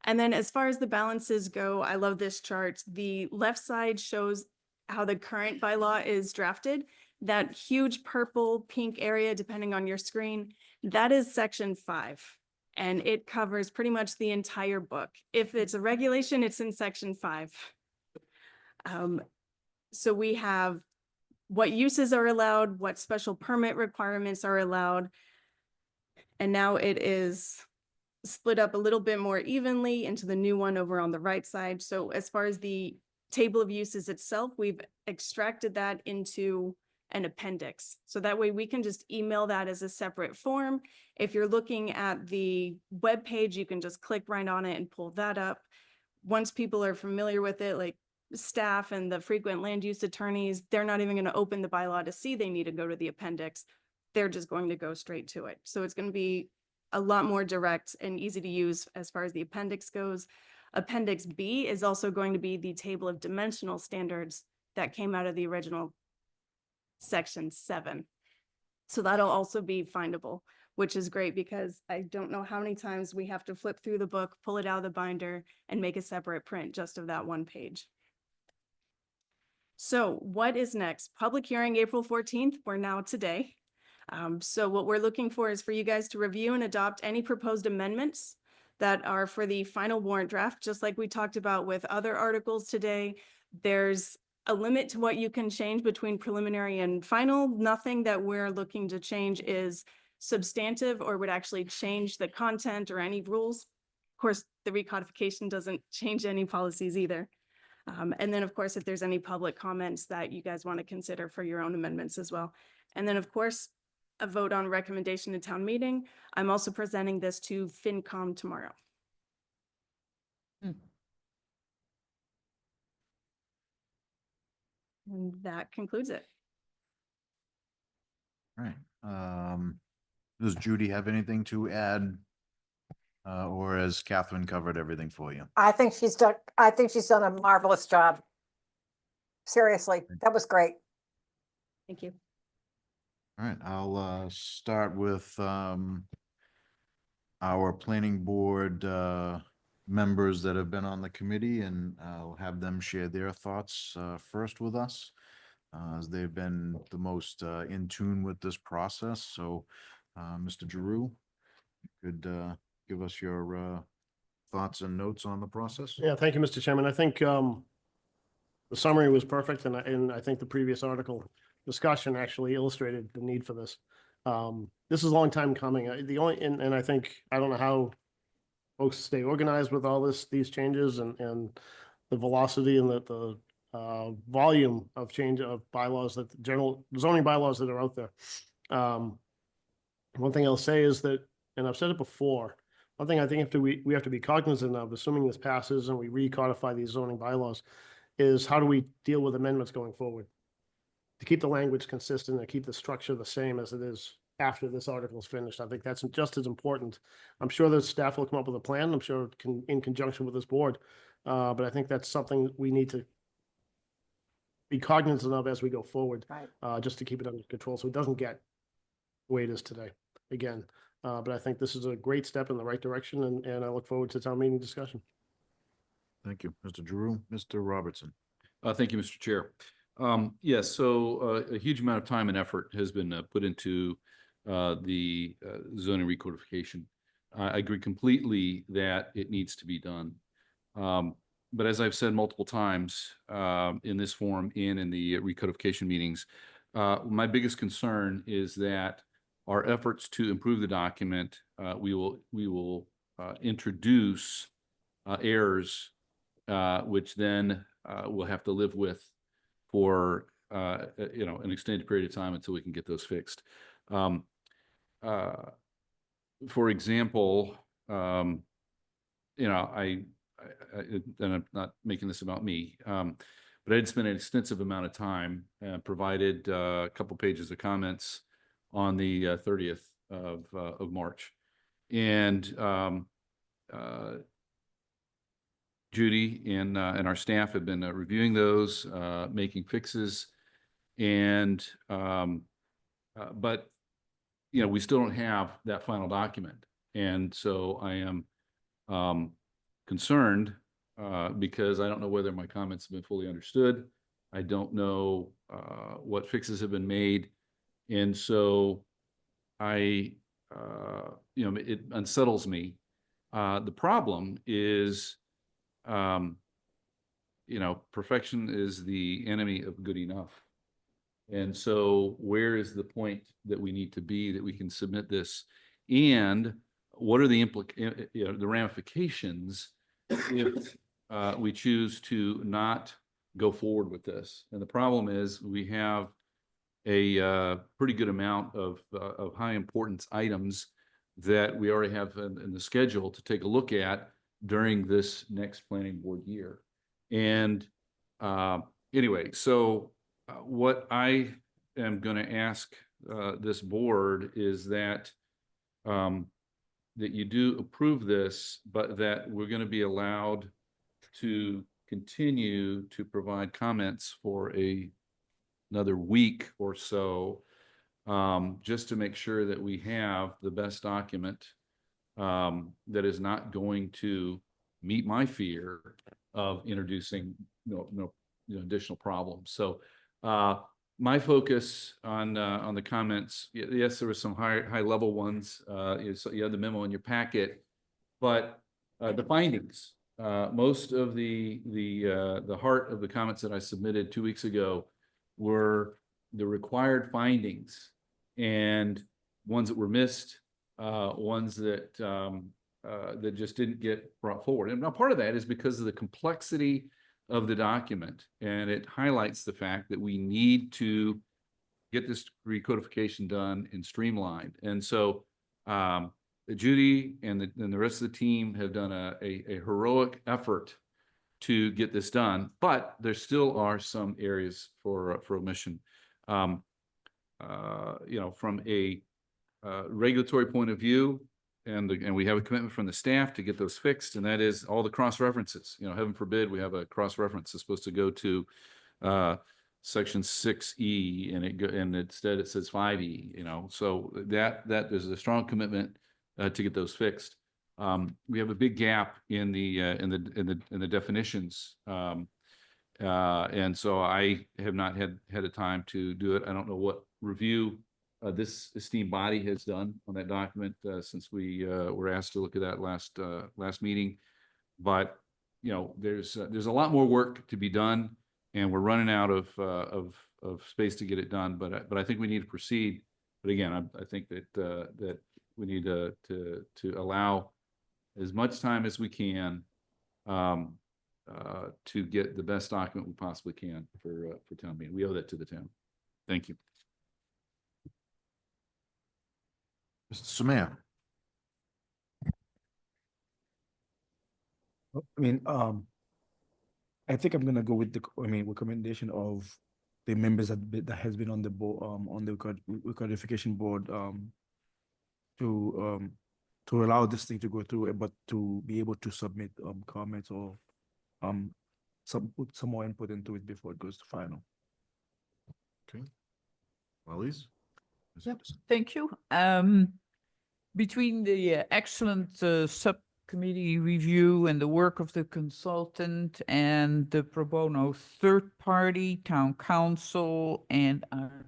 And then as far as the balances go, I love this chart. The left side shows how the current bylaw is drafted. That huge purple, pink area, depending on your screen, that is section 5. And it covers pretty much the entire book. If it's a regulation, it's in section 5. So we have what uses are allowed, what special permit requirements are allowed. And now it is split up a little bit more evenly into the new one over on the right side. So as far as the table of uses itself, we've extracted that into an appendix. So that way we can just email that as a separate form. If you're looking at the web page, you can just click right on it and pull that up. Once people are familiar with it, like staff and the frequent land use attorneys, they're not even going to open the bylaw to see they need to go to the appendix. They're just going to go straight to it. So it's going to be a lot more direct and easy to use as far as the appendix goes. Appendix B is also going to be the table of dimensional standards that came out of the original section 7. So that'll also be findable, which is great because I don't know how many times we have to flip through the book, pull it out of the binder, and make a separate print just of that one page. So what is next? Public hearing April 14th. We're now today. So what we're looking for is for you guys to review and adopt any proposed amendments that are for the final warrant draft. Just like we talked about with other articles today, there's a limit to what you can change between preliminary and final. Nothing that we're looking to change is substantive or would actually change the content or any rules. Of course, the recodification doesn't change any policies either. And then, of course, if there's any public comments that you guys want to consider for your own amendments as well. And then, of course, a vote on recommendation to town meeting. I'm also presenting this to FinCom tomorrow. And that concludes it. All right. Does Judy have anything to add? Or has Catherine covered everything for you? I think she's done a marvelous job. Seriously, that was great. Thank you. All right, I'll start with our planning board members that have been on the committee, and I'll have them share their thoughts first with us, as they've been the most in tune with this process. So, Mr. Giroux, could give us your thoughts and notes on the process? Yeah, thank you, Mr. Chairman. I think the summary was perfect, and I think the previous article discussion actually illustrated the need for this. This is a long time coming. And I think, I don't know how folks stay organized with all these changes and the velocity and the volume of change of bylaws, that general zoning bylaws that are out there. One thing I'll say is that, and I've said it before, one thing I think we have to be cognizant of, assuming this passes and we recodify these zoning bylaws, is how do we deal with amendments going forward? To keep the language consistent and keep the structure the same as it is after this article is finished. I think that's just as important. I'm sure the staff will come up with a plan. I'm sure in conjunction with this board. But I think that's something we need to be cognizant of as we go forward. Right. Just to keep it under control so it doesn't get the way it is today again. But I think this is a great step in the right direction, and I look forward to town meeting discussion. Thank you, Mr. Giroux. Mr. Robertson. Thank you, Mr. Chair. Yes, so a huge amount of time and effort has been put into the zoning recodification. I agree completely that it needs to be done. But as I've said multiple times in this forum and in the recodification meetings, my biggest concern is that our efforts to improve the document, we will introduce errors which then we'll have to live with for an extended period of time until we can get those fixed. For example, and I'm not making this about me, but I did spend an extensive amount of time and provided a couple pages of comments on the 30th of March. And Judy and our staff have been reviewing those, making fixes, and but we still don't have that final document, and so I am concerned because I don't know whether my comments have been fully understood. I don't know what fixes have been made, and so it unsettles me. The problem is, perfection is the enemy of good enough. And so where is the point that we need to be that we can submit this? And what are the the ramifications if we choose to not go forward with this? And the problem is we have a pretty good amount of high importance items that we already have in the schedule to take a look at during this next planning board year. And anyway, so what I am going to ask this board is that that you do approve this, but that we're going to be allowed to continue to provide comments for another week or so, just to make sure that we have the best document that is not going to meet my fear of introducing additional problems. So my focus on the comments, yes, there were some high level ones. You had the memo in your packet, but the findings, most of the heart of the comments that I submitted 2 weeks ago were the required findings, and ones that were missed, ones that that just didn't get brought forward. And now part of that is because of the complexity of the document, and it highlights the fact that we need to get this recodification done and streamlined. And so Judy and the rest of the team have done a heroic effort to get this done, but there still are some areas for omission. From a regulatory point of view, and we have a commitment from the staff to get those fixed, and that is all the cross references. Heaven forbid we have a cross reference that's supposed to go to section 6E, and instead it says 5E. So that there's a strong commitment to get those fixed. We have a big gap in the definitions. And so I have not had a time to do it. I don't know what review this esteemed body has done on that document since we were asked to look at that last meeting. But there's a lot more work to be done, and we're running out of space to get it done. But I think we need to proceed. But again, I think that we need to allow as much time as we can to get the best document we possibly can for town meeting. We owe that to the town. Thank you. Mr. Samir. I mean, I think I'm gonna go with the, recommendation of the members that has been on the board, on the recodification board, to allow this thing to go through, but to be able to submit comments or put some more input into it before it goes to final. Okay. Elise? Yep, thank you. Between the excellent subcommittee review and the work of the consultant and the pro bono third party, town council, and our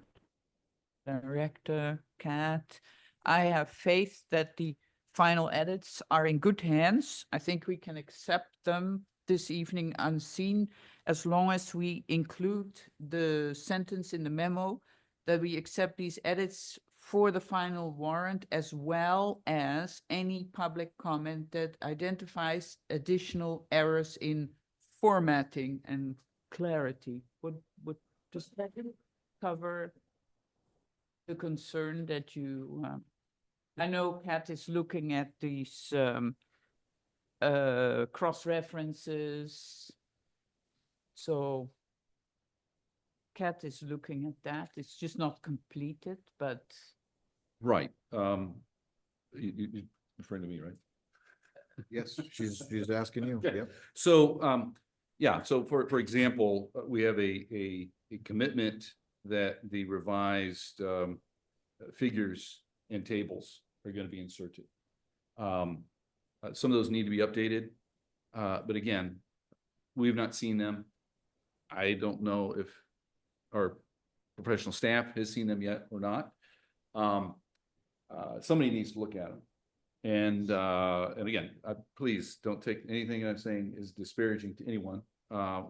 director, Kat, I have faith that the final edits are in good hands. I think we can accept them this evening unseen, as long as we include the sentence in the memo that we accept these edits for the final warrant, as well as any public comment that identifies additional errors in formatting and clarity. Does that cover the concern that you, I know Kat is looking at these cross references. So Kat is looking at that. It's just not completed, but. Right. You're referring to me, right? Yes, she's asking you. Okay. Yep. So, yeah, so for example, we have a commitment that the revised figures and tables are going to be inserted. Some of those need to be updated. But again, we've not seen them. I don't know if our professional staff has seen them yet or not. Somebody needs to look at them. And again, please don't take anything I'm saying is disparaging to anyone.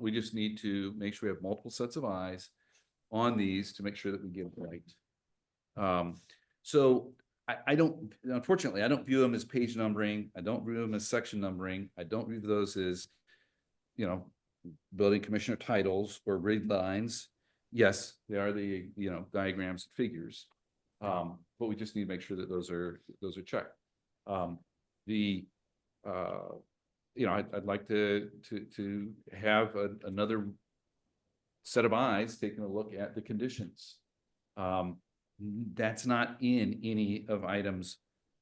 We just need to make sure we have multiple sets of eyes on these to make sure that we get it right. So I don't, unfortunately, I don't view them as page numbering. I don't view them as section numbering. I don't view those as, building commissioner titles or grid lines. Yes, they are the, diagrams and figures. But we just need to make sure that those are checked. I'd like to have another set of eyes taking a look at the conditions. That's not in any of items,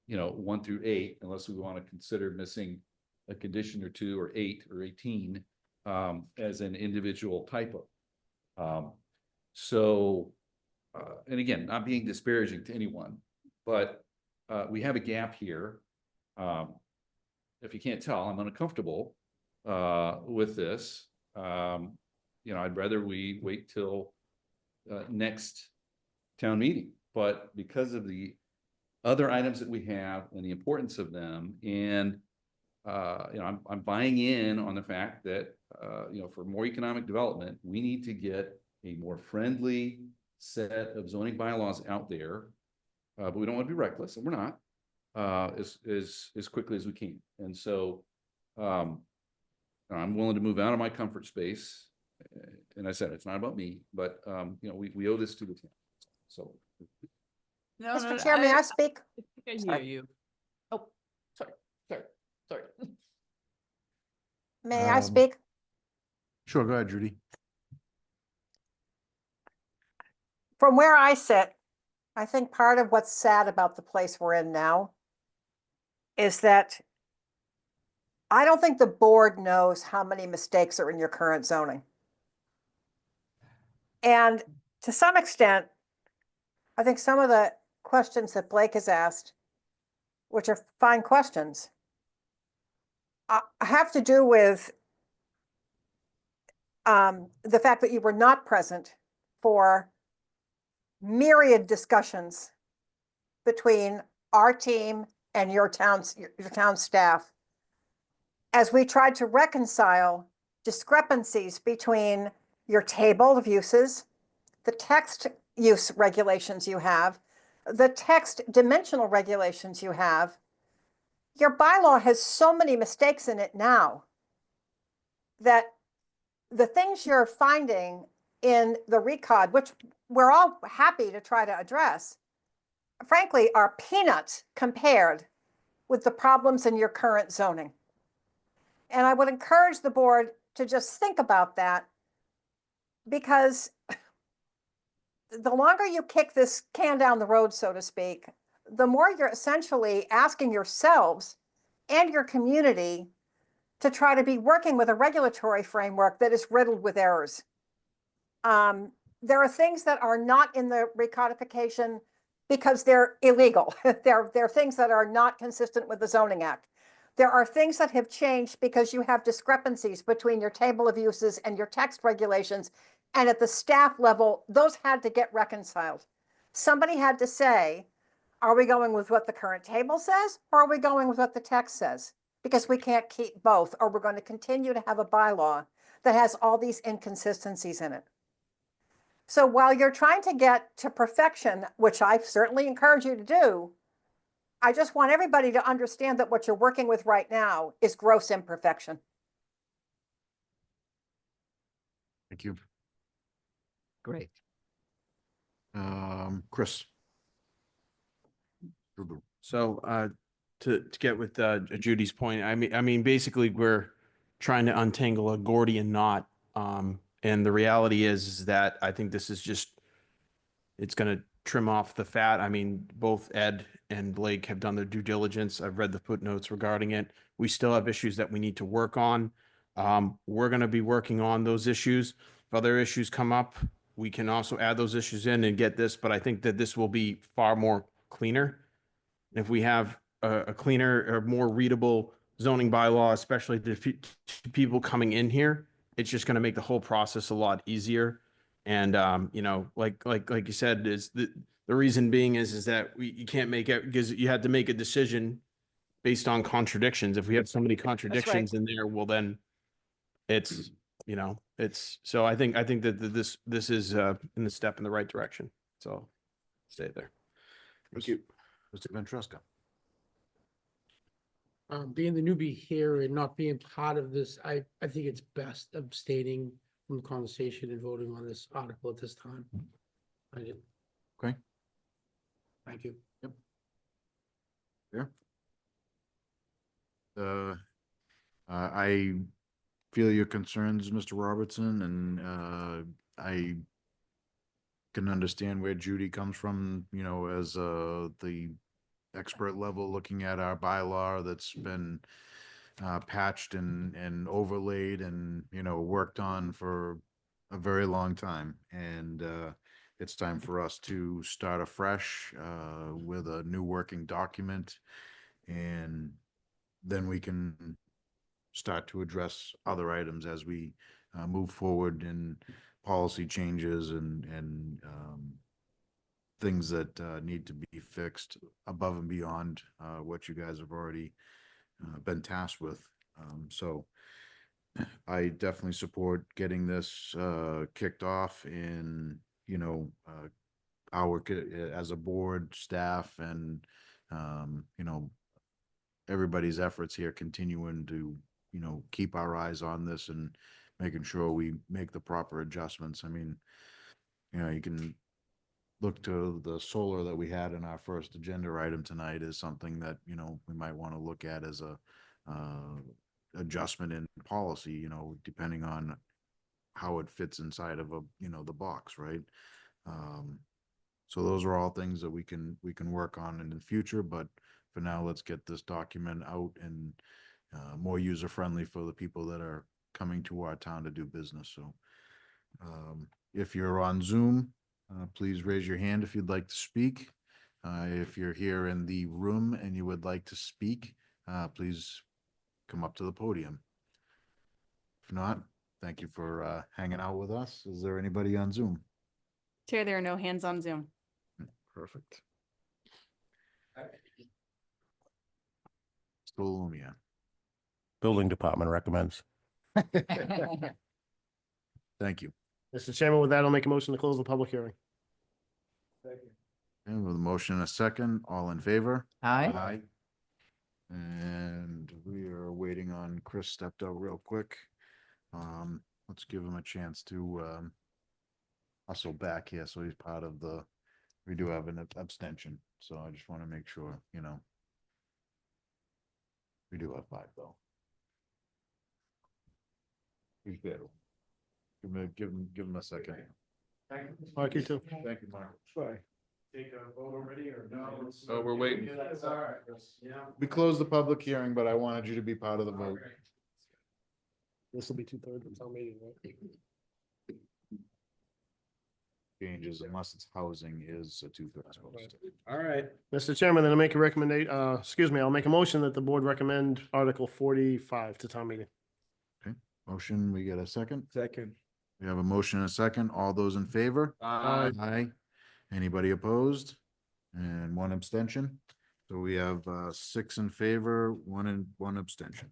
1 through 8, unless we want to consider missing a condition or 2 or 8 or 18 as an individual typo. And again, not being disparaging to anyone, but we have a gap here. If you can't tell, I'm uncomfortable with this. I'd rather we wait till next town meeting, but because of the other items that we have and the importance of them, and I'm buying in on the fact that for more economic development, we need to get a more friendly set of zoning bylaws out there, but we don't want to be reckless, and we're not, as quickly as we can. And so I'm willing to move out of my comfort space. And I said, it's not about me, but we owe this to the town. So. No, Mr. Chair, may I speak? I hear you. Oh, sorry. May I speak? Sure, go ahead, Judy. From where I sit, I think part of what's sad about the place we're in now is that I don't think the board knows how many mistakes are in your current zoning. And to some extent, I think some of the questions that Blake has asked, which are fine questions, have to do with the fact that you were not present for myriad discussions between our team and your town staff as we tried to reconcile discrepancies between your table of uses, the text use regulations you have, the text dimensional regulations you have. Your bylaw has so many mistakes in it now that the things you're finding in the recod, which we're all happy to try to address, frankly, are peanuts compared with the problems in your current zoning. And I would encourage the board to just think about that, because the longer you kick this can down the road, so to speak, the more you're essentially asking yourselves and your community to try to be working with a regulatory framework that is riddled with errors. There are things that are not in the recodification because they're illegal. They're things that are not consistent with the Zoning Act. There are things that have changed because you have discrepancies between your table of uses and your text regulations. And at the staff level, those had to get reconciled. Somebody had to say, are we going with what the current table says, or are we going with what the text says? Because we can't keep both, or we're going to continue to have a bylaw that has all these inconsistencies in it. So while you're trying to get to perfection, which I certainly encourage you to do, I just want everybody to understand that what you're working with right now is gross imperfection. Thank you. Great. Chris. So to get with Judy's point, I mean, basically we're trying to untangle a Gordian knot. And the reality is that I think this is just, it's going to trim off the fat. I mean, both Ed and Blake have done their due diligence. I've read the footnotes regarding it. We still have issues that we need to work on. We're going to be working on those issues. If other issues come up, we can also add those issues in and get this, but I think that this will be far more cleaner. If we have a cleaner or more readable zoning bylaw, especially to people coming in here, it's just going to make the whole process a lot easier. And you know, like you said, is the reason being is that you can't make it because you had to make a decision based on contradictions. If we have so many contradictions in there, well then it's, you know, it's, so I think that this is in the step in the right direction. So stay there. Thank you. Mr. Ventresca. Being the newbie here and not being part of this, I think it's best abstaining from the conversation and voting on this article at this time. I do. Okay. Thank you. Yep. Yeah. I feel your concerns, Mr. Robertson, and I can understand where Judy comes from, you know, as the expert level looking at our bylaw that's been patched and overlaid and, you know, worked on for a very long time. And it's time for us to start afresh with a new working document, and then we can start to address other items as we move forward in policy changes and things that need to be fixed above and beyond what you guys have already been tasked with. So I definitely support getting this kicked off in, you know, as a board, staff, and, you know, everybody's efforts here continuing to, you know, keep our eyes on this and making sure we make the proper adjustments. I mean, you know, you can look to the solar that we had in our first agenda item tonight as something that, you know, we might want to look at as a adjustment in policy, you know, depending on how it fits inside of a, you know, the box, right? So those are all things that we can work on in the future, but for now, let's get this document out and more user-friendly for the people that are coming to our town to do business. So if you're on Zoom, please raise your hand if you'd like to speak. If you're here in the room and you would like to speak, please come up to the podium. If not, thank you for hanging out with us. Is there anybody on Zoom? Chair, there are no hands on Zoom. Perfect. Still Lumia. Building department recommends. Thank you. Mr. Chairman, with that, I'll make a motion to close the public hearing. And with a motion and a second, all in favor? Aye. Aye. And we are waiting on Chris stepped out real quick. Let's give him a chance to hustle back here, so he's part of the, we do have an abstention, so I just want to make sure, you know. We do have 5 though. He's there. Give him a second. Mark, you too. Thank you, Mark. Bye. Take a vote already or no? Oh, we're waiting. That's all right. Yeah. We closed the public hearing, but I wanted you to be part of the vote. This will be 2/3 of town meeting, right? Changes unless it's housing is a 2/3 vote. All right. Mr. Chairman, then I make a I'll make a motion that the board recommend Article 45 to town meeting. Motion, we get a second? Second. We have a motion and a second. All those in favor? Aye. Aye. Anybody opposed? And 1 abstention. So we have 6 in favor, 1 abstention.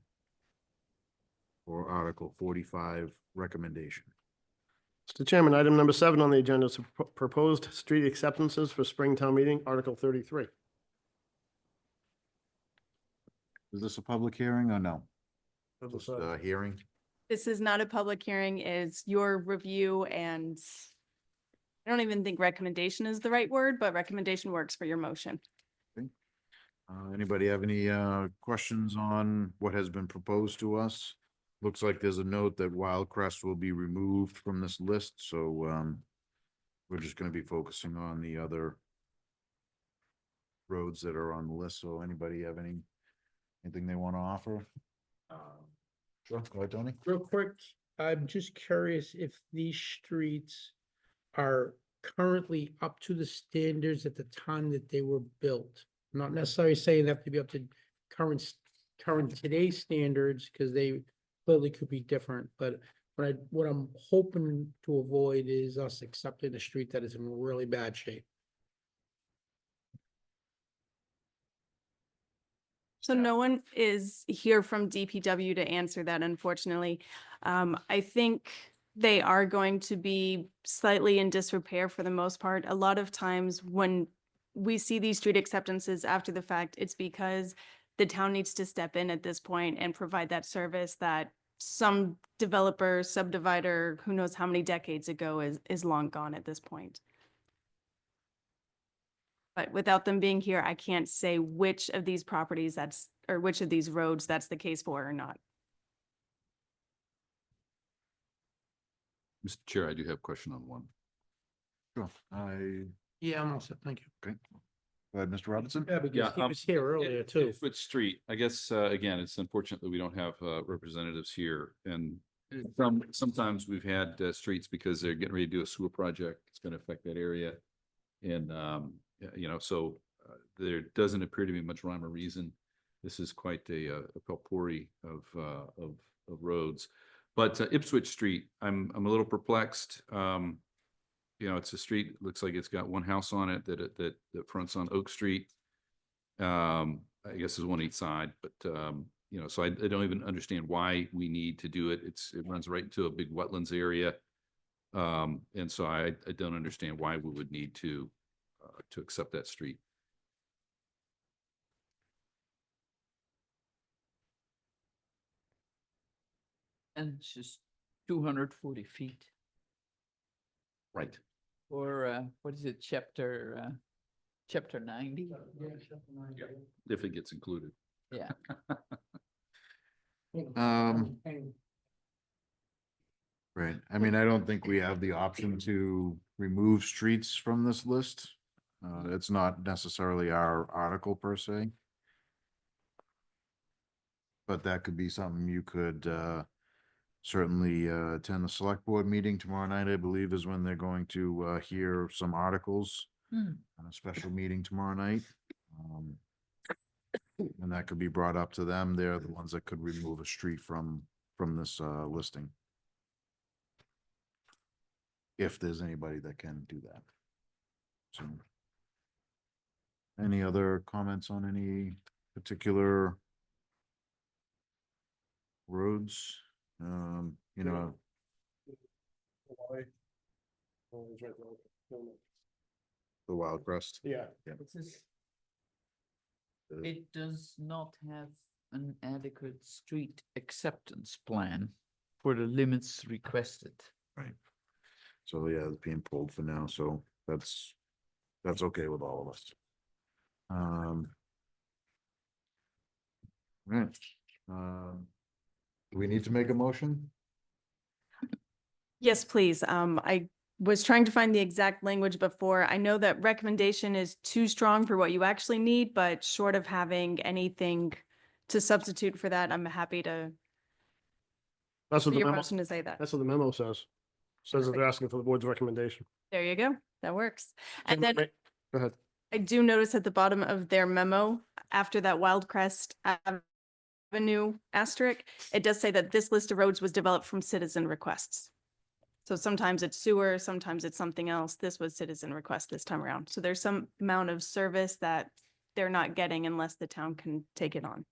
For Article 45 recommendation. Mr. Chairman, item number 7 on the agenda is proposed street acceptances for spring town meeting, Article 33. Is this a public hearing or no? Public Just a hearing? This is not a public hearing, is your review, and I don't even think recommendation is the right word, but recommendation works for your motion. Anybody have any questions on what has been proposed to us? Looks like there's a note that Wildcrest will be removed from this list, so we're just gonna be focusing on the other roads that are on the list. So anybody have anything they want to offer? Sure, go ahead, Tony. Real quick, I'm just curious if these streets are currently up to the standards at the time that they were built. Not necessarily saying they have to be up to current today's standards, because they clearly could be different, but what I'm hoping to avoid is us accepting a street that is in really bad shape. So no one is here from DPW to answer that, unfortunately. I think they are going to be slightly in disrepair for the most part. A lot of times when we see these street acceptances after the fact, it's because the town needs to step in at this point and provide that service that some developer, subdivider, who knows how many decades ago is long gone at this point. But without them being here, I can't say which of these properties or which of these roads that's the case for or not. Mr. Chair, I do have a question on one. Sure. Yeah, I'm all set, thank you. Okay. Go ahead, Mr. Robinson. Yeah, because he was here earlier too. Ipswich Street, I guess, again, it's unfortunate that we don't have representatives here. And sometimes we've had streets because they're getting ready to do a sewer project. It's going to affect that area. And, you know, so there doesn't appear to be much rhyme or reason. This is quite a potpourri of roads. But Ipswich Street, I'm a little perplexed. You know, it's a street, looks like it's got one house on it that fronts on Oak Street. I guess there's one each side, but you know, so I don't even understand why we need to do it. It runs right into a big wetlands area. And so I don't understand why we would need to accept that street. And it's just 240 feet. Right. Or what is it, chapter 90? Yeah, if it gets included. Yeah. Right. I mean, I don't think we have the option to remove streets from this list. It's not necessarily our article per se. But that could be something you could certainly attend the select board meeting tomorrow night, I believe, is when they're going to hear some articles. On a special meeting tomorrow night. And that could be brought up to them. They're the ones that could remove a street from this listing. If there's anybody that can do that. So. Any other comments on any particular roads? You know, the Wild Crest. Yeah. Yeah. It does not have an adequate street acceptance plan for the limits requested. Right. So yeah, it's being pulled for now, so that's okay with all of us. Right. Do we need to make a motion? Yes, please. I was trying to find the exact language before. I know that recommendation is too strong for what you actually need, but short of having anything to substitute for that, I'm happy to, That's for what the your memo, motion to say that. that's what the memo says. Says that they're asking for the board's recommendation. There you go. That works. And Can we then make- Go ahead. I do notice at the bottom of their memo, after that Wildcrest Avenue asterisk, it does say that this list of roads was developed from citizen requests. So sometimes it's sewer, sometimes it's something else. This was citizen request this time around. So there's some amount of service that they're not getting unless the town can take it on.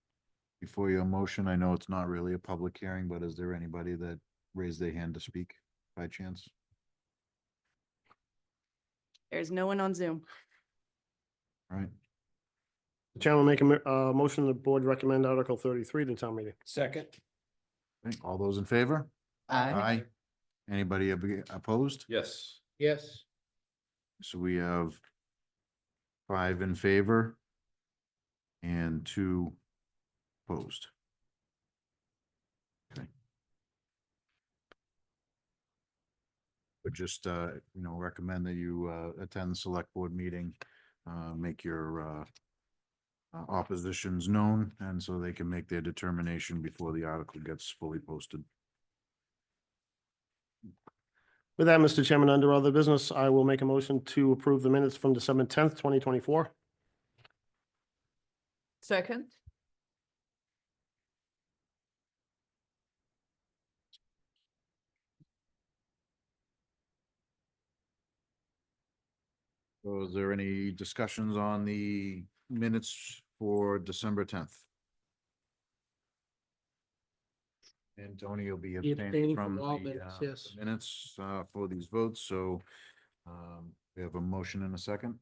Before your motion, I know it's not really a public hearing, but is there anybody that raised their hand to speak by chance? There's no one on Zoom. Right. The chairman will make a motion, the board recommend Article 33 to town meeting. Second. Okay, all those in favor? Aye. Anybody opposed? Yes. Yes. So we have 5 in favor and 2 opposed. Okay. But just, recommend that you, attend the select board meeting, make your, oppositions known, and so they can make their determination before the article gets fully posted. With that, Mr. Chairman, under other business, I will make a motion to approve the minutes from December 10th, 2024. Second? So is there any discussions on the minutes for December 10th? And Tony will be Be abstaining abstaining from from all the minutes, yes. minutes for these votes, so we have a motion and a second.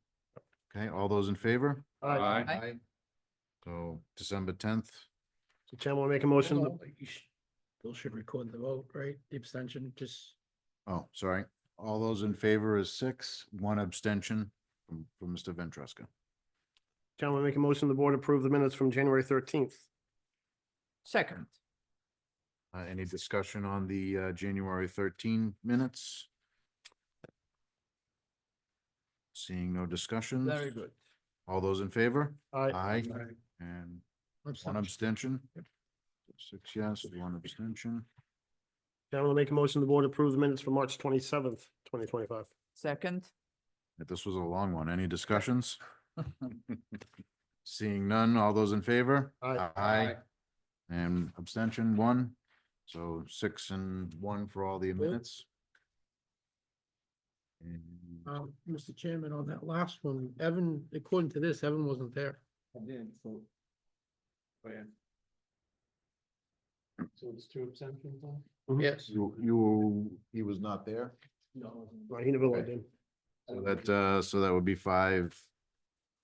Okay, all those in favor? Aye. So December 10th, The chairman will make a motion. No, you still should record the vote, right? The abstention, just, oh, sorry, all those in favor is 6, 1 abstention from Mr. Ventresca. Chairman will make a motion, the board approve the minutes from January 13th. Second. Any discussion on the January 13 minutes? Seeing no discussions. Very good. All those in favor? Aye. Aye. And 1 abstention. 6 yes, 1 abstention. Chairman will make a motion, the board approve the minutes from March 27th, 2025. Second? This was a long one. Any discussions? Seeing none, all those in favor? Aye. Aye. And abstention 1, so 6 and 1 for all the minutes. And Mr. Chairman, on that last one, Evan, according to this, Evan wasn't there. I did, so. Oh, yeah. So it's 2 abstentions on? Yes. he was not there? No. Right, he never logged in. So that would be 5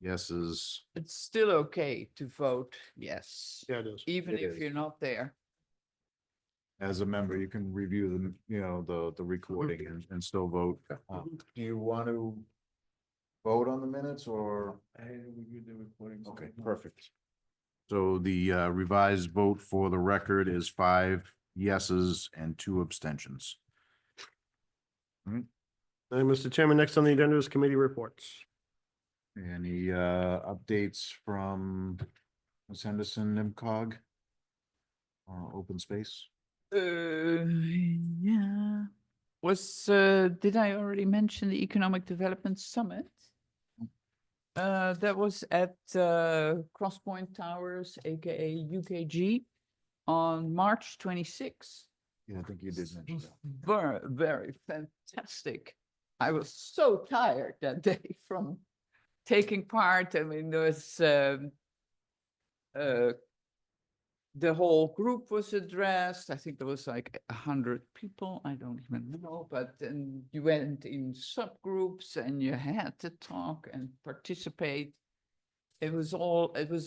yeses. It's still okay to vote yes, Yeah, it is. even It if is. you're not there. As a member, you can review the recording and still vote. Do you want to vote on the minutes or? I reviewed the recording. Okay, perfect. So the revised vote for the record is 5 yeses and 2 abstentions. And Mr. Chairman, next on the agenda is committee reports. Any updates from Ms. Henderson, NIMCOG? Open space? Yeah. Did I already mention the Economic Development Summit? That was at Crosspoint Towers, aka UKG, on March 26th. Yeah, I think you did mention that. Very, very fantastic. I was so tired that day from taking part. I mean, there was the whole group was addressed. I think there was like 100 people. I don't even know, but then you went in subgroups and you had to talk and participate. It was a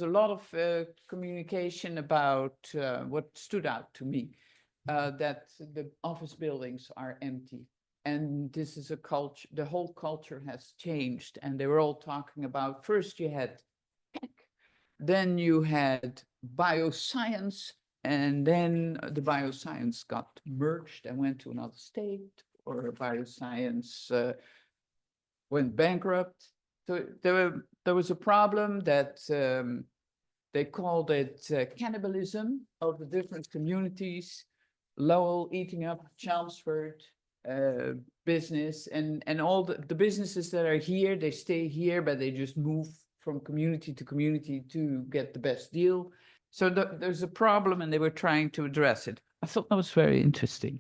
lot of communication about what stood out to me, that the office buildings are empty. And this is a culture, the whole culture has changed. And they were all talking about, first you had tech, then you had bioscience, and then the bioscience got merged and went to another state, or bioscience went bankrupt. So there was a problem that they called it cannibalism of the different communities. Lowell eating up Chelmsford business, and all the businesses that are here, they stay here, but they just move from community to community to get the best deal. So there's a problem, and they were trying to address it. I thought that was very interesting.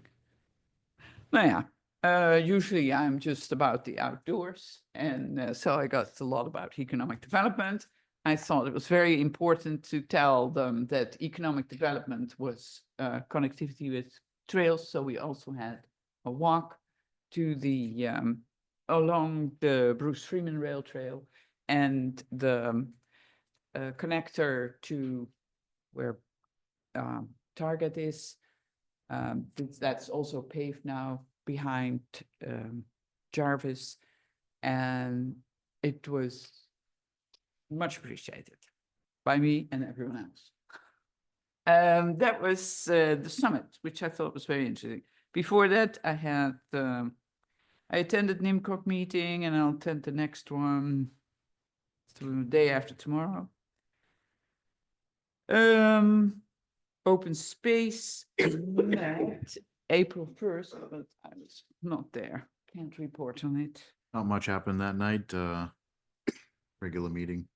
Now, yeah, usually I'm just about the outdoors, and so I got a lot about economic development. I thought it was very important to tell them that economic development was connectivity with trails. So we also had a walk to the along the Bruce Freeman Rail Trail, and the connector to where Target is. That's also paved now behind Jarvis, and it was much appreciated by me and everyone else. That was the summit, which I thought was very interesting. Before that, I had I attended NIMCOG meeting, and I'll attend the next one the day after tomorrow. Open space met April 1st, but I was not there. Can't report on it. Not much happened that night, regular meeting.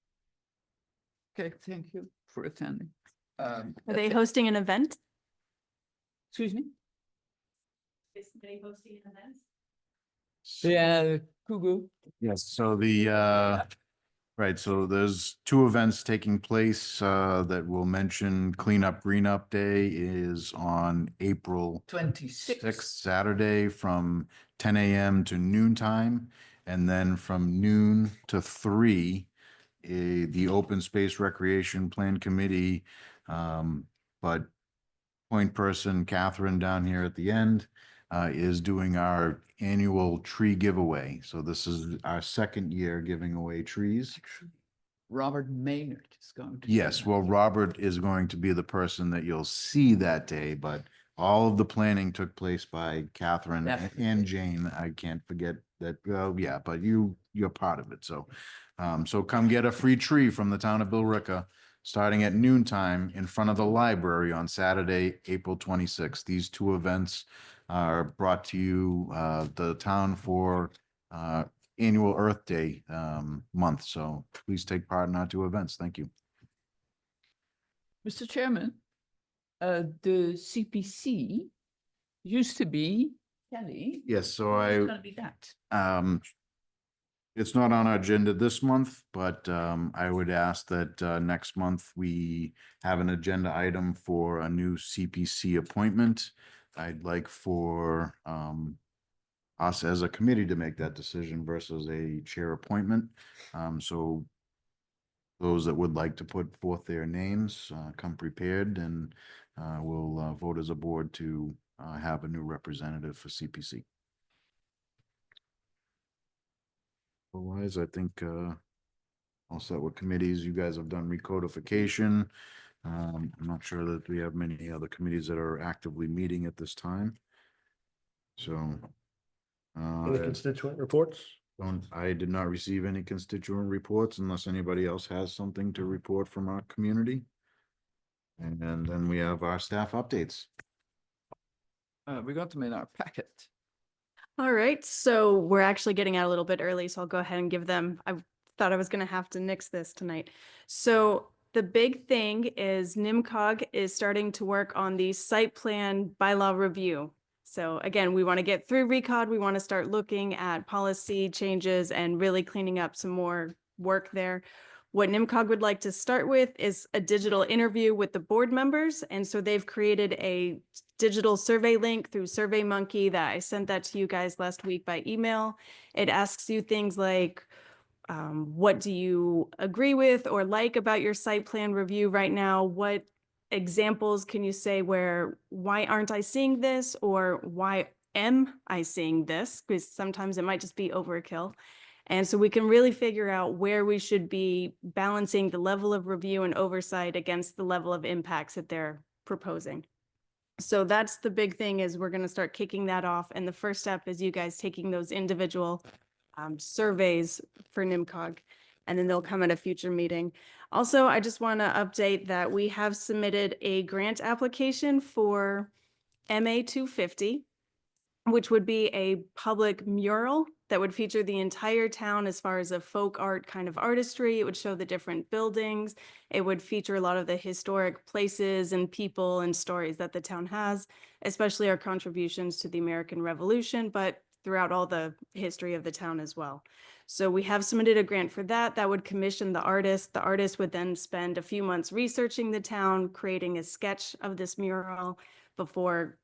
Okay, thank you for attending. Are they hosting an event? Excuse me? Is they hosting an event? Yeah, Kugu. Yes, so right, so there's two events taking place that we'll mention. Cleanup Green Up Day is on April 26th. Saturday from 10 a.m. to noontime, and then from noon to 3, the Open Space Recreation Plan Committee, but point person Catherine down here at the end is doing our annual tree giveaway. So this is our second year giving away trees. Robert Maynard is going to. Yes, well, Robert is going to be the person that you'll see that day, but all of the planning took place by Catherine and Jane. I can't forget that. Yeah, but you're part of it. So, so come get a free tree from the town of Billerica, starting at noontime in front of the library on Saturday, April 26th. These two events are brought to you, the town for annual Earth Day month. So please take part in our two events. Thank you. Mr. Chairman, the CPC used to be Kelly. Yes, so It's gonna be that. it's not on our agenda this month, but I would ask that next month we have an agenda item for a new CPC appointment. I'd like for us as a committee to make that decision versus a chair appointment. So those that would like to put forth their names, come prepared, and we'll vote as a board to have a new representative for CPC. Otherwise, I think all set with committees. You guys have done recodification. I'm not sure that we have many other committees that are actively meeting at this time. So Any constituent reports? I did not receive any constituent reports unless anybody else has something to report from our community. And then we have our staff updates. We got them in our packet. All right, so we're actually getting out a little bit early, so I'll go ahead and give them. I thought I was gonna have to nix this tonight. So the big thing is NIMCOG is starting to work on the site plan bylaw review. So again, we want to get through RECOD. We want to start looking at policy changes and really cleaning up some more work there. What NIMCOG would like to start with is a digital interview with the board members. And so they've created a digital survey link through SurveyMonkey that I sent that to you guys last week by email. It asks you things like, what do you agree with or like about your site plan review right now? What examples can you say where, why aren't I seeing this? Or why am I seeing this? Because sometimes it might just be overkill. And so we can really figure out where we should be balancing the level of review and oversight against the level of impacts that they're proposing. So that's the big thing, is we're going to start kicking that off. And the first step is you guys taking those individual surveys for NIMCOG, and then they'll come at a future meeting. Also, I just want to update that we have submitted a grant application for MA 250, which would be a public mural that would feature the entire town as far as a folk art kind of artistry. It would show the different buildings. It would feature a lot of the historic places and people and stories that the town has, especially our contributions to the American Revolution, but throughout all the history of the town as well. So we have submitted a grant for that. That would commission the artist. The artist would then spend a few months researching the town, creating a sketch of this mural before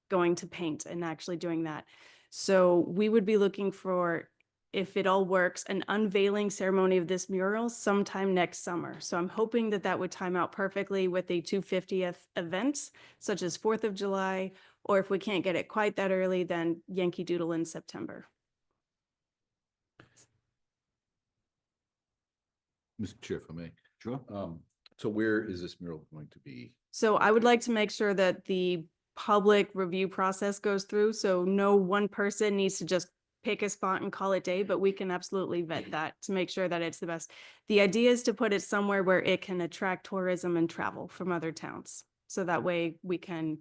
going to paint and actually doing that. So we would be looking for, if it all works, an unveiling ceremony of this mural sometime next summer. So I'm hoping that that would time out perfectly with the 250th events, such as 4th of July, or if we can't get it quite that early, then Yankee Doodle in September. Mr. Chair, if I may. Sure. So where is this mural going to be? So I would like to make sure that the public review process goes through. So no one person needs to just pick a spot and call it day, but we can absolutely vet that to make sure that it's the best. The idea is to put it somewhere where it can attract tourism and travel from other towns. So that way we can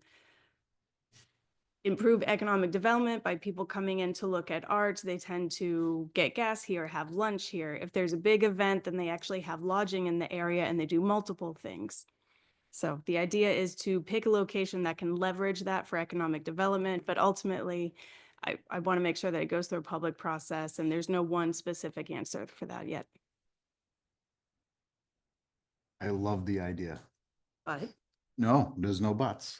improve economic development by people coming in to look at art. They tend to get gas here, have lunch here. If there's a big event, then they actually have lodging in the area and they do multiple things. So the idea is to pick a location that can leverage that for economic development, but ultimately I want to make sure that it goes through a public process, and there's no one specific answer for that yet. I love the idea. But No, there's no buts.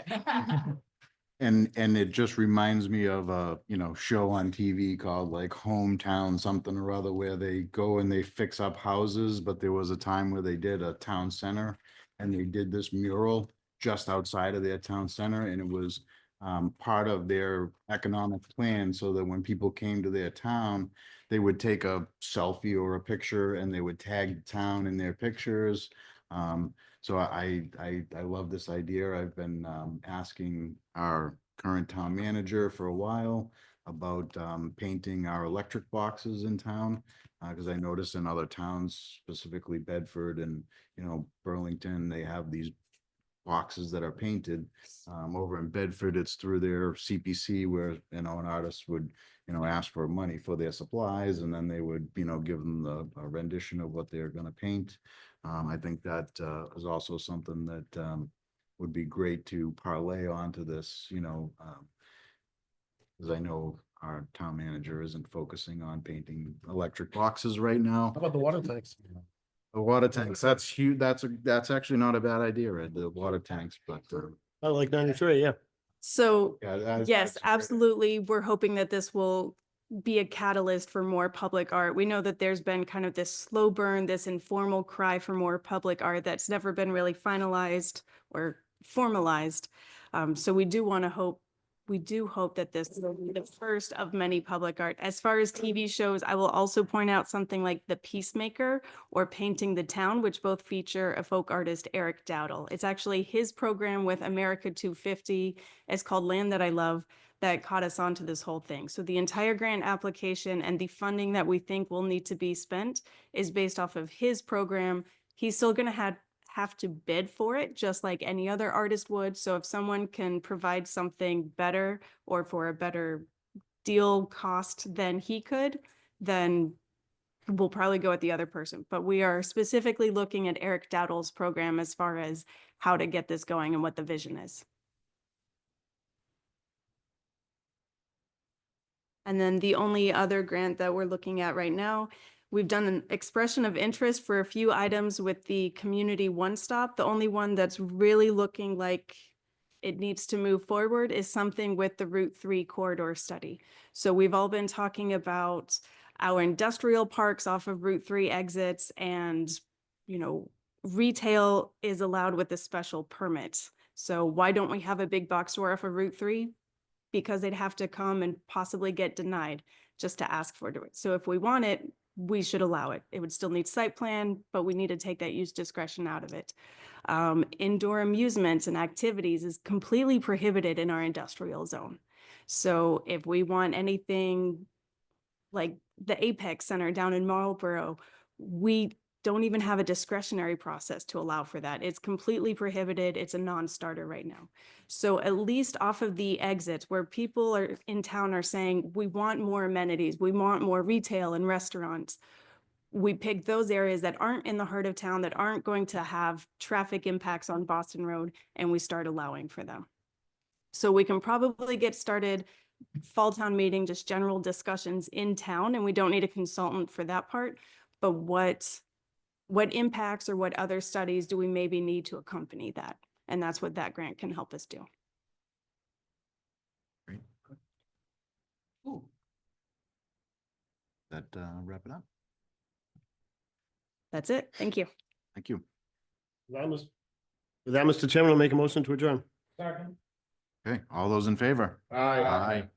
And it just reminds me of a, show on TV called like Hometown something or other, where they go and they fix up houses, but there was a time where they did a town center and they did this mural just outside of their town center, and it was part of their economic plan, so that when people came to their town, they would take a selfie or a picture and they would tag the town in their pictures. So I love this idea. I've been asking our current town manager for a while about painting our electric boxes in town, because I noticed in other towns, specifically Bedford and Burlington, they have these boxes that are painted. Over in Bedford, it's through their CPC, where an artist would ask for money for their supplies, and then they would give them a rendition of what they're going to paint. I think that is also something that would be great to parlay onto this, because I know our town manager isn't focusing on painting electric boxes right now. How about the water tanks? The water tanks, that's huge. That's actually not a bad idea, Ed, the water tanks, but I like 93, yeah. so yeah, yes, that's great. absolutely. We're hoping that this will be a catalyst for more public art. We know that there's been kind of this slow burn, this informal cry for more public art that's never been really finalized or formalized. So we do hope that this will be the first of many public art. As far as TV shows, I will also point out something like The Peacemaker or Painting the Town, which both feature a folk artist, Eric Dowdle. It's actually his program with America 250. It's called Land That I Love, that caught us onto this whole thing. So the entire grant application and the funding that we think will need to be spent is based off of his program. He's still going to have to bid for it, just like any other artist would. So if someone can provide something better or for a better deal cost than he could, then we'll probably go with the other person. But we are specifically looking at Eric Dowdle's program as far as how to get this going and what the vision is. And then the only other grant that we're looking at right now, we've done an expression of interest for a few items with the Community One Stop. The only one that's really looking like it needs to move forward is something with the Route 3 corridor study. So we've all been talking about our industrial parks off of Route 3 exits, and, you know, retail is allowed with a special permit. So why don't we have a big box store off of Route 3? Because they'd have to come and possibly get denied just to ask for it. So if we want it, we should allow it. It would still need site plan, but we need to take that use discretion out of it. Indoor amusements and activities is completely prohibited in our industrial zone. So if we want anything like the Apex Center down in Marlboro, we don't even have a discretionary process to allow for that. It's completely prohibited. It's a non-starter right now. So at least off of the exits where people are in town are saying, we want more amenities, we want more retail and restaurants, we pick those areas that aren't in the heart of town, that aren't going to have traffic impacts on Boston Road, and we start allowing for them. So we can probably get started fall town meeting, just general discussions in town, and we don't need a consultant for that part. But what impacts or what other studies do we maybe need to accompany that? And that's what that grant can help us do. Great. That wrap it up? That's it. Thank you. Thank you. With that, Mr. Chairman, I'll make a motion to adjourn. Okay, all those in favor? Aye. Aye.